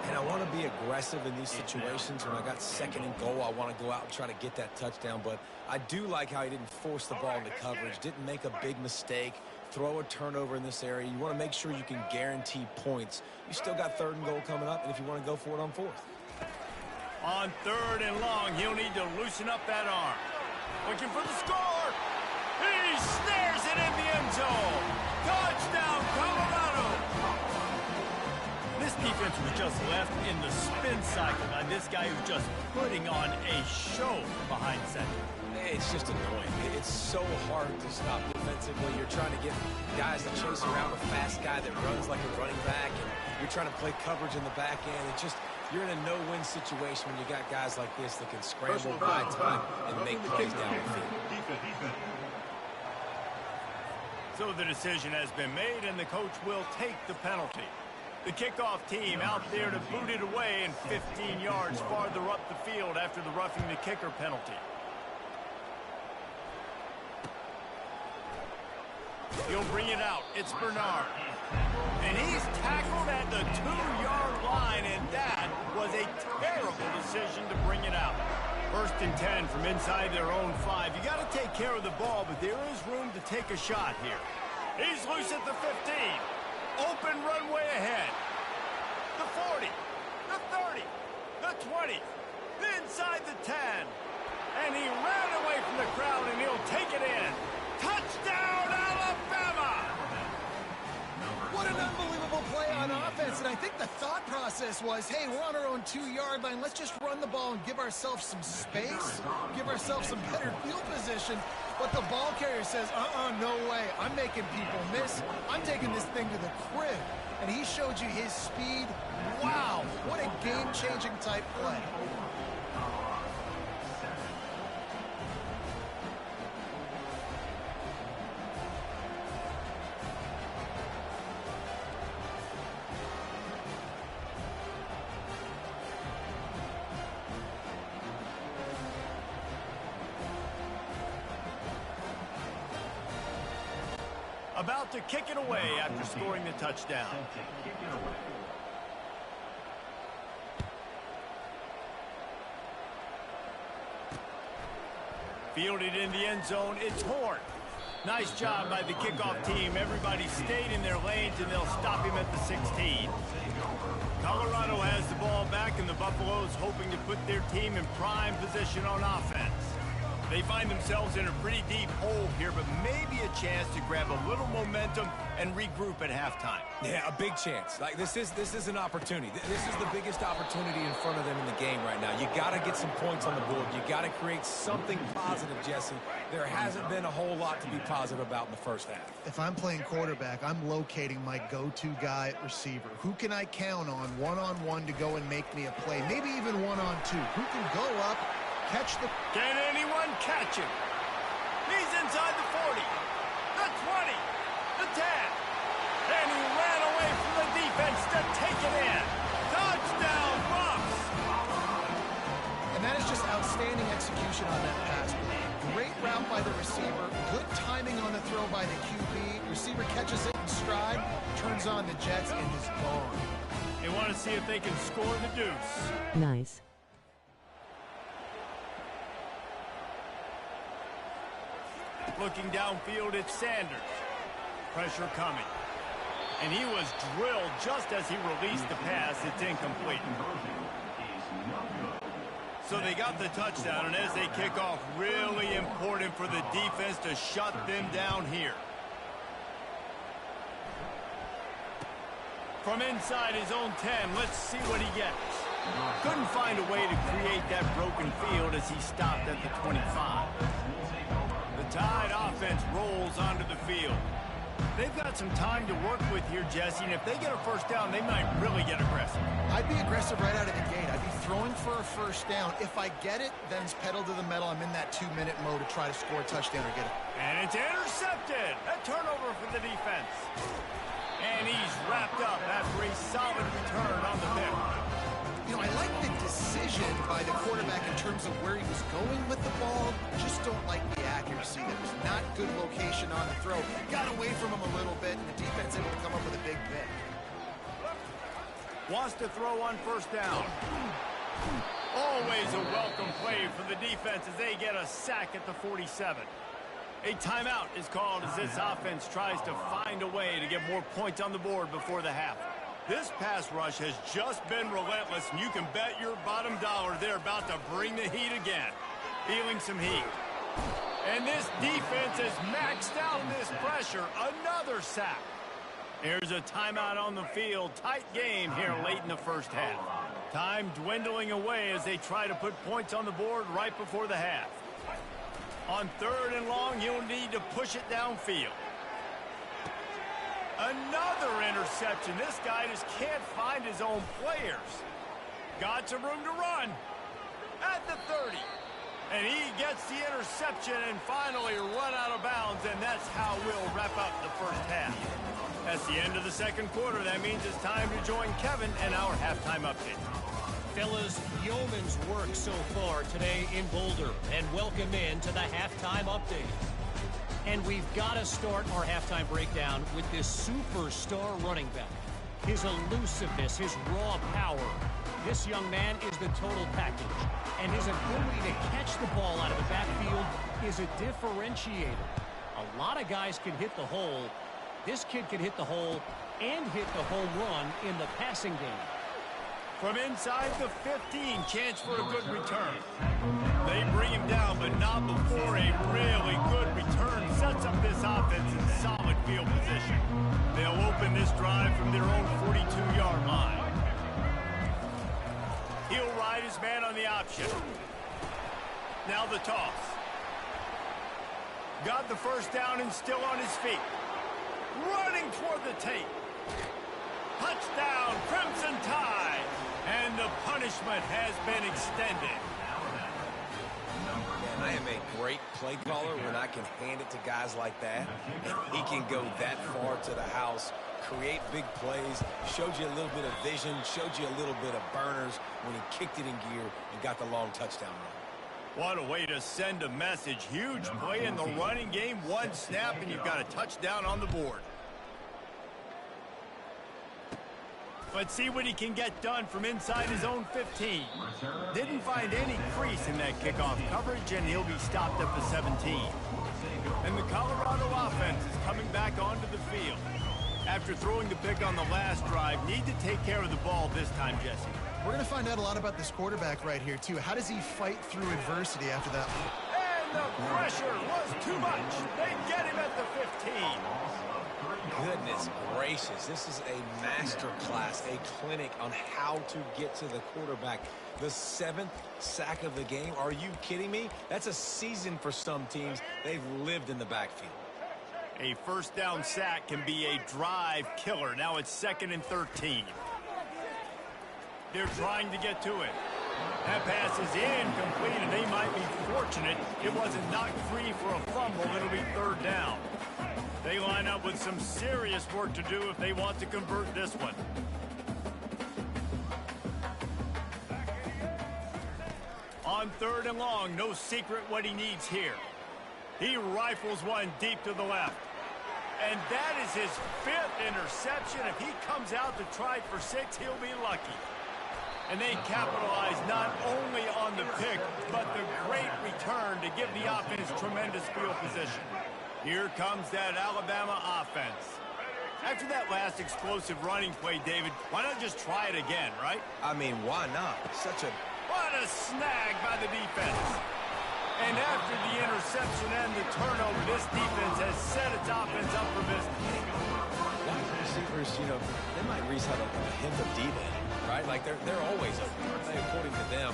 And I want to be aggressive in these situations. When I got 2nd and goal, I want to go out and try to get that touchdown. But I do like how he didn't force the ball into coverage, didn't make a big mistake, throw a turnover in this area. You want to make sure you can guarantee points. You still got 3rd and goal coming up, and if you want to go for it on 4th. On 3rd and long, he'll need to loosen up that arm. Looking for the score. He snares it in the end zone. Touchdown, Colorado. This defense was just left in the spin cycle by this guy who's just putting on a show behind center. It's just annoying. It's so hard to stop defensively. You're trying to get guys to chase around a fast guy that runs like a running back, and you're trying to play coverage in the back end. It's just, you're in a no-win situation when you got guys like this that can scramble, buy time, and make plays down the field. So the decision has been made, and the coach will take the penalty. The kickoff team out there to boot it away and 15 yards farther up the field after the roughing the kicker penalty. He'll bring it out. It's Bernard. And he's tackled at the 2-yard line, and that was a terrible decision to bring it out. 1st and 10 from inside their own 5. You got to take care of the ball, but there is room to take a shot here. He's loose at the 15. Open runway ahead. The 40, the 30, the 20, inside the 10. And he ran away from the crowd, and he'll take it in. Touchdown, Alabama! What an unbelievable play on offense, and I think the thought process was, hey, we're on our own 2-yard line. Let's just run the ball and give ourselves some space, give ourselves some better field position. But the ball carrier says, no way. I'm making people miss. I'm taking this thing to the crib. And he showed you his speed. Wow, what a game-changing type play. About to kick it away after scoring the touchdown. Fielded in the end zone, it's Horn. Nice job by the kickoff team. Everybody stayed in their lanes, and they'll stop him at the 16. Colorado has the ball back, and the Buffaloes hoping to put their team in prime position on offense. They find themselves in a pretty deep hole here, but maybe a chance to grab a little momentum and regroup at halftime. Yeah, a big chance. Like this is an opportunity. This is the biggest opportunity in front of them in the game right now. You got to get some points on the board. You got to create something positive, Jesse. There hasn't been a whole lot to be positive about in the first half. If I'm playing quarterback, I'm locating my go-to guy at receiver. Who can I count on one-on-one to go and make me a play? Maybe even one-on-two. Who can go up, catch the... Can anyone catch him? He's inside the 40, the 20, the 10. And he ran away from the defense to take it in. Touchdown, Bucks! And that is just outstanding execution on that pass. Great route by the receiver. Good timing on the throw by the QB. Receiver catches it in stride, turns on the jets, and is gone. They want to see if they can score the deuce. Nice. Looking downfield, it's Sanders. Pressure coming. And he was drilled just as he released the pass. It's incomplete. So they got the touchdown, and as they kick off, really important for the defense to shut them down here. From inside his own 10, let's see what he gets. Couldn't find a way to create that broken field as he stopped at the 25. The Tide offense rolls onto the field. They've got some time to work with here, Jesse, and if they get a first down, they might really get aggressive. I'd be aggressive right out of the gate. I'd be throwing for a first down. If I get it, then it's pedal to the metal. I'm in that 2-minute mode to try to score a touchdown or get it. And it's intercepted. A turnover for the defense. And he's wrapped up after a solid return on the pick. You know, I like the decision by the quarterback in terms of where he was going with the ball. Just don't like the accuracy. There was not good location on the throw. Got away from him a little bit, and the defense able to come up with a big pick. Wants to throw on first down. Always a welcome play for the defense as they get a sack at the 47. A timeout is called as this offense tries to find a way to get more points on the board before the half. This pass rush has just been relentless, and you can bet your bottom dollar they're about to bring the heat again. Feeling some heat. And this defense has maxed out this pressure. Another sack. Here's a timeout on the field. Tight game here late in the first half. Time dwindling away as they try to put points on the board right before the half. On 3rd and long, you'll need to push it downfield. Another interception. This guy just can't find his own players. Got some room to run. At the 30. And he gets the interception and finally run out of bounds, and that's how we'll wrap up the first half. That's the end of the second quarter. That means it's time to join Kevin and our halftime update. Fellas, yeoman's work so far today in Boulder, and welcome in to the halftime update. And we've got to start our halftime breakdown with this superstar running back. His elusiveness, his raw power. This young man is the total package. And his ability to catch the ball out of the backfield is a differentiator. A lot of guys can hit the hole. This kid can hit the hole and hit the home run in the passing game. From inside the 15, chance for a good return. They bring him down, but not before a really good return sets up this offense in solid field position. They'll open this drive from their own 42-yard line. He'll ride his man on the option. Now the toss. Got the first down and still on his feet. Running toward the tape. Touchdown, Crimson Tide. And the punishment has been extended. And I am a great play caller when I can hand it to guys like that. And he can go that far to the house, create big plays, showed you a little bit of vision, showed you a little bit of burners when he kicked it in gear and got the long touchdown run. What a way to send a message. Huge play in the running game. One snap and you've got a touchdown on the board. Let's see what he can get done from inside his own 15. Didn't find any crease in that kickoff coverage, and he'll be stopped at the 17. And the Colorado offense is coming back onto the field. After throwing the pick on the last drive, need to take care of the ball this time, Jesse. We're going to find out a lot about this quarterback right here, too. How does he fight through adversity after that? And the pressure was too much. They get him at the 15. Goodness gracious, this is a master class, a clinic on how to get to the quarterback. The 7th sack of the game. Are you kidding me? That's a season for some teams. They've lived in the backfield. A first down sack can be a drive killer. Now it's 2nd and 13. They're trying to get to it. That pass is incomplete, and they might be fortunate it wasn't knocked free for a fumble. It'll be 3rd down. They line up with some serious work to do if they want to convert this one. On 3rd and long, no secret what he needs here. He rifles one deep to the left. And that is his 5th interception. If he comes out to try for 6, he'll be lucky. And they capitalize not only on the pick, but the great return to give the offense tremendous field position. Here comes that Alabama offense. After that last explosive running play, David, why not just try it again, right? I mean, why not? What a snag by the defense. And after the interception and the turnover, this defense has set its offense up for business. Wide receivers, they might at least have a hint of deep in, right? Like, they're always open, according to them.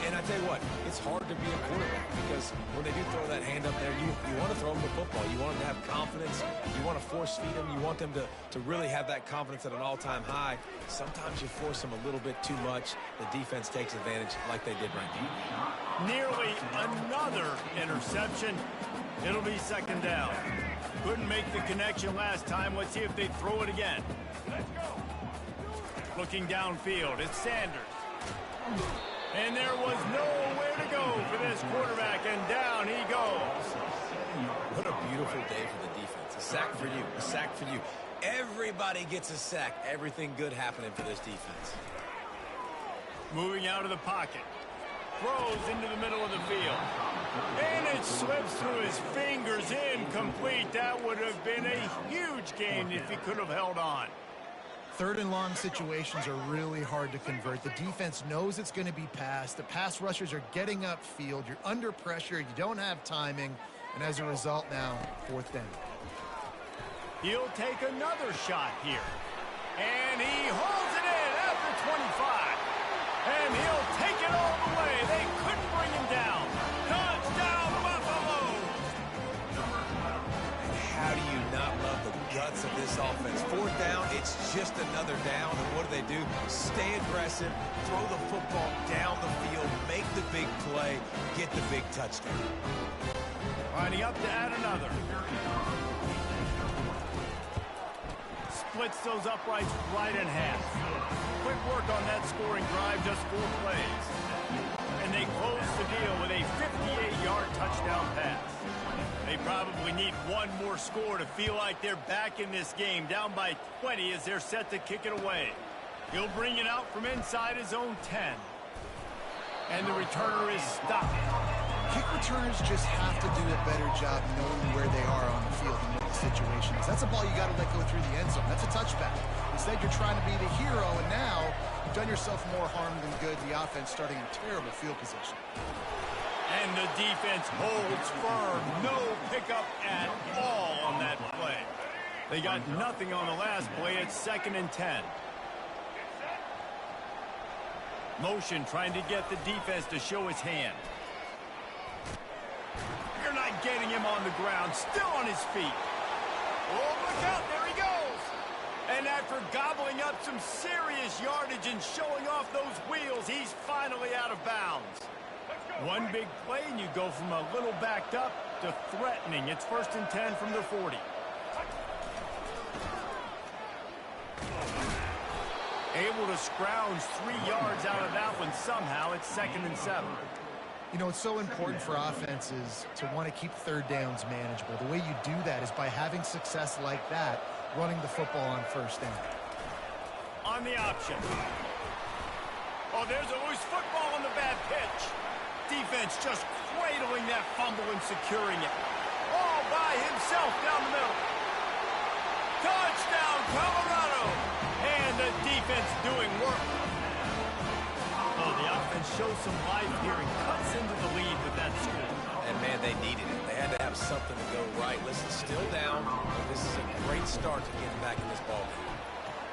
And I tell you what, it's hard to be a quarterback because when they do throw that hand up there, you want to throw them the football. You want them to have confidence. You want to force feed them. You want them to really have that confidence at an all-time high. Sometimes you force them a little bit too much. The defense takes advantage like they did right now. Nearly another interception. It'll be 2nd down. Couldn't make the connection last time. Let's see if they throw it again. Looking downfield, it's Sanders. And there was nowhere to go for this quarterback, and down he goes. What a beautiful day for the defense. A sack for you, a sack for you. Everybody gets a sack. Everything good happening for this defense. Moving out of the pocket. Throws into the middle of the field. And it slips through his fingers, incomplete. That would have been a huge gain if he could have held on. 3rd and long situations are really hard to convert. The defense knows it's going to be passed. The pass rushers are getting upfield. You're under pressure. You don't have timing. And as a result now, 4th down. He'll take another shot here. And he holds it in after 25. And he'll take it all the way. They couldn't bring him down. Touchdown, Buffalo! And how do you not love the guts of this offense? 4th down, it's just another down. And what do? Stay aggressive, throw the football down the field, make the big play, get the big touchdown. Lining up to add another. Splits those uprights right in half. Quick work on that scoring drive, just 4 plays. And they close the deal with a 58-yard touchdown pass. They probably need one more score to feel like they're back in this game, down by 20 as they're set to kick it away. He'll bring it out from inside his own 10. And the returner is stopped. Kick returners just have to do a better job knowing where they are on the field and what the situation is. That's a ball you got to let go through the end zone. That's a touchback. Instead, you're trying to be the hero, and now you've done yourself more harm than good. The offense starting in terrible field position. And the defense holds firm. No pickup at all on that play. They got nothing on the last play. It's 2nd and 10. Motion trying to get the defense to show his hand. You're not getting him on the ground. Still on his feet. Oh, look out. There he goes. And after gobbling up some serious yardage and showing off those wheels, he's finally out of bounds. One big play, and you go from a little backed up to threatening. It's 1st and 10 from the 40. Able to scrounge 3 yards out of that one somehow. It's 2nd and 7. You know, it's so important for offenses to want to keep third downs manageable. The way you do that is by having success like that, running the football on 1st down. On the option. Oh, there's a loose football on the bad pitch. Defense just cradling that fumble and securing it. All by himself down the middle. Touchdown, Colorado! And the defense doing work. Oh, the offense shows some life here and cuts into the lead with that score. And, man, they needed it. They had to have something to go right. Listen, still down. This is a great start to getting back in this ballgame.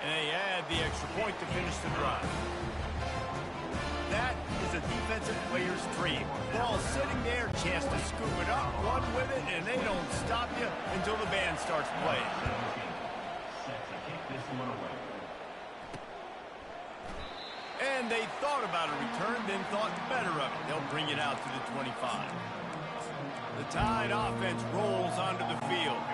And they add the extra point to finish the drive. That is a defensive player's dream. Ball sitting there, chance to scoop it up, run with it, and they don't stop you until the band starts playing. Set to kick this one away. And they thought about a return, then thought better of it. They'll bring it out to the 25. The Tide offense rolls onto the field.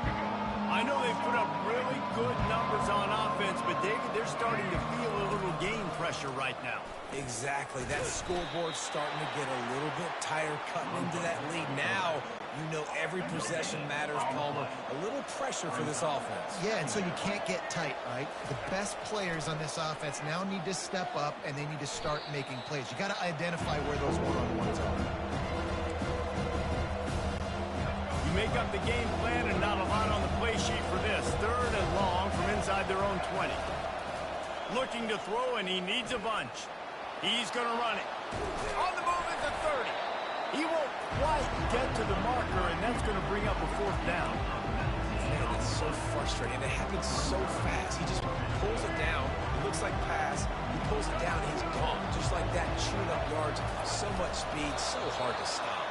I know they've put up really good numbers on offense, but David, they're starting to feel a little game pressure right now. Exactly. That scoreboard's starting to get a little bit tired cutting into that lead. Now, you know every possession matters, Palmer. A little pressure for this offense. Yeah, and so you can't get tight, right? The best players on this offense now need to step up, and they need to start making plays. You got to identify where those one-on-ones are. You make up the game plan and not a lot on the play sheet for this. 3rd and long from inside their own 20. Looking to throw, and he needs a bunch. He's going to run it. On the move at the 30. He won't quite get to the marker, and that's going to bring up a 4th down. Man, that's so frustrating. It happens so fast. He just pulls it down. It looks like pass. He pulls it down. He's gone. Just like that, chewing up yards. So much speed. So hard to stop.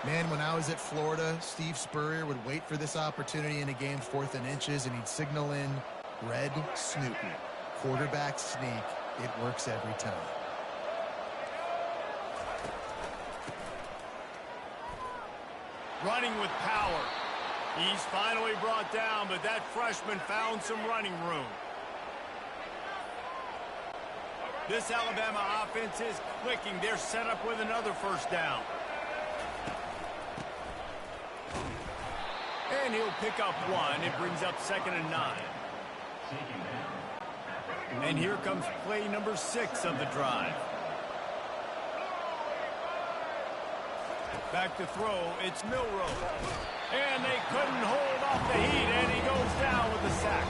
Man, when I was at Florida, Steve Spurrier would wait for this opportunity in a game 4th and inches, and he'd signal in red snoop. Quarterback sneak. It works every time. Running with power. He's finally brought down, but that freshman found some running room. This Alabama offense is clicking. They're set up with another 1st down. And he'll pick up 1. It brings up 2nd and 9. And here comes play number 6 of the drive. Back to throw, it's Milroe. And they couldn't hold off the heat, and he goes down with a sack.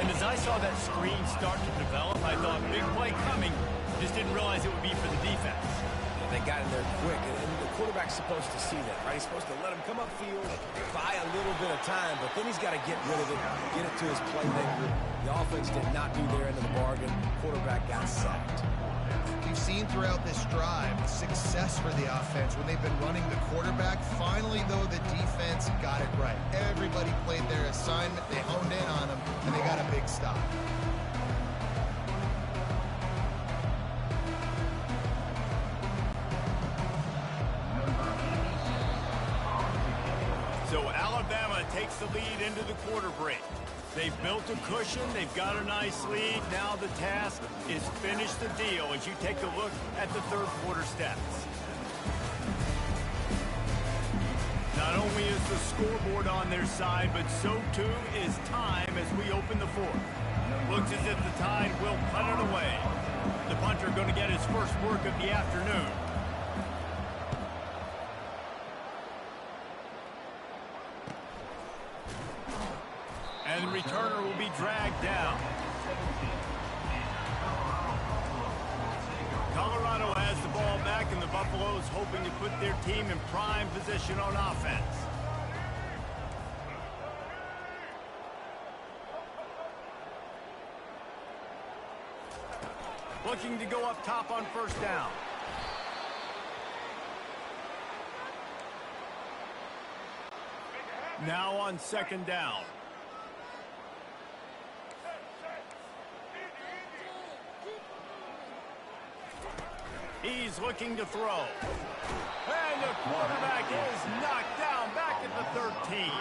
And as I saw that screen start to develop, I thought, big play coming. Just didn't realize it would be for the defense. And they got in there quick, and the quarterback's supposed to see that, right? He's supposed to let him come upfield, buy a little bit of time, but then he's got to get rid of it, get it to his playmaker. The offense did not do their end of the bargain. Quarterback got sacked. We've seen throughout this drive success for the offense when they've been running the quarterback. Finally, though, the defense got it right. Everybody played their assignment. They honed in on them, and they got a big stop. So Alabama takes the lead into the quarter break. They've built a cushion. They've got a nice lead. Now the task is finish the deal as you take a look at the 3rd quarter stats. Not Not only is the scoreboard on their side, but so too is time as we open the fourth. Looks as if the Tide will punt it away. The punter going to get his first work of the afternoon. And the returner will be dragged down. Colorado has the ball back, and the Buffaloes hoping to put their team in prime position on offense. Looking to go up top on first down. Now on second down. He's looking to throw. And the quarterback is knocked down back at the 13.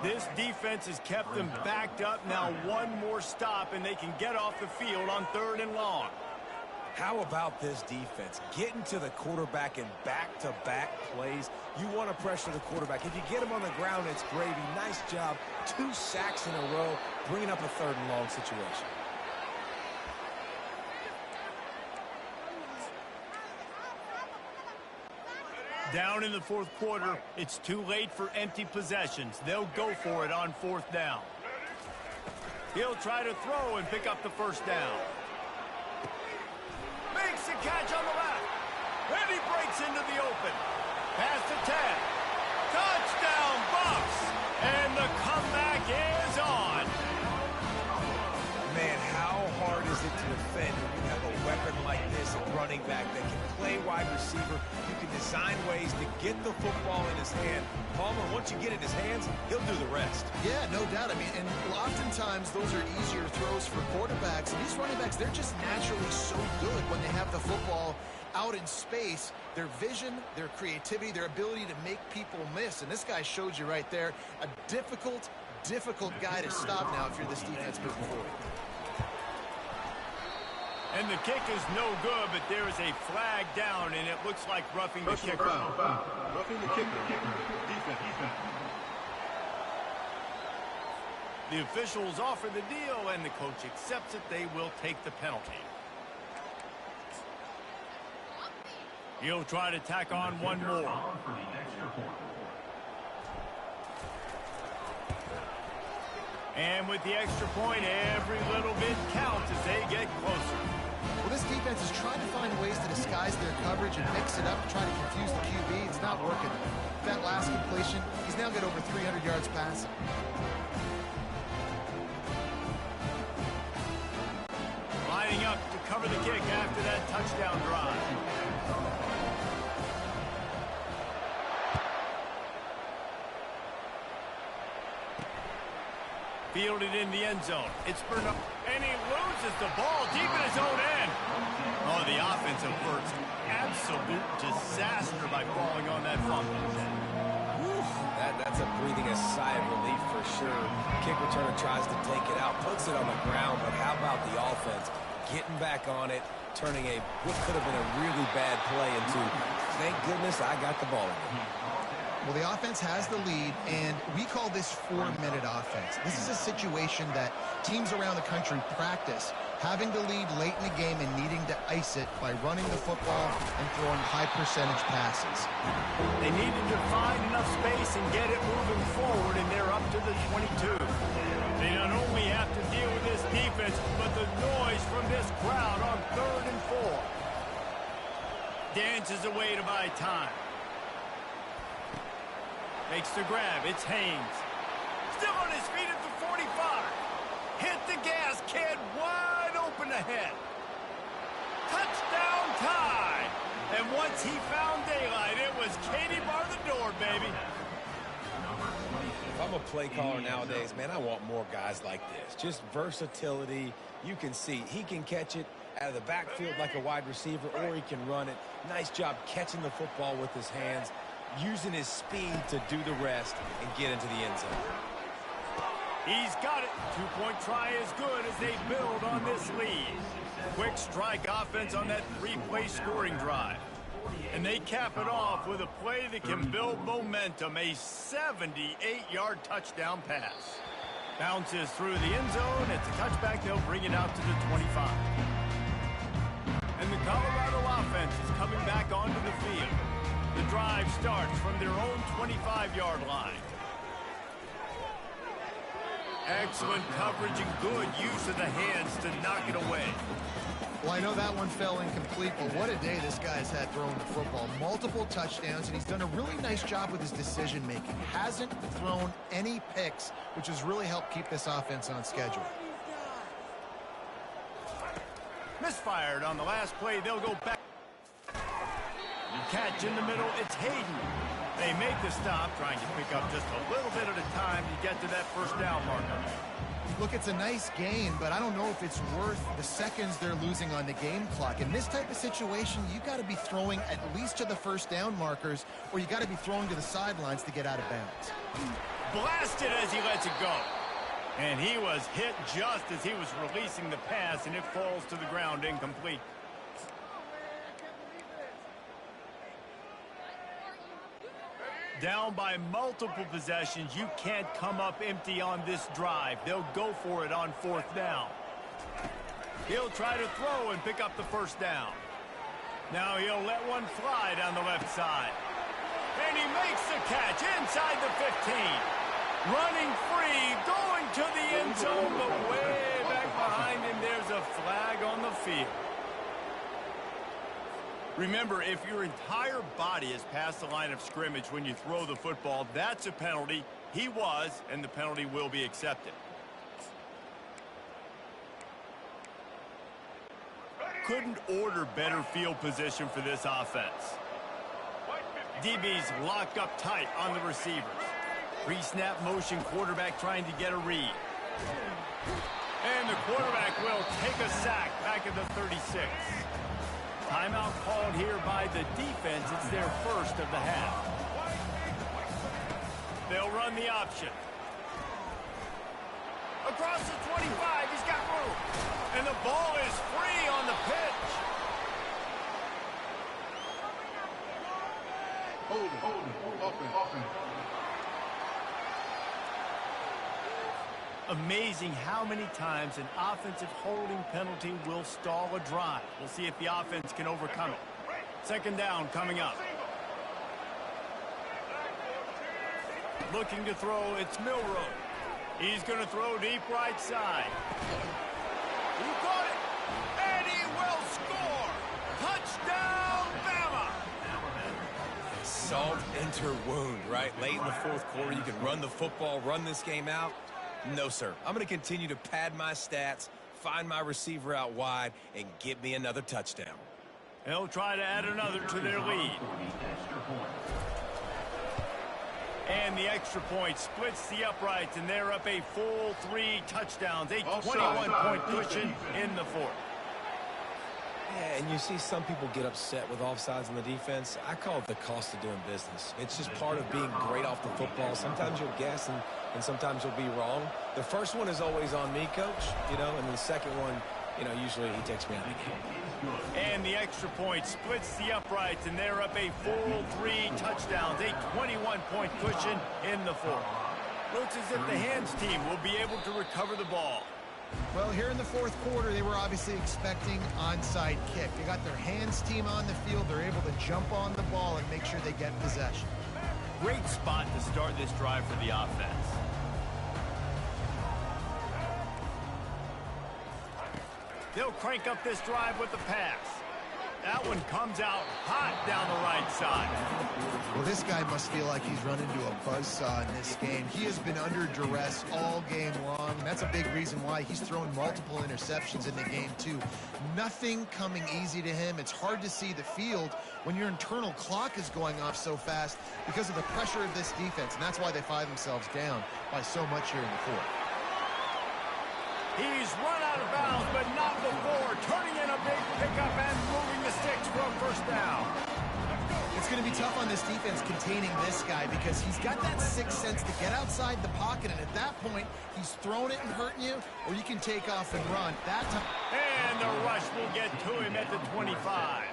This defense has kept them backed up. Now one more stop, and they can get off the field on 3rd and long. How about this defense? Getting to the quarterback in back-to-back plays. You want to pressure the quarterback. If you get him on the ground, it's gravy. Nice job. 2 sacks in a row, bringing up a 3rd and long situation. Down in the 4th quarter, it's too late for empty possessions. They'll go for it on 4th down. He'll try to throw and pick up the first down. Makes the catch on the left. And he breaks into the open. Pass to 10. Touchdown, Buffs! And the comeback is on. Man, how hard is it to defend when you have a weapon like this, a running back that can play wide receiver? You can design ways to get the football in his hand. Palmer, once you get it in his hands, he'll do the rest. Yeah, no doubt. I mean, and oftentimes those are easier throws for quarterbacks. And these running backs, they're just naturally so good when they have the football out in space. Their vision, their creativity, their ability to make people miss. And this guy showed you right there, a difficult guy to stop now if you're this defense moving forward. And the kick is no good, but there is a flag down, and it looks like roughing the kicker. Foul. Roughing the kicker. Defense. The officials offer the deal, and the coach accepts it. They will take the penalty. He'll try to tack on one more. And with the extra point, every little bit counts as they get closer. Well, this defense is trying to find ways to disguise their coverage and mix it up, trying to confuse the QB. It's not working. That last completion, he's now got over 300 yards passing. Lining up to cover the kick after that touchdown drive. Fielded in the end zone. It's Bernard, and he loses the ball deep in his own end. Oh, the offensive first. Absolute disaster by falling on that fumble. That's a breathing a sigh of relief for sure. Kick returner tries to take it out, puts it on the ground, but how about the offense getting back on it, turning what could have been a really bad play into, thank goodness I got the ball again. Well, the offense has the lead, and we call this 4-minute offense. This is a situation that teams around the country practice, having the lead late in the game and needing to ice it by running the football and throwing high-percentage passes. They needed to find enough space and get it moving forward, and they're up to the 22. They not only have to deal with this defense, but the noise from this crowd on 3rd and 4. Dances away to buy time. Makes the grab. It's Haynes. Still on his feet at the 45. Hit the gas, kid. Wide open ahead. Touchdown Tide. And once he found daylight, it was Katie bar the door, baby. If I'm a play caller nowadays, man, I want more guys like this. Just versatility. You can see he can catch it out of the backfield like a wide receiver, or he can run it. Nice job catching the football with his hands, using his speed to do the rest and get into the end zone. He's got it. 2-point try is good as they build on this lead. Quick strike offense on that 3-play scoring drive. And they cap it off with a play that can build momentum, a 78-yard touchdown pass. Bounces through the end zone. It's a touchback. They'll bring it out to the 25. And the Colorado offense is coming back onto the field. The drive starts from their own 25-yard line. Excellent coverage and good use of the hands to knock it away. Well, I know that one fell incomplete, but what a day this guy's had throwing the football. Multiple touchdowns, and he's done a really nice job with his decision-making. Hasn't thrown any picks, which has really helped keep this offense on schedule. Misfired on the last play. They'll go back. Catch in the middle. It's Hayden. They make the stop, trying to pick up just a little bit at a time to get to that first down marker. Look, it's a nice gain, but I don't know if it's worth the seconds they're losing on the game clock. In this type of situation, you got to be throwing at least to the first down markers, or you got to be throwing to the sidelines to get out of bounds. Blasted as he lets it go. And he was hit just as he was releasing the pass, and it falls to the ground incomplete. Down by multiple possessions, you can't come up empty on this drive. They'll go for it on fourth down. He'll try to throw and pick up the first down. Now he'll let one fly down the left side. And he makes the catch inside the 15. Running free, going to the end zone, but way back behind him, there's a flag on the field. Remember, if your entire body is past the line of scrimmage when you throw the football, that's a penalty. He was, and the penalty will be accepted. Couldn't order better field position for this offense. DBs lock up tight on the receivers. Pre-snap motion, quarterback trying to get a read. And the quarterback will take a sack back at the 36. Timeout called here by the defense. It's their first of the half. They'll run the option. Across the 25, he's got room. And the ball is free on the pitch. Open. Amazing how many times an offensive holding penalty will stall a drive. We'll see if the offense can overcome it. Second down coming up. Looking to throw, it's Milroe. He's going to throw deep right side. He caught it, and he will score. Touchdown, Bama. Salt enter wound, right? Late in the fourth quarter, you can run the football, run this game out. No, sir. I'm going to continue to pad my stats, find my receiver out wide, and get me another touchdown. They'll try to add another to their lead. And the extra point splits the uprights, and they're up a full 3 touchdowns, a 21-point cushion in the fourth. Yeah, and you see some people get upset with offsides in the defense. I call it the cost of doing business. It's just part of being great off the football. Sometimes you'll guess, and sometimes you'll be wrong. The first one is always on me, Coach, and the second one, usually he takes me out of the game. And the extra point splits the uprights, and they're up a full 3 touchdowns, a 21-point cushion in the fourth. Looks as if the hands team will be able to recover the ball. Well, here in the fourth quarter, they were obviously expecting onside kick. They got their hands team on the field. They're able to jump on the ball and make sure they get possession. Great spot to start this drive for the offense. They'll crank up this drive with the pass. That one comes out hot down the right side. Well, this guy must feel like he's run into a buzzsaw in this game. He has been under duress all game long, and that's a big reason why he's thrown multiple interceptions in the game, too. Nothing coming easy to him. It's hard to see the field when your internal clock is going off so fast because of the pressure of this defense, and that's why they find themselves down by so much here in the fourth. He's run out of bounds, but not before. Turning in a big pickup and moving the sticks for a first down. It's going to be tough on this defense containing this guy because he's got that sixth sense to get outside the pocket, and at that point, he's throwing it and hurting you, or you can take off and run. That time. And the rush will get to him at the 25.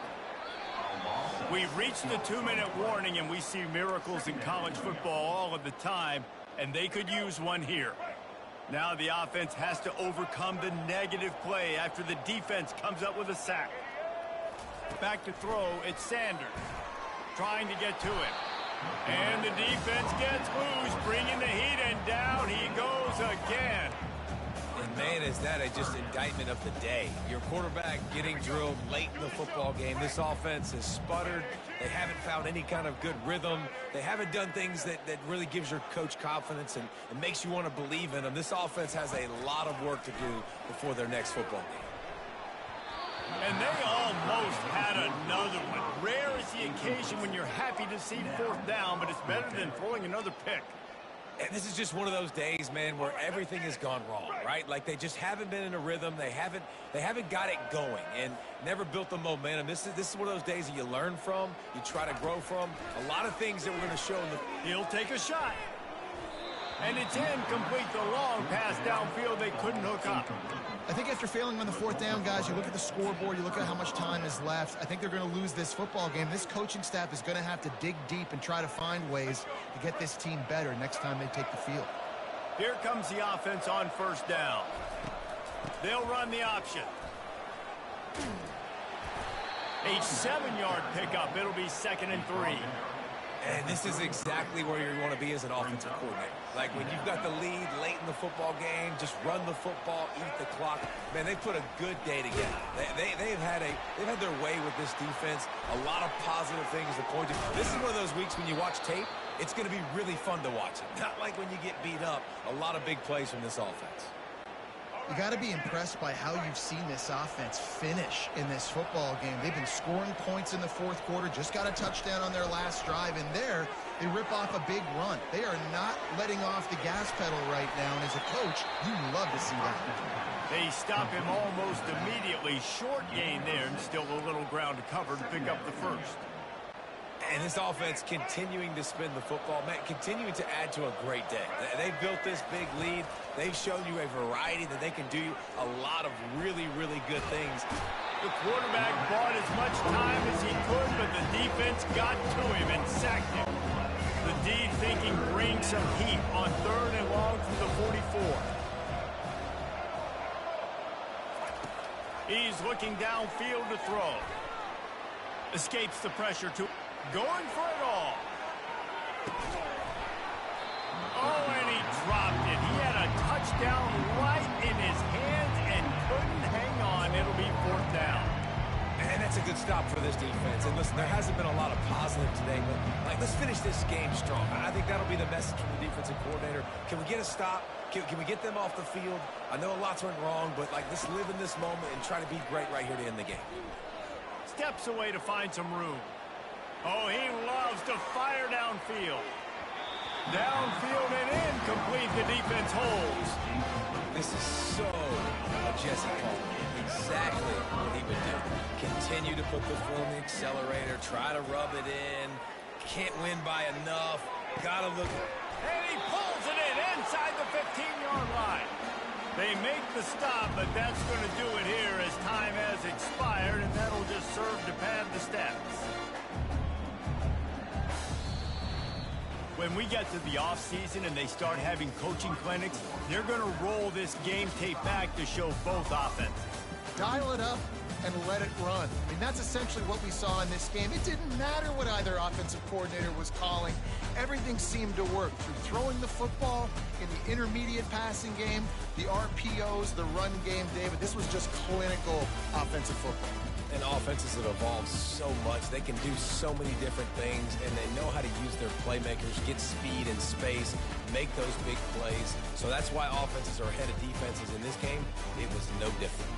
We've reached the 2-minute warning, and we see miracles in college football all of the time, and they could use one here. Now the offense has to overcome the negative play after the defense comes up with a sack. Back to throw, it's Sanders trying to get to him. And the defense gets loose, bringing the heat, and down he goes again. And man, is that just indictment of the day. Your quarterback getting drilled late in the football game. This offense has sputtered. They haven't found any kind of good rhythm. They haven't done things that really gives your coach confidence and makes you want to believe in them. This offense has a lot of work to do before their next football game. And they almost had another one. Rare is the occasion when you're happy to see fourth down, but it's better than throwing another pick. And this is just one of those days, man, where everything has gone wrong, right? Like they just haven't been in a rhythm. They haven't got it going and never built the momentum. This is one of those days that you learn from, you try to grow from. A lot of things that we're going to show in the... He'll take a shot. And it's incomplete. The long pass downfield, they couldn't hook up. I think after failing on the fourth down, guys, you look at the scoreboard, you look at how much time is left. I think they're going to lose this football game. This coaching staff is going to have to dig deep and try to find ways to get this team better next time they take the field. Here comes the offense on first down. They'll run the option. A 7-yard pickup. It'll be 2nd and 3. And this is exactly where you want to be as an offensive coordinator. Like when you've got the lead late in the football game, just run the football, eat the clock. Man, they put a good day together. They've had their way with this defense. A lot of positive things to point to. This is one of those weeks when you watch tape, it's going to be really fun to watch it. Not like when you get beat up. A lot of big plays from this offense. You got to be impressed by how you've seen this offense finish in this football game. They've been scoring points in the fourth quarter, just got a touchdown on their last drive, and there they rip off a big run. They are not letting off the gas pedal right now, and as a coach, you love to see that. They stop him almost immediately. Short gain there, and still a little ground to cover to pick up the first. And this offense continuing to spin the football, man, continuing to add to a great day. They've built this big lead. They've shown you a variety that they can do a lot of really, really good things. The quarterback bought as much time as he could, but the defense got to him and sacked him. The D thinking bring some heat on 3rd and long from the 44. He's looking downfield to throw. Escapes the pressure to... Going for it all. Oh, and he dropped it. He had a touchdown right in his hands and couldn't hang on. It'll be 4th down. And that's a good stop for this defense. And listen, there hasn't been a lot of positive today, but let's finish this game strong. I think that'll be the message from the defensive coordinator. Can we get a stop? Can we get them off the field? I know a lot's went wrong, but let's live in this moment and try to be great right here to end the game. Steps away to find some room. Oh, he loves to fire downfield. Downfield and incomplete. The defense holds. This is so a Jesse Palmer. Exactly what he would do. Continue to put the foot on the accelerator. Try to rub it in. Can't win by enough. Gotta look. And he pulls it in inside the 15-yard line. They make the stop, but that's going to do it here as time has expired, and that'll just serve to pad the stats. When we get to the offseason and they start having coaching clinics, they're going to roll this game tape back to show both offenses. Dial it up and let it run. I mean, that's essentially what we saw in this game. It didn't matter what either offensive coordinator was calling. Everything seemed to work through throwing the football in the intermediate passing game, the RPOs, the run game, David. This was just clinical offensive football. And offenses have evolved so much. They can do so many different things, and they know how to use their playmakers, get speed and space, make those big plays. So that's why offenses are ahead of defenses in this game. It was no different.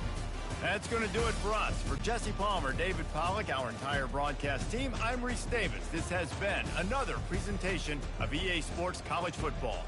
That's going to do it for us. For Jesse Palmer, David Pollack, our entire broadcast team, I'm Reese Davis. This has been another presentation of EA Sports College Football.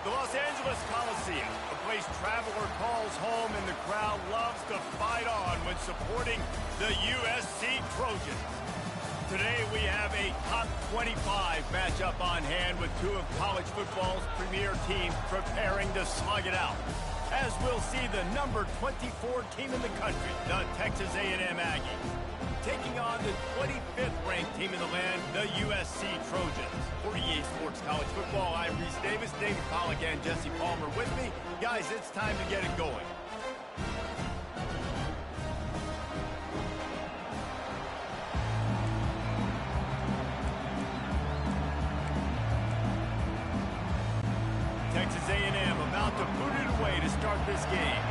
The Los Angeles Coliseum, a place traveler calls home, and the crowd loves to fight on when supporting the USC Trojans. Today we have a top 25 matchup on hand with two of college football's premier teams preparing to slug it out. As we'll see the number 24 team in the country, the Texas A&M Aggies, taking on the 25th ranked team in the land, the USC Trojans. For EA Sports College Football, I'm Reese Davis, David Pollack, and Jesse Palmer with me. Guys, it's time to get it going. Texas A&M about to put it away to start this game.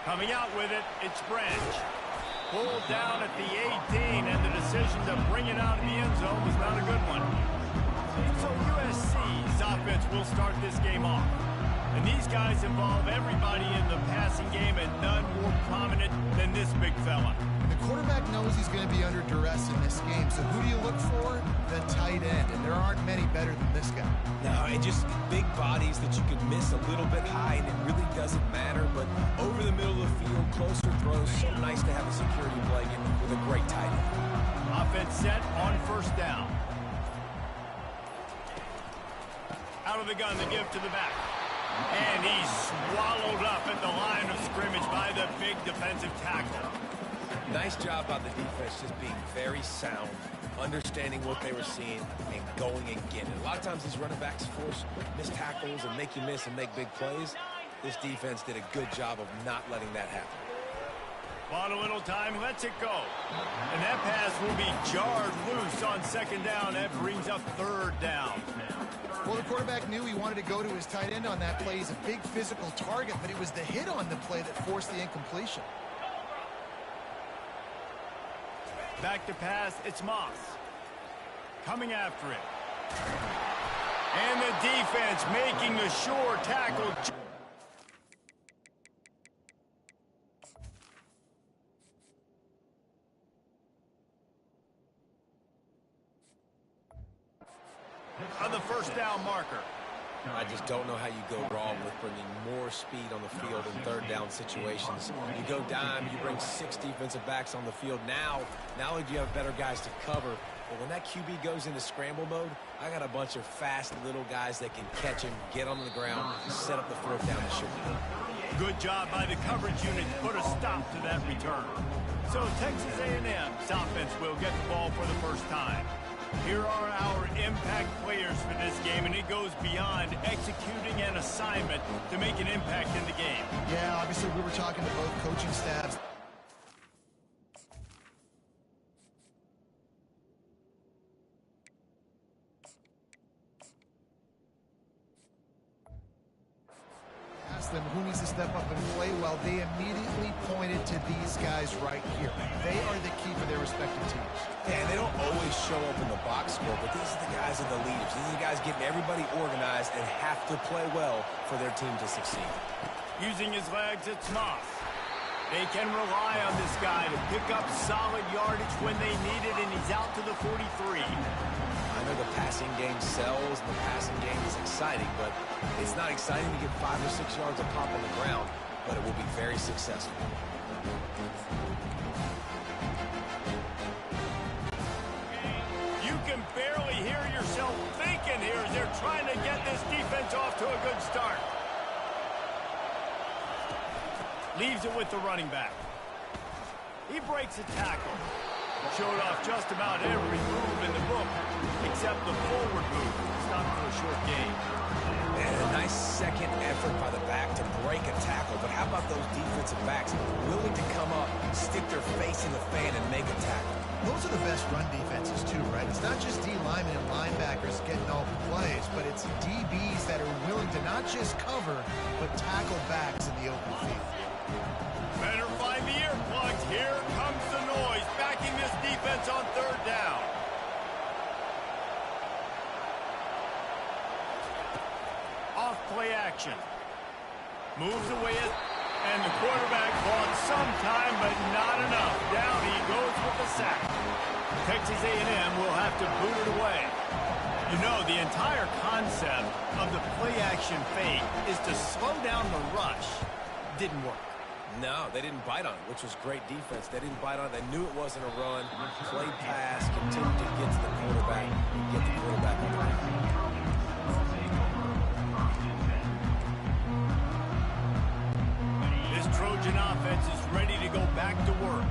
Coming out with it, it's Branch. Pulled down at the 18, and the decision to bring it out in the end zone was not a good one. So USC's offense will start this game off. And these guys involve everybody in the passing game, and none more prominent than this big fella. The quarterback knows he's going to be under duress in this game, so who do you look for? The tight end, and there aren't many better than this guy. No, and just big bodies that you could miss a little bit high, and it really doesn't matter. But over the middle of the field, closer throws, so nice to have a security blanket with a great tight end. Offense set on first down. Out of the gun, the give to the back. And he's swallowed up at the line of scrimmage by the big defensive tackle. Nice job by the defense, just being very sound, understanding what they were seeing, and going and getting it. A lot of times these running backs force missed tackles and make you miss and make big plays. This defense did a good job of not letting that happen. Bought a little time, lets it go. And that pass will be jarred loose on second down. That brings up third down. Well, the quarterback knew he wanted to go to his tight end on that play. He's a big physical target, but it was the hit on the play that forced the incompletion. Back to pass, it's Moss. Coming after it. And the defense making the sure tackle. On the first down marker. I just don't know how you go wrong with bringing more speed on the field in third down situations. You go dime, you bring 6 defensive backs on the field. Now not only do you have better guys to cover, but when that QB goes into scramble mode, I got a bunch of fast little guys that can catch him, get on the ground, set up the fourth down and shoot him. Good job by the coverage unit to put a stop to that return. So Texas A&M's offense will get the ball for the first time. Here are our impact players for this game, and it goes beyond executing an assignment to make an impact in the game. Yeah, obviously we were talking to both coaching staffs. Asked them who needs to step up and play well. They immediately pointed to these guys right here. They are the key for their respective teams. Yeah, and they don't always show up in the box score, but these are the guys that are the leaders. These are the guys getting everybody organized and have to play well for their team to succeed. Using his legs, it's Moss. They can rely on this guy to pick up solid yardage when they need it, and he's out to the 43. I know the passing game sells, and the passing game is exciting, but it's not exciting to get 5 or 6 yards of pop on the ground, but it will be very successful. You can barely hear yourself thinking here as they're trying to get this defense off to a good start. Leaves it with the running back. He breaks a tackle. Showed off just about every move in the book, except the forward move. Stopped for a short gain. And a nice second effort by the back to break a tackle. But how about those defensive backs willing to come up, stick their face in the fan, and make a tackle? Those are the best run defenses too, right? It's not just D linemen and linebackers getting all the plays, but it's DBs that are willing to not just cover, but tackle backs in the open field. Better find the earplugs. Here comes the noise, backing this defense on third down. Off play action. Moves away it, and the quarterback bought some time, but not enough. Down he goes with the sack. Texas A&M will have to boot it away. You know, the entire concept of the play-action fake is to slow down the rush. Didn't work. No, they didn't bite on it, which was great defense. They didn't bite on it. They knew it wasn't a run. Played pass, continued to get to the quarterback and get the quarterback on the ground. This Trojan offense is ready to go back to work.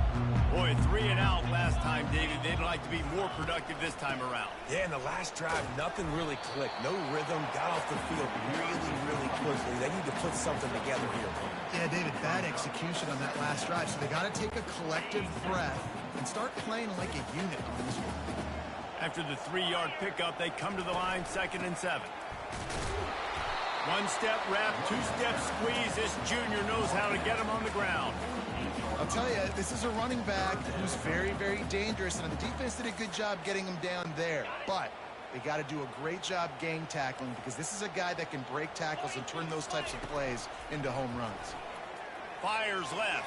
Boy, 3 and out last time, David. They'd like to be more productive this time around. Yeah, in the last drive, nothing really clicked. No rhythm. Got off the field really quickly. They need to put something together here. Yeah, David, bad execution on that last drive. So they got to take a collective breath and start playing like a unit on this one. After the 3-yard pickup, they come to the line, 2nd and 7. 1-step wrap, 2-step squeeze. This junior knows how to get him on the ground. I'll tell you, this is a running back who's very, very dangerous, and the defense did a good job getting him down there. But they got to do a great job gang tackling because this is a guy that can break tackles and turn those types of plays into home runs. Fires left.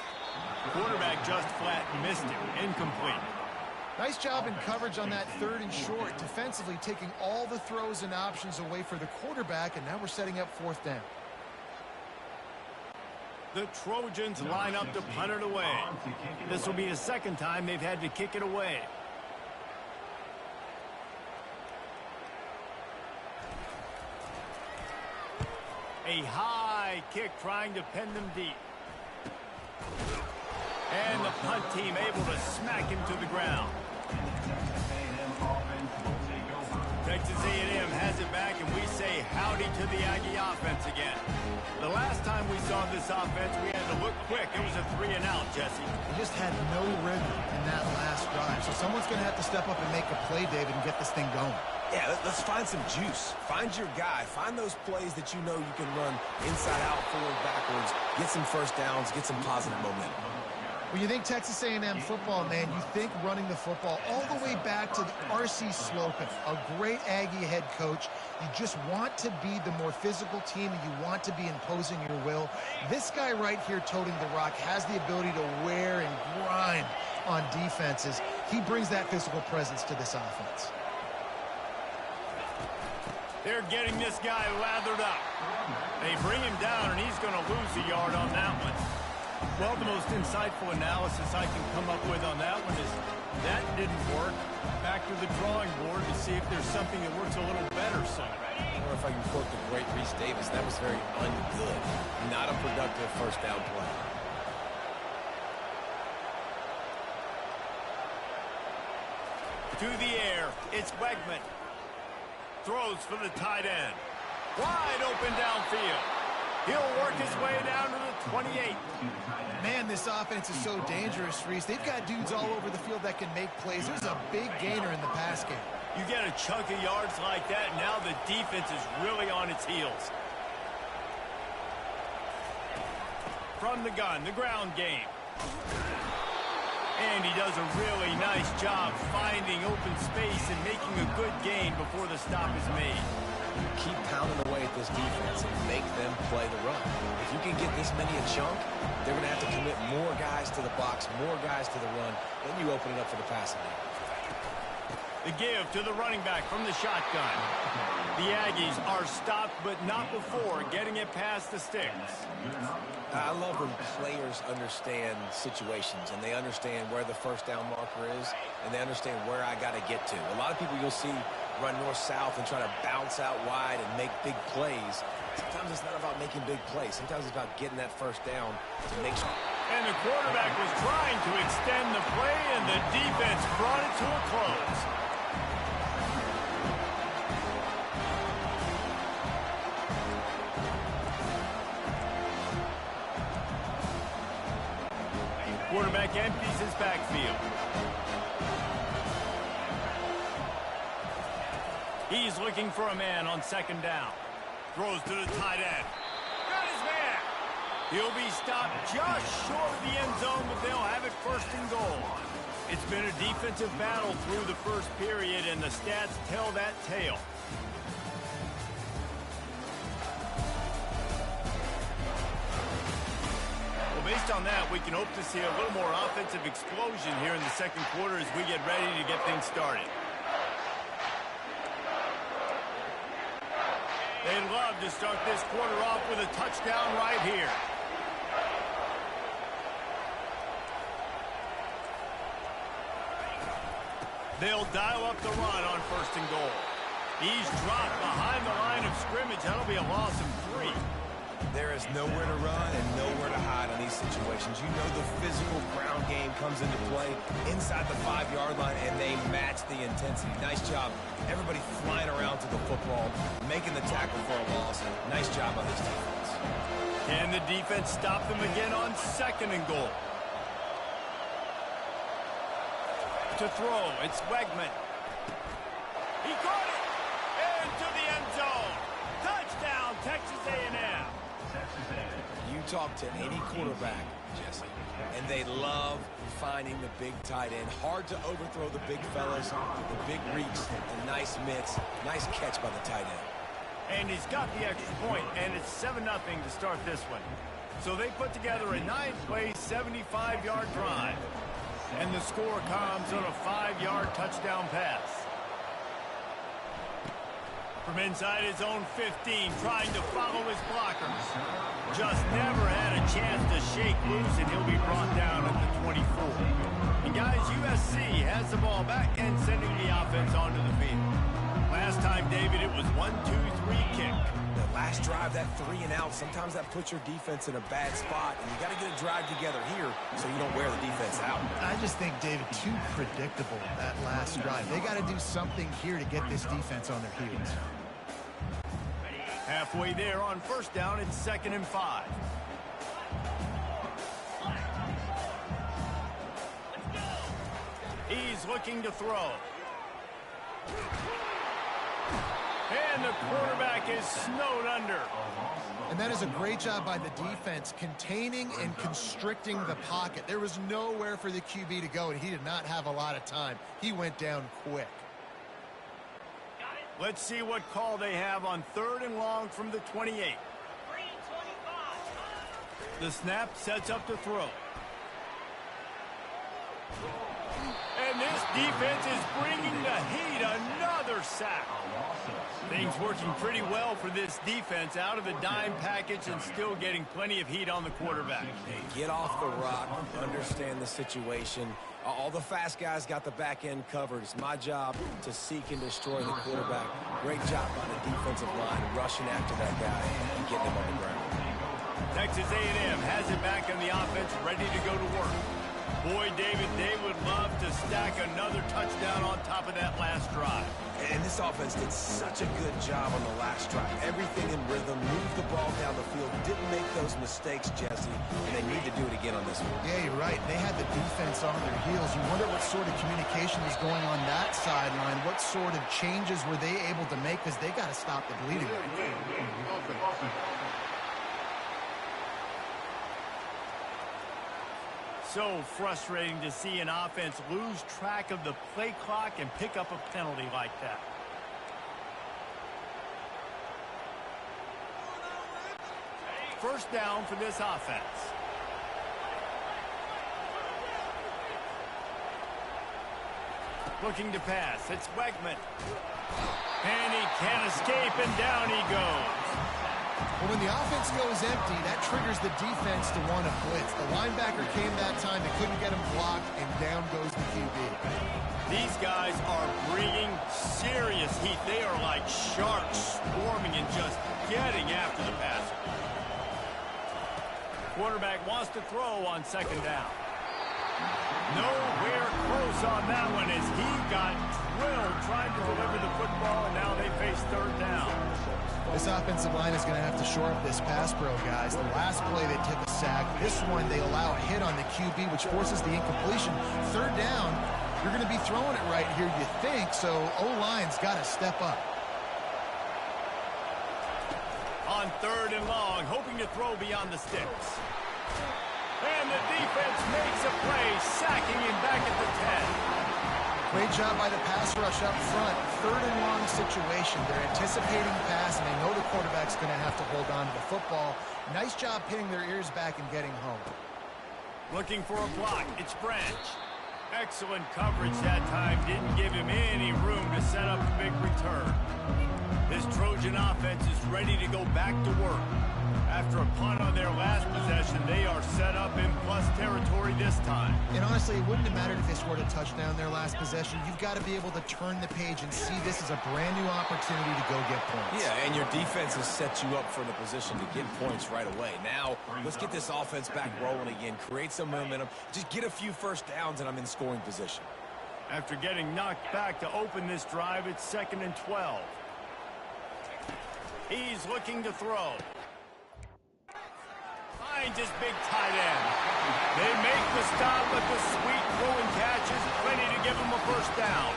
Quarterback just flat missed him. Incomplete. Nice job in coverage on that 3rd and short, defensively taking all the throws and options away for the quarterback, and now we're setting up 4th down. The Trojans line up to punt it away. This will be the 2nd time they've had to kick it away. A high kick trying to pin them deep. And the punt team able to smack him to the ground. Texas A&M has it back, and we say howdy to the Aggie offense again. The last time we saw this offense, we had to look quick. It was a 3 and out, Jesse. They just had no rhythm in that last drive. So someone's going to have to step up and make a play, David, and get this thing going. Yeah, let's find some juice. Find your guy. Find those plays that you know you can run inside out, forward, backwards, get some first downs, get some positive momentum. When you think Texas A&M football, man, you think running the football all the way back to R.C. Slocum, a great Aggie head coach. You just want to be the more physical team, and you want to be imposing your will. This guy right here toting the rock has the ability to wear and grind on defenses. He brings that physical presence to this offense. They're getting this guy lathered up. They bring him down, and he's going to lose a yard on that one. Well, the most insightful analysis I can come up with on that one is that didn't work. Back to the drawing board to see if there's something that works a little better somewhere. I don't know if I can quote the great Reese Davis. That was very ungood. Not a productive first down play. To the air, it's Wegman. Throws for the tight end. Wide open downfield. He'll work his way down to the 28. Man, this offense is so dangerous, Reese. They've got dudes all over the field that can make plays. There's a big gainer in the pass game. You get a chunk of yards like that, now the defense is really on its heels. From the gun, the ground game. And he does a really nice job finding open space and making a good gain before the stop is made. Keep pounding away at this defense and make them play the run. If you can get this many a chunk, they're going to have to commit more guys to the box, more guys to the run. Then you open it up for the passing game. The give to the running back from the shotgun. The Aggies are stopped, but not before getting it past the sticks. I love when players understand situations and they understand where the first down marker is and they understand where I got to get to. A lot of people you'll see run north-south and try to bounce out wide and make big plays. Sometimes it's not about making big plays. Sometimes it's about getting that first down to make sure. And the quarterback was trying to extend the play, and the defense brought it to a close. Quarterback empties his backfield. He's looking for a man on 2nd down. Throws to the tight end. Got his man. He'll be stopped just short of the end zone, but they'll have it 1st and goal. It's been a defensive battle through the first period, and the stats tell that tale. based on that, we can hope to see a little more offensive explosion here in the second quarter as we get ready to get things started. They'd love to start this quarter off with a touchdown right here. They'll dial up the run on 1st and goal. He's dropped behind the line of scrimmage. That'll be a loss of 3. There is nowhere to run and nowhere to hide in these situations. You know the physical ground game comes into play inside the 5-yard line, and they match the intensity. Nice job. Everybody flying around to the football, making the tackle for a loss. Nice job on this defense. Can the defense stop them again on 2nd and goal? To throw, it's Wegman. He caught it! Into the end zone. Touchdown, Texas A&M. You talk to any quarterback, Jesse, and they love finding the big tight end. Hard to overthrow the big fellas, the big reach, the nice mitts. Nice catch by the tight end. And he's got the extra point, and it's 7-0 to start this one. So they put together a 9-play, 75-yard drive. And the score comes on a 5-yard touchdown pass. From inside his own 15, trying to follow his blockers. Just never had a chance to shake loose, and he'll be brought down at the 24. And guys, USC has the ball back and sending the offense onto the field. Last time, David, it was 1-2-3 kick. The last drive, that 3 and out, sometimes that puts your defense in a bad spot, and you got to get a drive together here so you don't wear the defense out. I just think, David, too predictable, that last drive. They got to do something here to get this defense on their heels. Halfway there on 1st down, it's 2nd and 5. He's looking to throw. And the quarterback is snowed under. And that is a great job by the defense, containing and constricting the pocket. There was nowhere for the QB to go, and he did not have a lot of time. He went down quick. Let's see what call they have on 3rd and long from the 28. The snap sets up to throw. And this defense is bringing the heat. Another sack. Things working pretty well for this defense, out of the dime package and still getting plenty of heat on the quarterback. Hey, get off the rock, understand the situation. All the fast guys got the back end covered. It's my job to seek and destroy the quarterback. Great job by the defensive line, rushing after that guy and getting him on the ground. Texas A&M has it back on the offense, ready to go to work. Boy, David, they would love to stack another touchdown on top of that last drive. And this offense did such a good job on the last drive. Everything in rhythm, moved the ball down the field, didn't make those mistakes, Jesse, and they need to do it again on this one. Yeah, you're right. They had the defense on their heels. You wonder what sort of communication was going on that sideline. What sort of changes were they able to make, because they got to stop the bleeding. So frustrating to see an offense lose track of the play clock and pick up a penalty like that. First down for this offense. Looking to pass. It's Wegman. And he can't escape, and down he goes. Well, when the offense goes empty, that triggers the defense to want to blitz. The linebacker came that time. They couldn't get him blocked, and down goes the QB. These guys are bringing serious heat. They are like sharks swarming and just getting after the passer. Quarterback wants to throw on 2nd down. Nowhere close on that one as he got drilled trying to deliver the football, and now they face 3rd down. This offensive line is going to have to shore up this pass pro, guys. The last play they took a sack. This one they allow a hit on the QB, which forces the incompletion. 3rd down, you're going to be throwing it right here, you think, so O-line's got to step up. On 3rd and long, hoping to throw beyond the sticks. And the defense makes a play, sacking him back at the 10. Great job by the pass rush up front. 3rd and long situation. They're anticipating pass, and they know the quarterback's going to have to hold on to the football. Nice job pinning their ears back and getting home. Looking for a block. It's Branch. Excellent coverage that time. Didn't give him any room to set up a big return. This Trojan offense is ready to go back to work. After a punt on their last possession, they are set up in plus territory this time. And honestly, it wouldn't have mattered if they scored a touchdown their last possession. You've got to be able to turn the page and see this as a brand new opportunity to go get points. Yeah, and your defense has set you up for the position to get points right away. Now, let's get this offense back rolling again, create some momentum, just get a few first downs, and I'm in scoring position. After getting knocked back to open this drive, it's 2nd and 12. He's looking to throw. Finds his big tight end. They make the stop, but the sweet throwing catch is plenty to give him a first down.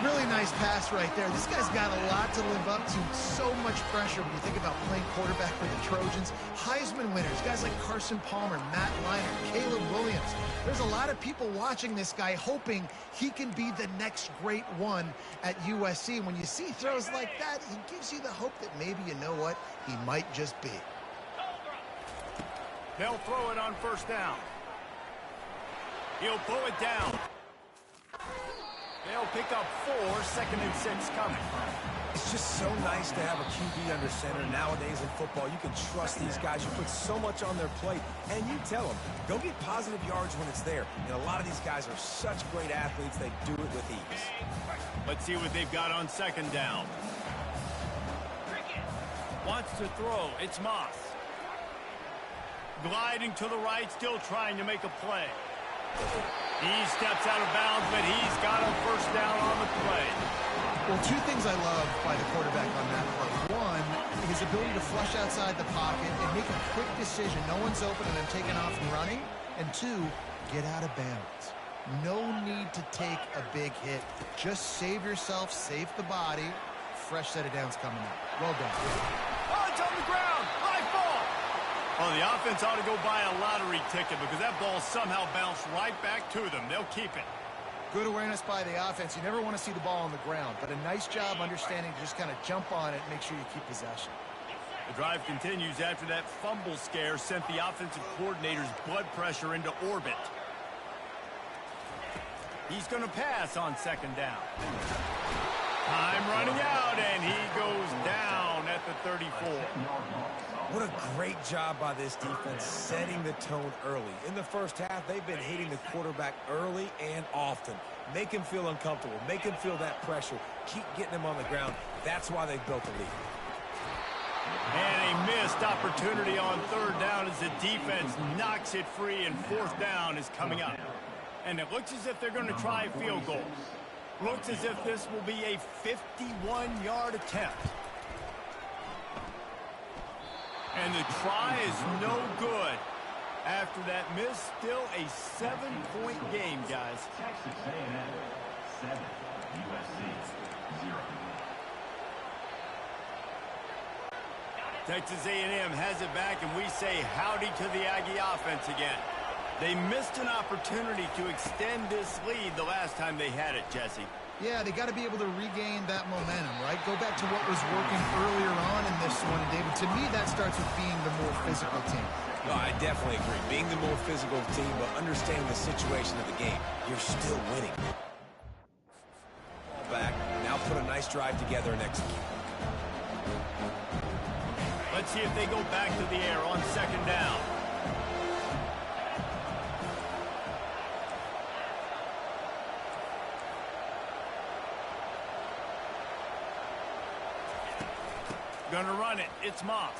Really nice pass right there. This guy's got a lot to live up to. So much pressure when you think about playing quarterback for the Trojans. Heisman winners, guys like Carson Palmer, Matt Leinart, Caleb Williams. There's a lot of people watching this guy hoping he can be the next great one at USC. When you see throws like that, he gives you the hope that maybe, you know what, he might just be. They'll throw it on first down. He'll pull it down. They'll pick up 4, 2nd and 6 coming. It's just so nice to have a QB under center. Nowadays in football, you can trust these guys. You put so much on their plate, and you tell them, go get positive yards when it's there. And a lot of these guys are such great athletes, they do it with ease. Let's see what they've got on 2nd down. Wants to throw. It's Moss. Gliding to the right, still trying to make a play. He steps out of bounds, but he's got a first down on the play. Well, 2 things I love by the quarterback on that play. One, his ability to flush outside the pocket and make a quick decision. No one's open and I'm taking off and running. And 2, get out of bounds. No need to take a big hit. Just save yourself, save the body. Fresh set of downs coming up. Well done. Oh, it's on the ground. High ball. Oh, the offense ought to go buy a lottery ticket because that ball somehow bounced right back to them. They'll keep it. Good awareness by the offense. You never want to see the ball on the ground, but a nice job understanding to just kind of jump on it and make sure you keep possession. The drive continues after that fumble scare sent the offensive coordinator's blood pressure into orbit. He's going to pass on 2nd down. Time running out, and he goes down at the 34. What a great job by this defense setting the tone early. In the first half, they've been hitting the quarterback early and often. Make him feel uncomfortable. Make him feel that pressure. Keep getting him on the ground. That's why they've built the lead. And a missed opportunity on 3rd down as the defense knocks it free, and 4th down is coming up. And it looks as if they're going to try a field goal. Looks as if this will be a 51-yard attempt. And the try is no good. After that miss, still a 7-point game, guys. Texas A&M 7, USC 0. Texas A&M has it back, and we say howdy to the Aggie offense again. They missed an opportunity to extend this lead the last time they had it, Jesse. Yeah, they got to be able to regain that momentum, right? Go back to what was working earlier on in this one. And David, to me, that starts with being the more physical team. No, I definitely agree. Being the more physical team, but understanding the situation of the game. You're still winning. Ball back. Now put a nice drive together and execute. Let's see if they go back to the air on 2nd down. Gonna run it. It's Moss.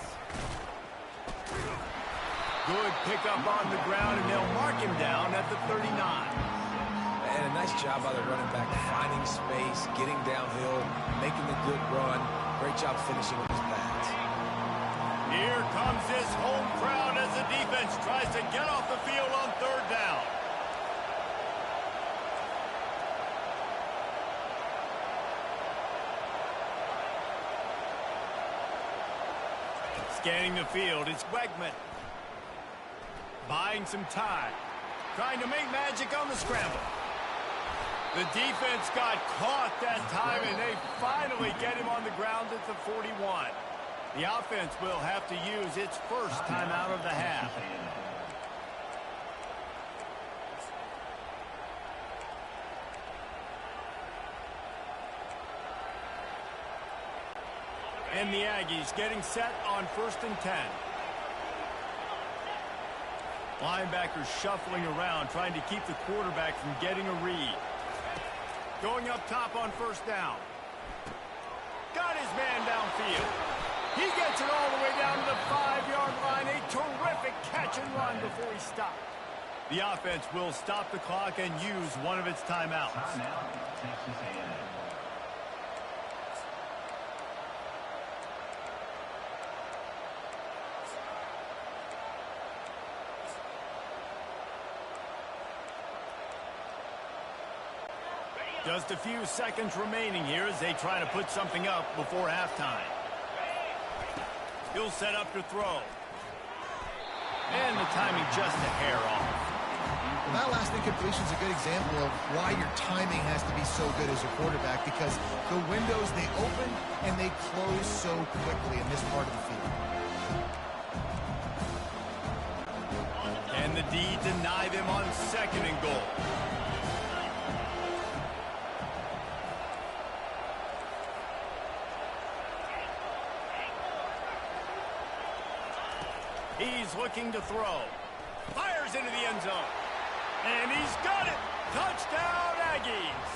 Good pickup on the ground, and they'll mark him down at the 39. And a nice job by the running back, finding space, getting downhill, making a good run. Great job finishing with his pads. Here comes this home crowd as the defense tries to get off the field on 3rd down. Scanning the field, it's Wegman. Buying some time. Trying to make magic on the scramble. The defense got caught that time, and they finally get him on the ground at the 41. The offense will have to use its first timeout of the half. And the Aggies getting set on 1st and 10. Linebackers shuffling around, trying to keep the quarterback from getting a read. Going up top on 1st down. Got his man downfield. He gets it all the way down to the 5-yard line. A terrific catch and run before he stopped. The offense will stop the clock and use one of its timeouts. Timeout, Texas A&M. Just a few seconds remaining here as they try to put something up before halftime. He'll set up to throw. And the timing just a hair off. Well, that last incompletion is a good example of why your timing has to be so good as a quarterback, because the windows, they open and they close so quickly in this part of the field. Can the D deny them on 2nd and goal? He's looking to throw. Fires into the end zone. And he's got it. Touchdown, Aggies.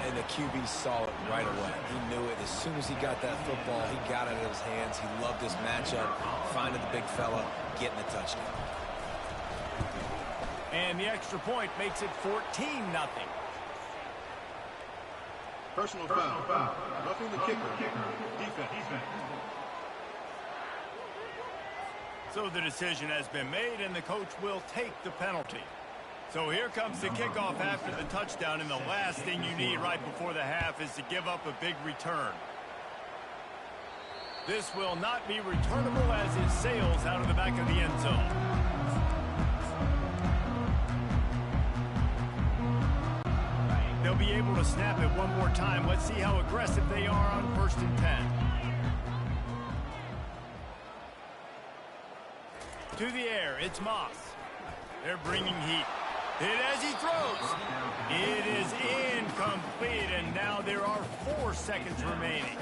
And the QB saw it right away. He knew it. As soon as he got that football, he got it in his hands. He loved this matchup, finding the big fella, getting the touchdown. And the extra point makes it 14-0. Personal foul. Roughing the kicker. Defense. So the decision has been made, and the coach will take the penalty. So here comes the kickoff after the touchdown, and the last thing you need right before the half is to give up a big return. This will not be returnable as it sails out of the back of the end zone. They'll be able to snap it one more time. Let's see how aggressive they are on 1st and 10. To the air, it's Moss. They're bringing heat. Hit as he throws. It is incomplete, and now there are 4 seconds remaining.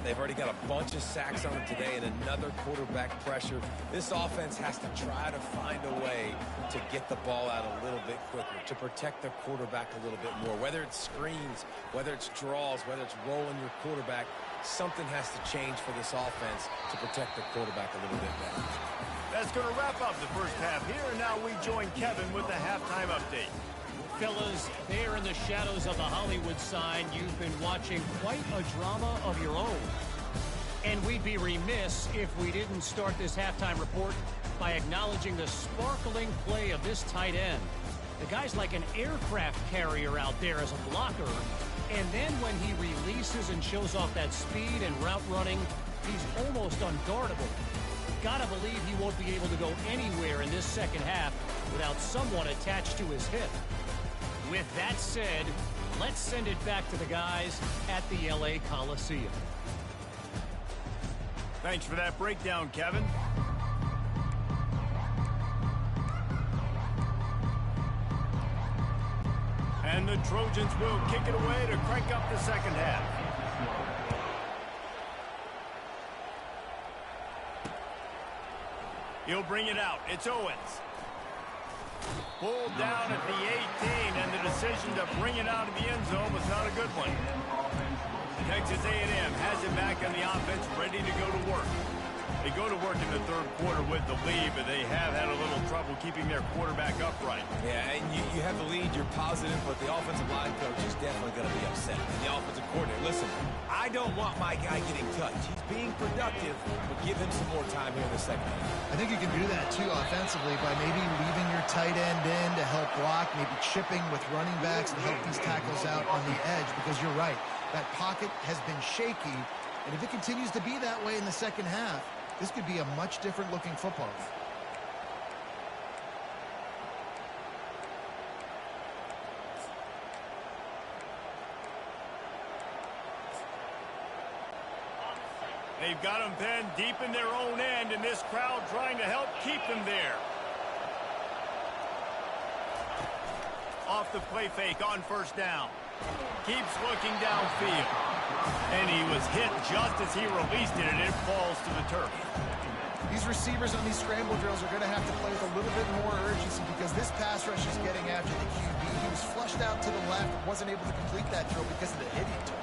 They've already got a bunch of sacks on them today and another quarterback pressure. This offense has to try to find a way to get the ball out a little bit quicker, to protect their quarterback a little bit more. Whether it's screens, whether it's draws, whether it's rolling your quarterback, something has to change for this offense to protect the quarterback a little bit better. That's going to wrap up the first half here, and now we join Kevin with the halftime update. Fellas, there in the shadows of the Hollywood sign, you've been watching quite a drama of your own. And we'd be remiss if we didn't start this halftime report by acknowledging the sparkling play of this tight end. The guy's like an aircraft carrier out there as a blocker, and then when he releases and shows off that speed and route running, he's almost unguardable. Gotta believe he won't be able to go anywhere in this second half without someone attached to his hip. With that said, let's send it back to the guys at the LA Coliseum. Thanks for that breakdown, Kevin. And the Trojans will kick it away to crank up the second half. He'll bring it out. It's Owens. Pulled down at the 18, and the decision to bring it out of the end zone was not a good one. Texas A&M has it back on the offense, ready to go to work. They go to work in the third quarter with the lead, but they have had a little trouble keeping their quarterback upright. Yeah, and you have the lead, you're positive, but the offensive line coach is definitely going to be upset. And the offensive coordinator, listen, I don't want my guy getting touched. He's being productive, but give him some more time here in the second half. I think you can do that, too, offensively, by maybe leaving your tight end in to help block, maybe chipping with running backs to help these tackles out on the edge, because you're right. That pocket has been shaky, and if it continues to be that way in the second half, this could be a much different looking football game. They've got them pinned deep in their own end, and this crowd trying to help keep them there. Off the play fake on first down. Keeps looking downfield. And he was hit just as he released it, and it falls to the turf. These receivers on these scramble drills are going to have to play with a little bit more urgency because this pass rush is getting after the QB. He was flushed out to the left and wasn't able to complete that drill because of the hit he took.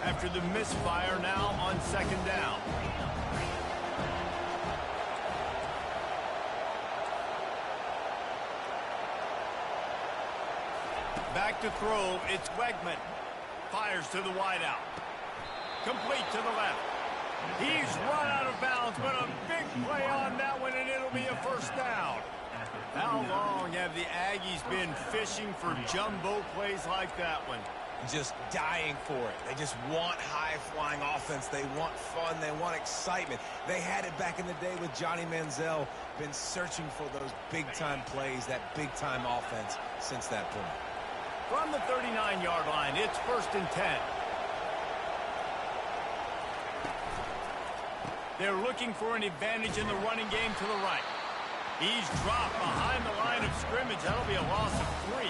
After the misfire, now on second down. Back to throw, it's Wegman. Fires to the wideout. Complete to the left. He's run out of bounds, but a big play on that one, and it'll be a first down. How long have the Aggies been fishing for jumbo plays like that one? Just dying for it. They just want high-flying offense. They want fun. They want excitement. They had it back in the day with Johnny Manziel. Been searching for those big-time plays, that big-time offense since that point. From the 39-yard line, it's 1st and 10. They're looking for an advantage in the running game to the right. He's dropped behind the line of scrimmage. That'll be a loss of 3.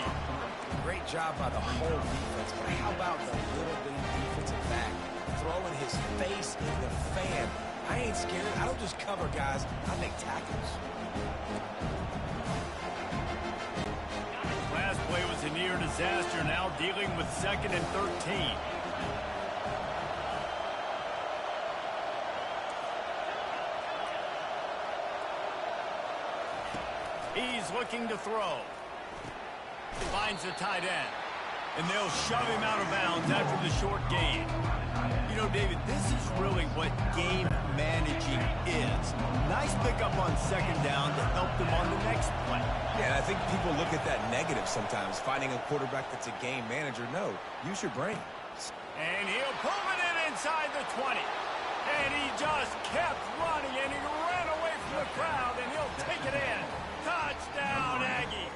Great job by the whole defense, but how about the little bitty defensive back throwing his face in the fan? I ain't scared. I don't just cover guys. I make tackles. Last play was a near disaster, now dealing with 2nd and 13. He's looking to throw. Finds the tight end. And they'll shove him out of bounds after the short gain. You know, David, this is really what game managing is. Nice pickup on 2nd down to help them on the next play. Yeah, and I think people look at that negative sometimes, finding a quarterback that's a game manager. No, use your brain. And he'll pull it in inside the 20. And he just kept running, and he ran away from the crowd, and he'll take it in. Touchdown, Aggie.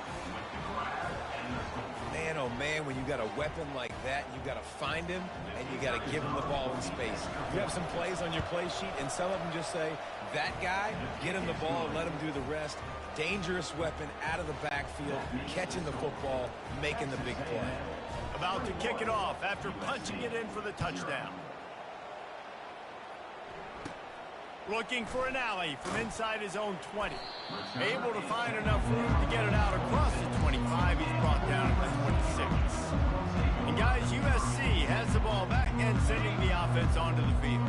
Man, oh man, when you got a weapon like that, you got to find him, and you got to give him the ball in space. You have some plays on your play sheet, and some of them just say, that guy, get him the ball and let him do the rest. Dangerous weapon out of the backfield, catching the football, making the big play. About to kick it off after punching it in for the touchdown. Looking for an alley from inside his own 20. Able to find enough room to get it out across the 25. He's brought down at the 26. And guys, USC has the ball back and sending the offense onto the field.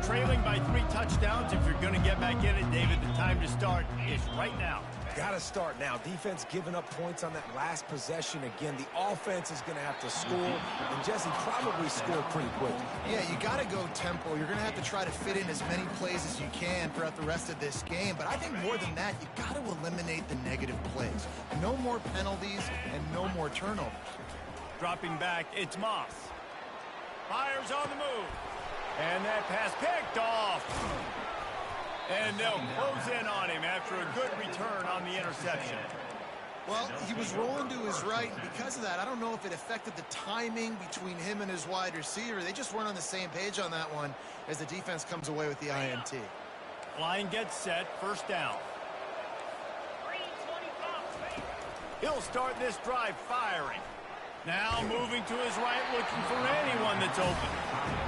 Trailing by 3 touchdowns. If you're going to get back in it, David, the time to start is right now. Got to start now. Defense giving up points on that last possession again. The offense is going to have to score, and Jesse probably scored pretty quick. Yeah, you got to go tempo. You're going to have to try to fit in as many plays as you can throughout the rest of this game. But I think more than that, you got to eliminate the negative plays. No more penalties and no more turnovers. Dropping back, it's Moss. Fires on the move. And that pass picked off. And they'll close in on him after a good return on the interception. Well, he was rolling to his right, and because of that, I don't know if it affected the timing between him and his wide receiver. They just weren't on the same page on that one as the defense comes away with the INT. Line gets set, 1st down. He'll start this drive firing. Now moving to his right, looking for anyone that's open.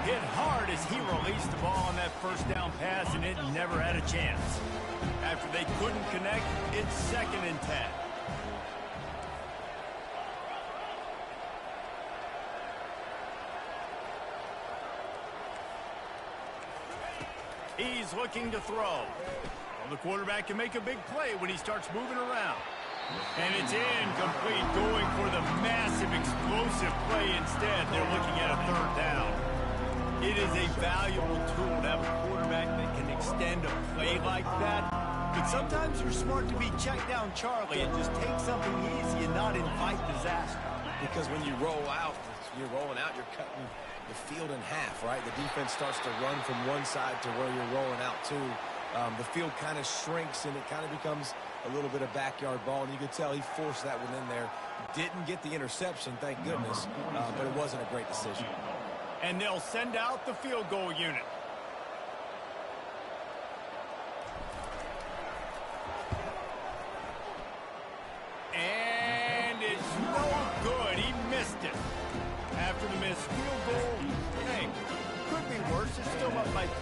Hit hard as he released the ball on that 1st down pass, and it never had a chance. After they couldn't connect, it's 2nd and 10. He's looking to throw. Well, the quarterback can make a big play when he starts moving around. And it's incomplete, going for the massive explosive play instead. They're looking at a 3rd down. It is a valuable tool to have a quarterback that can extend a play like that. But sometimes you're smart to be check down Charlie and just take something easy and not invite disaster. Because when you roll out, you're rolling out, you're cutting the field in half, right? The defense starts to run from one side to where you're rolling out to. The field kind of shrinks, and it kind of becomes a little bit of backyard ball, and you could tell he forced that one in there. Didn't get the interception, thank goodness, but it wasn't a great decision. And they'll send out the field goal unit.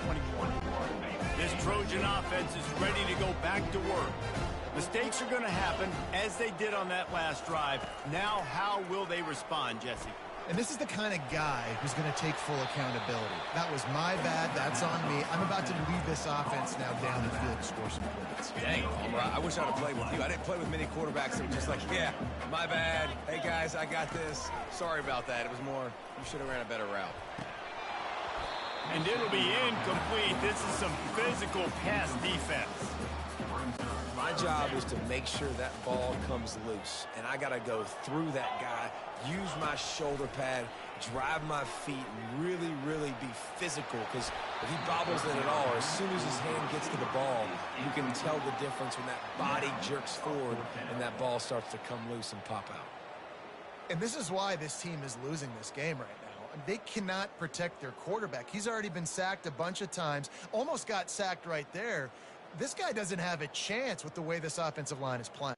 21. This Trojan offense is ready to go back to work. Mistakes are going to happen, as they did on that last drive. Now, how will they respond, Jesse? And this is the kind of guy who's going to take full accountability. That was my bad. That's on me. I'm about to lead this offense now down the field to score some points. Dang, Homer, I wish I'd have played with you. I didn't play with many quarterbacks that were just like, yeah, my bad. Hey, guys, I got this. Sorry about that. It was more, you should have ran a better route. And it'll be incomplete. This is some physical pass defense. My job is to make sure that ball comes loose, and I got to go through that guy, use my shoulder pad, drive my feet, and really, really be physical, because if he bobbles it at all, or as soon as his hand gets to the ball, you can tell the difference when that body jerks forward and that ball starts to come loose and pop out. And this is why this team is losing this game right now. They cannot protect their quarterback. He's already been sacked a bunch of times, almost got sacked right there. This guy doesn't have a chance with the way this offensive line is playing.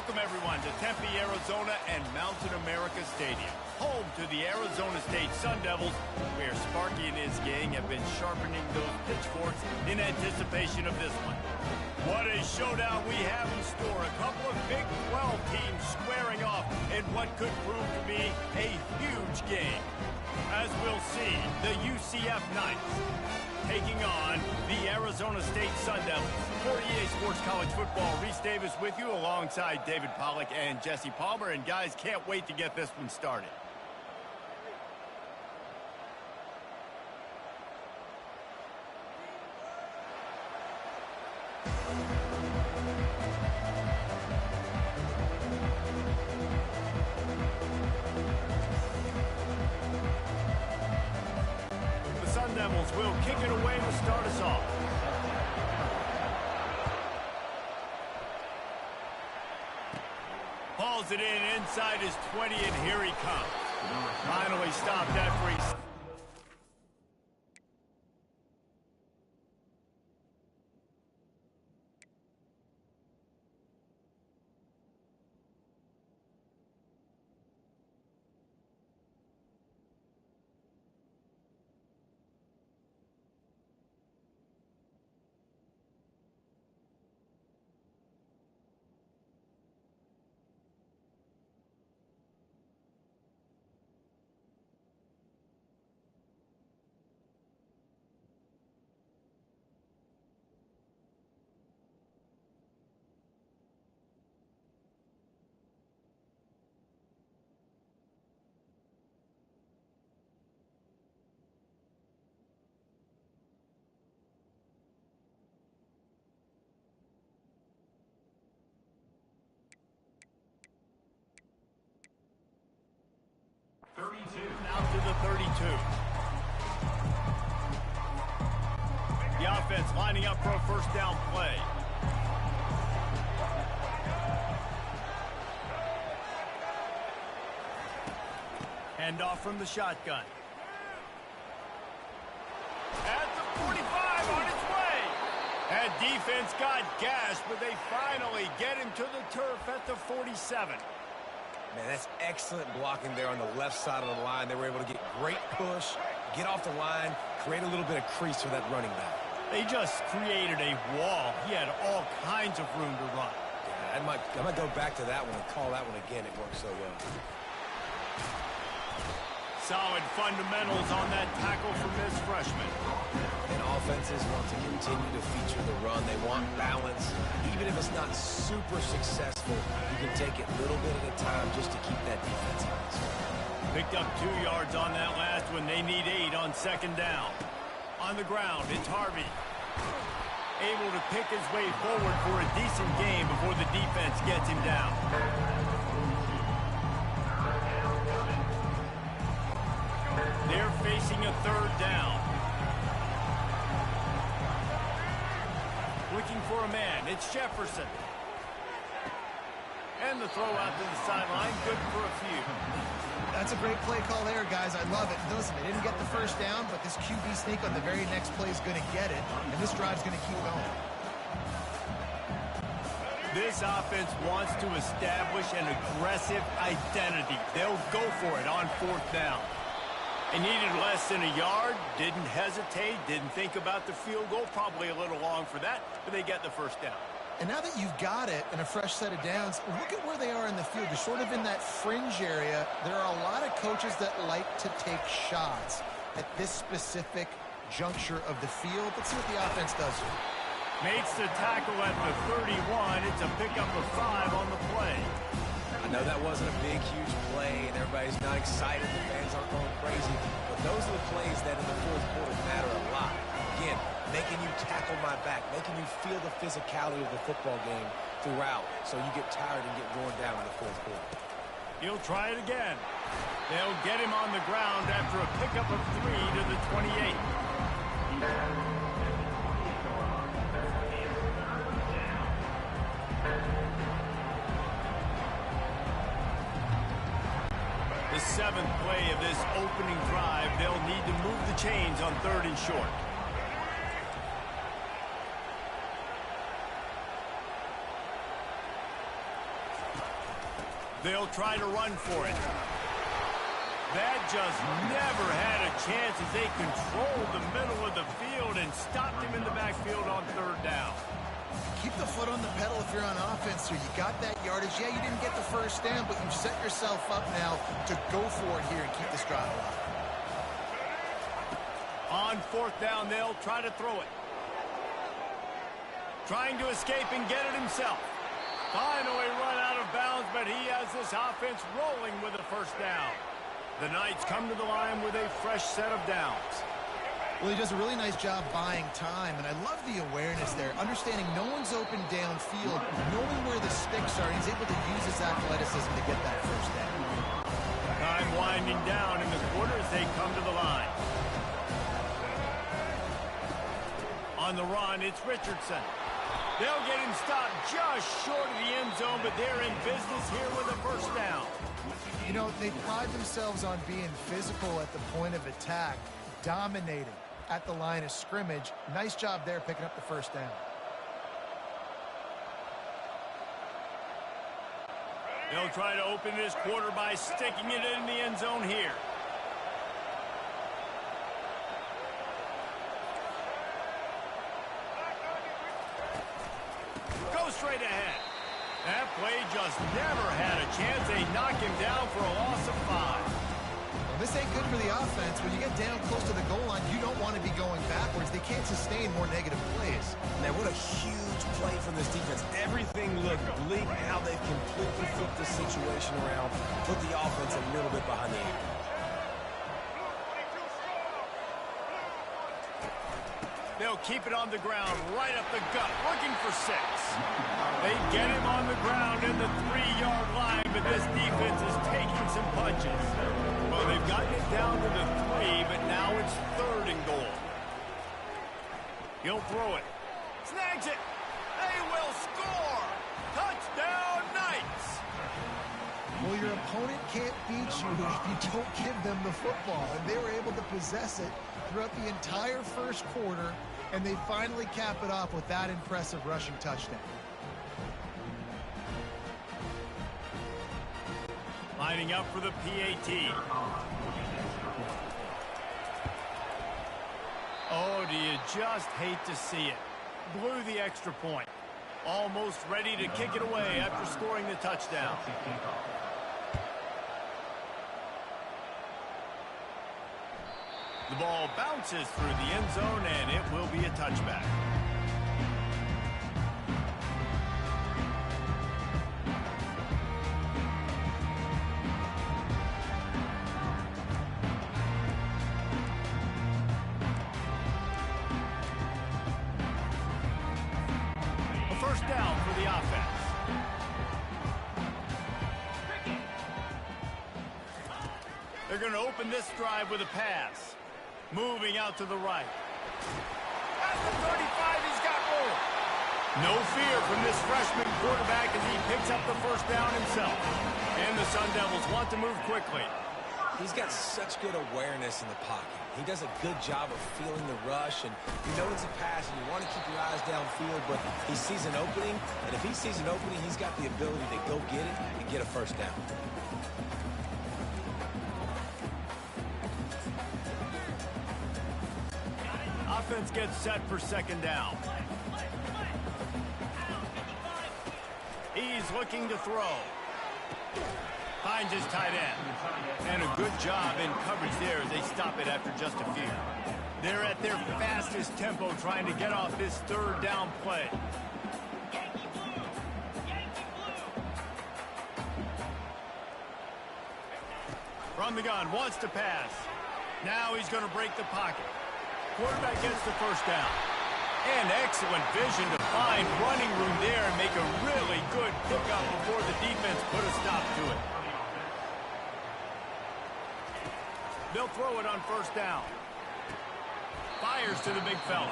Welcome, everyone, to Tempe, Arizona and Mountain America Stadium, home to the Arizona State Sun Devils, where Sparky and his gang have been sharpening those pitchforks in anticipation of this one. What a showdown we have in store. A couple of Big 12 teams squaring off in what could prove to be a huge game. As we'll see, the UCF Knights taking on the Arizona State Sun Devils. For EA Sports College Football, Reese Davis with you alongside David Pollack and Jesse Palmer. And guys, can't wait to get this one started. The Sun Devils will kick it away to start us off. Hauls it in inside his 20, and here he comes. Finally stopped after he... Out to the 32. The offense lining up for a first down play. Hand off from the shotgun. At the 45, on its way. And defense got gashed, but they finally get him to the turf at the 47. Man, that's excellent blocking there on the left side of the line. They were able to get great push, get off the line, create a little bit of crease for that running back. They just created a wall. He had all kinds of room to run. Yeah, I might go back to that one and call that one again. It worked so well. Solid fundamentals on that tackle from this freshman. And offenses want to continue to feature the run. They want balance. Even if it's not super successful, you can take it a little bit at a time just to keep that defense honest. Picked up 2 yards on that last one. They need 8 on second down. On the ground, it's Harvey. Able to pick his way forward for a decent game before the defense gets him down. They're facing a third down. Looking for a man. It's Jefferson. And the throw out to the sideline. Good for a few. That's a great play call there, guys. I love it. Listen, they didn't get the first down, but this QB sneak on the very next play is going to get it, and this drive's going to keep going. This offense wants to establish an aggressive identity. They'll go for it on fourth down. They needed less than a yard, didn't hesitate, didn't think about the field goal. Probably a little long for that, but they get the first down. And now that you've got it and a fresh set of downs, look at where they are in the field. They're sort of in that fringe area. There are a lot of coaches that like to take shots at this specific juncture of the field. Let's see what the offense does here. Makes the tackle at the 31. It's a pickup of 5 on the play. I know that wasn't a big, huge play, and everybody's not excited. The fans aren't going crazy. But those are the plays that in the fourth quarter matter a lot. Again, making you tackle my back, making you feel the physicality of the football game throughout so you get tired and get worn down in the fourth quarter. He'll try it again. They'll get him on the ground after a pickup of 3 to the 28. The 7th play of this opening drive, they'll need to move the chains on 3rd and short. They'll try to run for it. That just never had a chance as they controlled the middle of the field and stopped him in the backfield on third down. Keep the foot on the pedal if you're on offense here. You got that yardage. Yeah, you didn't get the first down, but you've set yourself up now to go for it here and keep this drive alive. On fourth down, they'll try to throw it. Trying to escape and get it himself. Finally run out of bounds, but he has this offense rolling with a first down. The Knights come to the line with a fresh set of downs. Well, he does a really nice job buying time, and I love the awareness there. Understanding no one's open downfield, knowing where the sticks are, he's able to use his athleticism to get that first down. Time winding down in the quarter as they come to the line. On the run, it's Richardson. They'll get him stopped just short of the end zone, but they're in business here with a first down. You know, they pride themselves on being physical at the point of attack, dominating at the line of scrimmage. Nice job there picking up the first down. They'll try to open this quarter by sticking it in the end zone here. Go straight ahead. That play just never had a chance. They knock him down for a loss of 5. Well, this ain't good for the offense. When you get down close to the goal line, you don't want to be going backwards. They can't sustain more negative plays. Man, what a huge play from this defense. Everything looked bleak. Now they've completely flipped the situation around, put the offense a little bit behind the eight. They'll keep it on the ground, right up the gut, looking for 6. They get him on the ground in the 3-yard line, but this defense is taking some punches. Well, they've gotten it down to the 3, but now it's 3rd and goal. He'll throw it. Snags it. They will score. Touchdown, Knights. Well, your opponent can't beat you if you don't give them the football, and they were able to possess it throughout the entire first quarter, and they finally cap it off with that impressive rushing touchdown. Lining up for the PAT. Oh, do you just hate to see it? Blew the extra point. Almost ready to kick it away after scoring the touchdown. The ball bounces through the end zone, and it will be a touchback. A first down for the offense. They're going to open this drive with a pass. Moving out to the right. At the 35, he's got room. No fear from this freshman quarterback as he picks up the first down himself. And the Sun Devils want to move quickly. He's got such good awareness in the pocket. He does a good job of feeling the rush, and you know it's a pass, and you want to keep your eyes downfield, but he sees an opening, and if he sees an opening, he's got the ability to go get it and get a first down. Offense gets set for second down. He's looking to throw. Finds his tight end. And a good job in coverage there as they stop it after just a few. They're at their fastest tempo trying to get off this third down play. From the gun, wants to pass. Now he's going to break the pocket. Quarterback gets the first down. And excellent vision to find running room there and make a really good pickup before the defense put a stop to it. They'll throw it on first down. Fires to the big fella.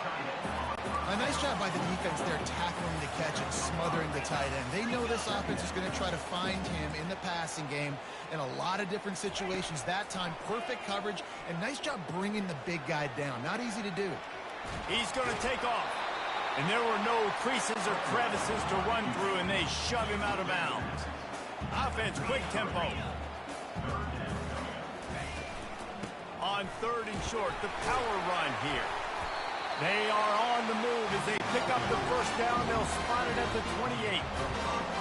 A nice job by the defense there, tackling the catch and smothering the tight end. They know this offense is going to try to find him in the passing game in a lot of different situations. That time, perfect coverage, and nice job bringing the big guy down. Not easy to do. He's going to take off. And there were no creases or crevices to run through, and they shove him out of bounds. Offense, quick tempo. On 3rd and short, the power run here. They are on the move as they pick up the first down. They'll spot it at the 28.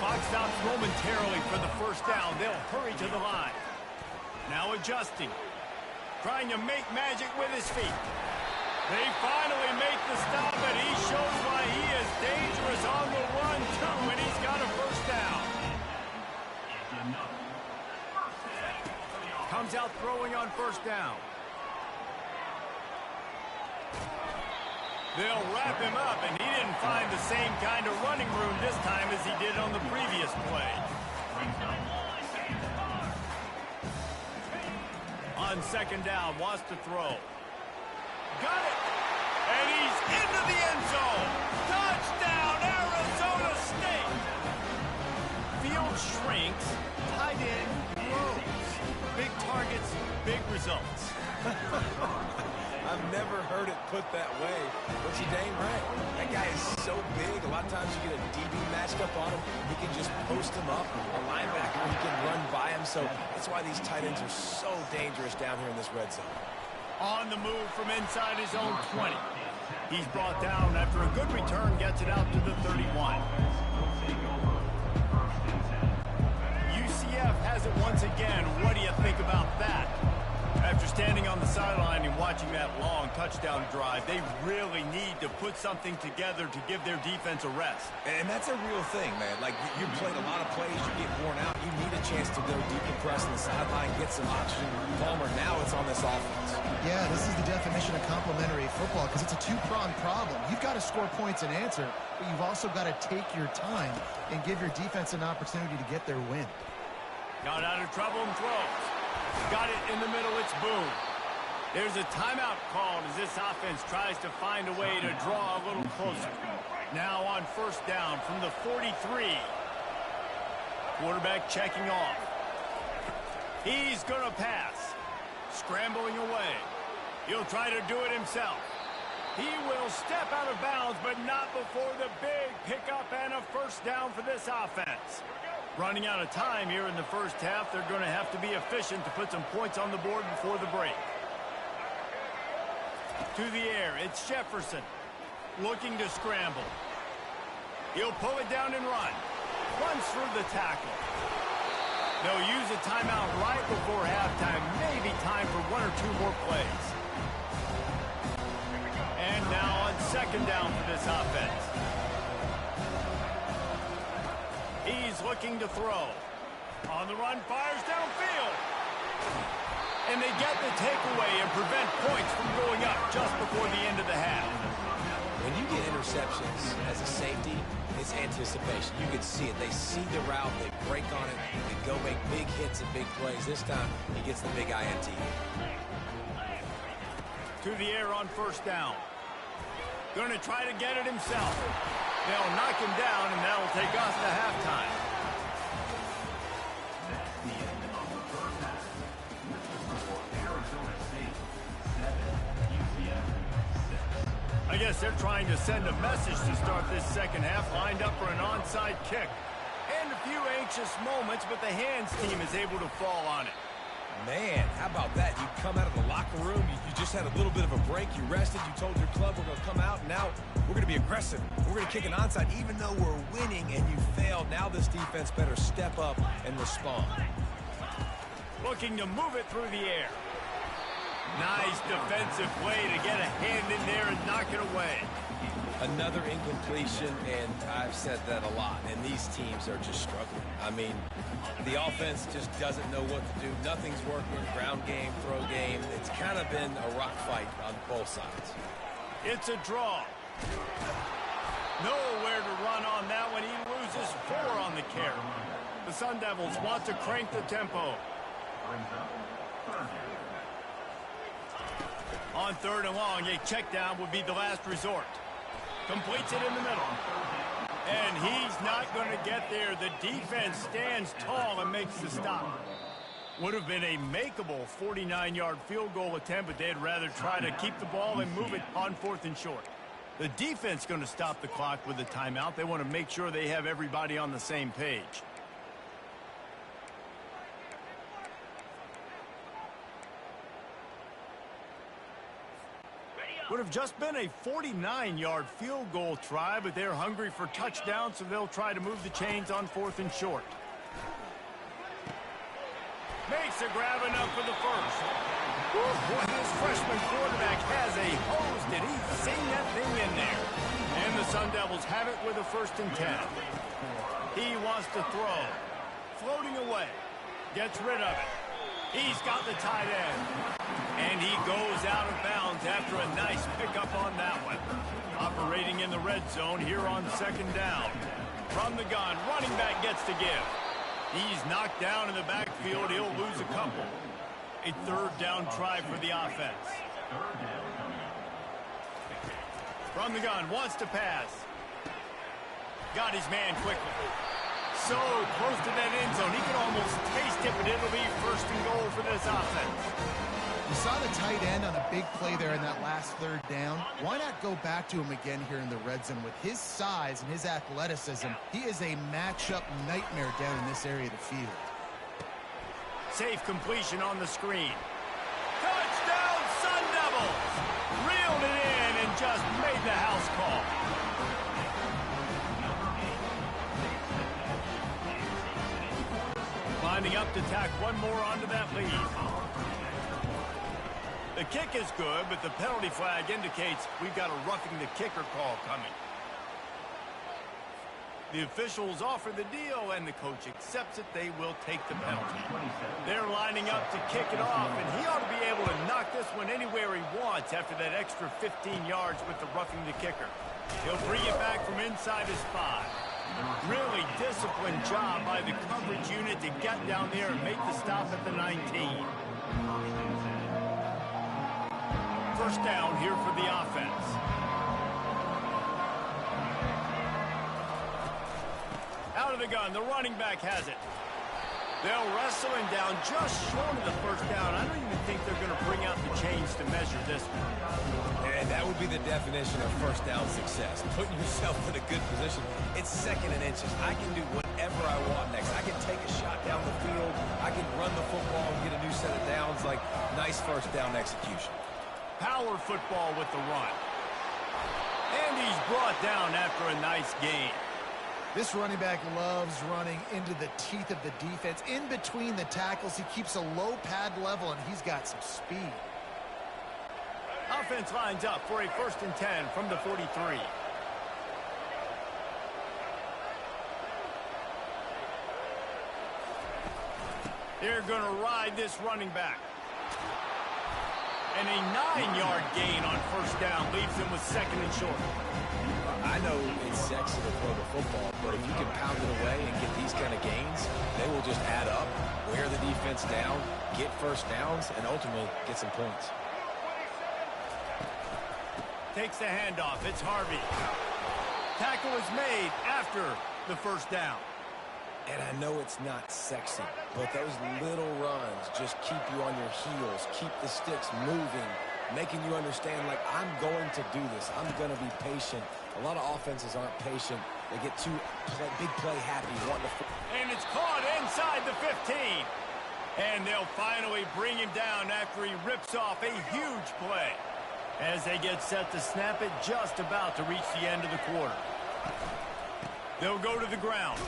Clock stops momentarily for the first down. They'll hurry to the line. Now adjusting. Trying to make magic with his feet. They finally make the stop, and he shows why he is dangerous on the run, too, and he's got a first down. Comes out throwing on first down. They'll wrap him up, and he didn't find the same kind of running room this time as he did on the previous play. On 2nd down, wants to throw. Got it! And he's into the end zone! Touchdown, Arizona State! Field shrinks, tight end grows. Big targets, big results. I've never heard it put that way, but you're dang right. That guy is so big. A lot of times you get a DB matched up on him. He can just post him up. A linebacker, he can run by him. So that's why these tight ends are so dangerous down here in this red zone. On the move from inside his own 20. He's brought down after a good return, gets it out to the 31. UCF has it once again. What do you think about that? After standing on the sideline and watching that long touchdown drive, they really need to put something together to give their defense a rest. And that's a real thing, man. Like, you're playing a lot of plays, you get worn out, you need a chance to go decompress on the sideline, get some oxygen. Palmer, now it's on this offense. Yeah, this is the definition of complementary football because it's a two-pronged problem. You've got to score points and answer, but you've also got to take your time and give your defense an opportunity to get their win. Got out of trouble and throws. Got it in the middle, it's Boone. There's a timeout called as this offense tries to find a way to draw a little closer. Now on 1st down from the 43. Quarterback checking off. He's going to pass. Scrambling away. He'll try to do it himself. He will step out of bounds, but not before the big pickup and a first down for this offense. Running out of time here in the first half, they're going to have to be efficient to put some points on the board before the break. To the air, it's Jefferson looking to scramble. He'll pull it down and run. Runs through the tackle. They'll use a timeout right before halftime, maybe time for 1 or 2 more plays. And now on 2nd down for this offense. He's looking to throw. On the run, fires downfield. And they get the takeaway and prevent points from going up just before the end of the half. When you get interceptions as a safety, it's anticipation. You can see it. They see the route. They break on it. They go make big hits and big plays. This time, he gets the big INT. To the air on 1st down. Going to try to get it himself. They'll knock him down, and that'll take us to halftime. I guess they're trying to send a message to start this second half, lined up for an onside kick. And a few anxious moments, but the hands team is able to fall on it. Man, how about that? You come out of the locker room, you just had a little bit of a break, you rested, you told your club we're going to come out, and now we're going to be aggressive. We're going to kick an onside even though we're winning and you failed. Now this defense better step up and respond. Looking to move it through the air. Nice defensive play to get a hand in there and knock it away. Another incompletion, and I've said that a lot, and these teams are just struggling. I mean, the offense just doesn't know what to do. Nothing's working. Ground game, throw game. It's kind of been a rock fight on both sides. It's a draw. Nowhere to run on that one. He loses 4 on the carry. The Sun Devils want to crank the tempo. On 3rd and long, a check down would be the last resort. Completes it in the middle. And he's not going to get there. The defense stands tall and makes the stop. Would have been a makeable 49-yard field goal attempt, but they'd rather try to keep the ball and move it on 4th and short. The defense going to stop the clock with a timeout. They want to make sure they have everybody on the same page. Would have just been a 49-yard field goal try, but they're hungry for touchdown, so they'll try to move the chains on 4th and short. Makes a grab enough for the first. Boy, this freshman quarterback has a hose. Did he sing that thing in there? And the Sun Devils have it with a 1st and 10. He wants to throw. Floating away. Gets rid of it. He's got the tight end. And he goes out of bounds after a nice pickup on that one. Operating in the red zone here on 2nd down. From the gun, running back gets to give. He's knocked down in the backfield. He'll lose a couple. A 3rd down try for the offense. From the gun, wants to pass. Got his man quickly. So close to that end zone. He can almost taste it, but it'll be 1st and goal for this offense. You saw the tight end on a big play there in that last 3rd down. Why not go back to him again here in the red zone? With his size and his athleticism, he is a matchup nightmare down in this area of the field. Safe completion on the screen. Touchdown, Sun Devils! Reeled it in and just made the house call. Lining up to tack one more onto that lead. The kick is good, but the penalty flag indicates we've got a roughing the kicker call coming. The officials offer the deal, and the coach accepts it. They will take the penalty. They're lining up to kick it off, and he ought to be able to knock this one anywhere he wants after that extra 15 yards with the roughing the kicker. He'll bring it back from inside his 5. Really disciplined job by the coverage unit to get down there and make the stop at the 19. 1st down here for the offense. Out of the gun, the running back has it. They'll wrestle him down just short of the 1st down. I don't even think they're going to bring out the chains to measure this one. And that would be the definition of 1st down success. Putting yourself in a good position. It's 2nd and inches. I can do whatever I want next. I can take a shot down the field. I can run the football and get a new set of downs. Like, nice 1st down execution. Power football with the run. And he's brought down after a nice gain. This running back loves running into the teeth of the defense. In between the tackles, he keeps a low pad level, and he's got some speed. Offense lines up for a 1st and 10 from the 43. They're going to ride this running back. And a 9-yard gain on 1st down leaves them with 2nd and short. I know it's sexy to throw the football, but if you can pound it away and get these kind of gains, they will just add up, wear the defense down, get 1st downs, and ultimately get some points. Takes the handoff. It's Harvey. Tackle is made after the 1st down. And I know it's not sexy, but those little runs just keep you on your heels, keep the sticks moving, making you understand, like, I'm going to do this. I'm going to be patient. A lot of offenses aren't patient. They get too big play happy. And it's caught inside the 15. And they'll finally bring him down after he rips off a huge play. As they get set to snap it, just about to reach the end of the quarter. They'll go to the ground.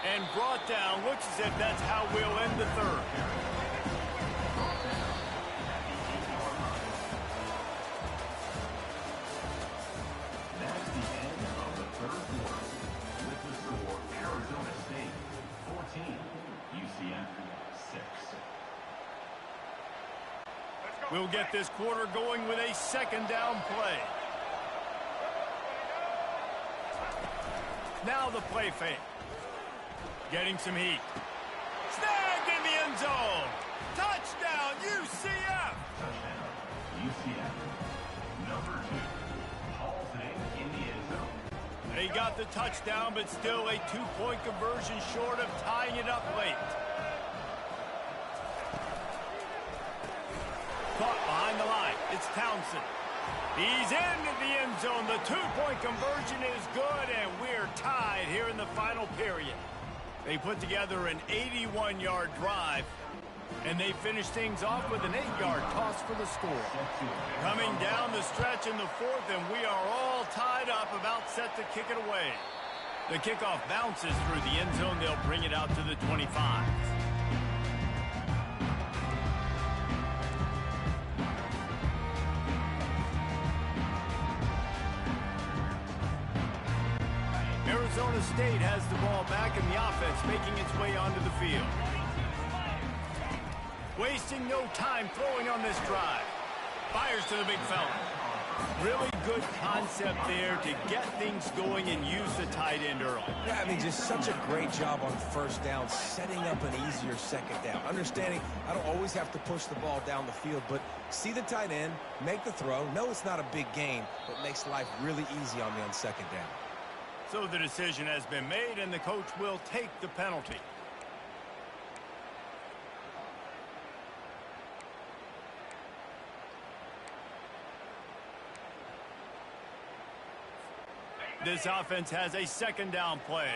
And brought down, looks as if that's how we'll end the 3rd. That's the end of the 3rd quarter. With the score, Arizona State 14, UCF 6. We'll get this quarter going with a 2nd down play. Now the play fake. Getting some heat. Snagged in the end zone. Touchdown, UCF. Touchdown, UCF. Number 2, Halsey in the end zone. They got the touchdown, but still a 2-point conversion short of tying it up late. Caught behind the line. It's Townsend. He's into the end zone. The 2-point conversion is good, and we're tied here in the final period. They put together an 81-yard drive. And they finish things off with an 8-yard toss for the score. Coming down the stretch in the fourth, and we are all tied up, about set to kick it away. The kickoff bounces through the end zone. They'll bring it out to the 25. Arizona State has the ball back, and the offense making its way onto the field. Wasting no time throwing on this drive. Fires to the big fella. Really good concept there to get things going and use the tight end early. Yeah, I mean, just such a great job on first down, setting up an easier second down. Understanding I don't always have to push the ball down the field, but see the tight end, make the throw. No, it's not a big gain, but makes life really easy on me on second down. So the decision has been made, and the coach will take the penalty. This offense has a second down play.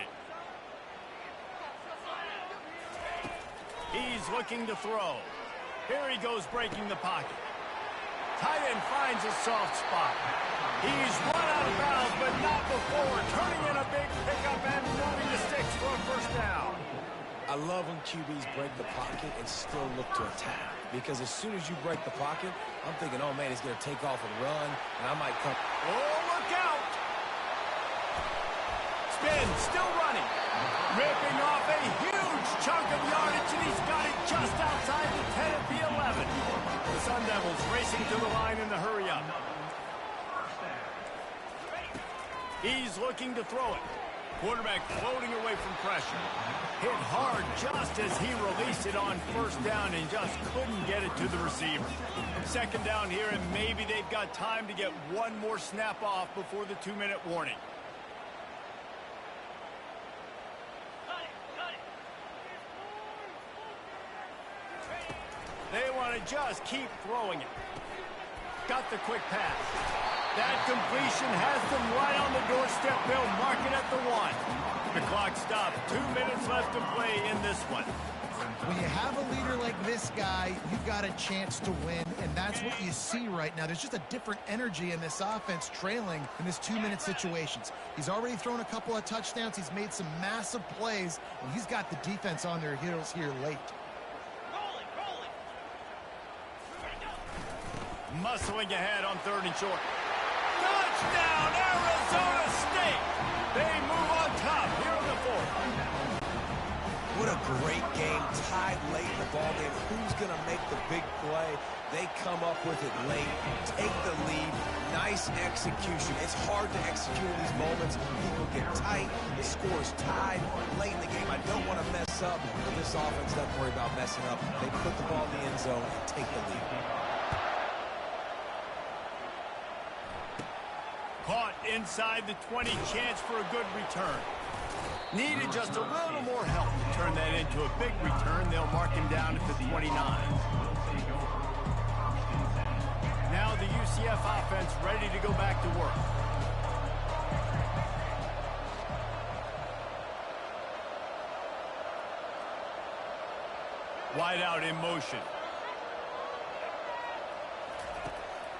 He's looking to throw. Here he goes, breaking the pocket. Tight end finds a soft spot. He's run out of bounds, but not before. Turning in a big pickup and moving the sticks for a first down. I love when QBs break the pocket and still look to attack. Because as soon as you break the pocket, I'm thinking, oh, man, he's going to take off and run, and I might come. Oh, look out! Spin, still running. Ripping off a huge chunk of yardage, and he's got it just outside the 10 at the 11. The Sun Devils racing to the line in the hurry-up. He's looking to throw it. Quarterback floating away from pressure. Hit hard just as he released it on first down and just couldn't get it to the receiver. Second down here, and maybe they've got time to get one more snap off before the 2-minute warning. They want to just keep throwing it. Got the quick pass. That completion has them right on the doorstep. They'll mark it at the 1. The clock stopped. 2 minutes left to play in this one. When you have a leader like this guy, you've got a chance to win, and that's what you see right now. There's just a different energy in this offense trailing in this 2-minute situations. He's already thrown a couple of touchdowns. He's made some massive plays, and he's got the defense on their heels here late. Muscling ahead on 3rd and short. Touchdown, Arizona State! They move on top here in the 4th. What a great game, tied late in the ballgame. Who's going to make the big play? They come up with it late, take the lead. Nice execution. It's hard to execute in these moments. People get tight. The score's tied late in the game. I don't want to mess up, but this offense doesn't worry about messing up. They put the ball in the end zone and take the lead. Caught inside the 20, chance for a good return. Needed just a little more help to turn that into a big return. They'll mark him down at the 29. Now the UCF offense ready to go back to work. Wide out in motion.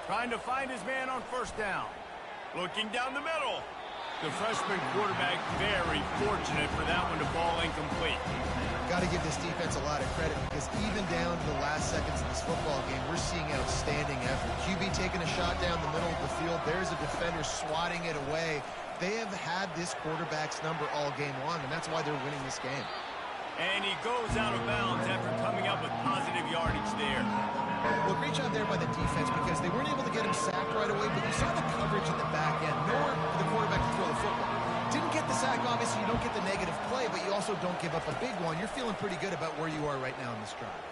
Trying to find his man on first down. Looking down the middle. The freshman quarterback very fortunate for that one to fall incomplete. Got to give this defense a lot of credit because even down to the last seconds of this football game, we're seeing outstanding effort. QB taking a shot down the middle of the field. There's a defender swatting it away. They have had this quarterback's number all game long, and that's why they're winning this game. And he goes out of bounds after coming up with positive yardage there. Well, great job there by the defense because they weren't able to get him sacked right away, but you saw the coverage in the back end. Nowhere for the quarterback to throw the football. Didn't get the sack, obviously. You don't get the negative play, but you also don't give up a big one. You're feeling pretty good about where you are right now in this drive.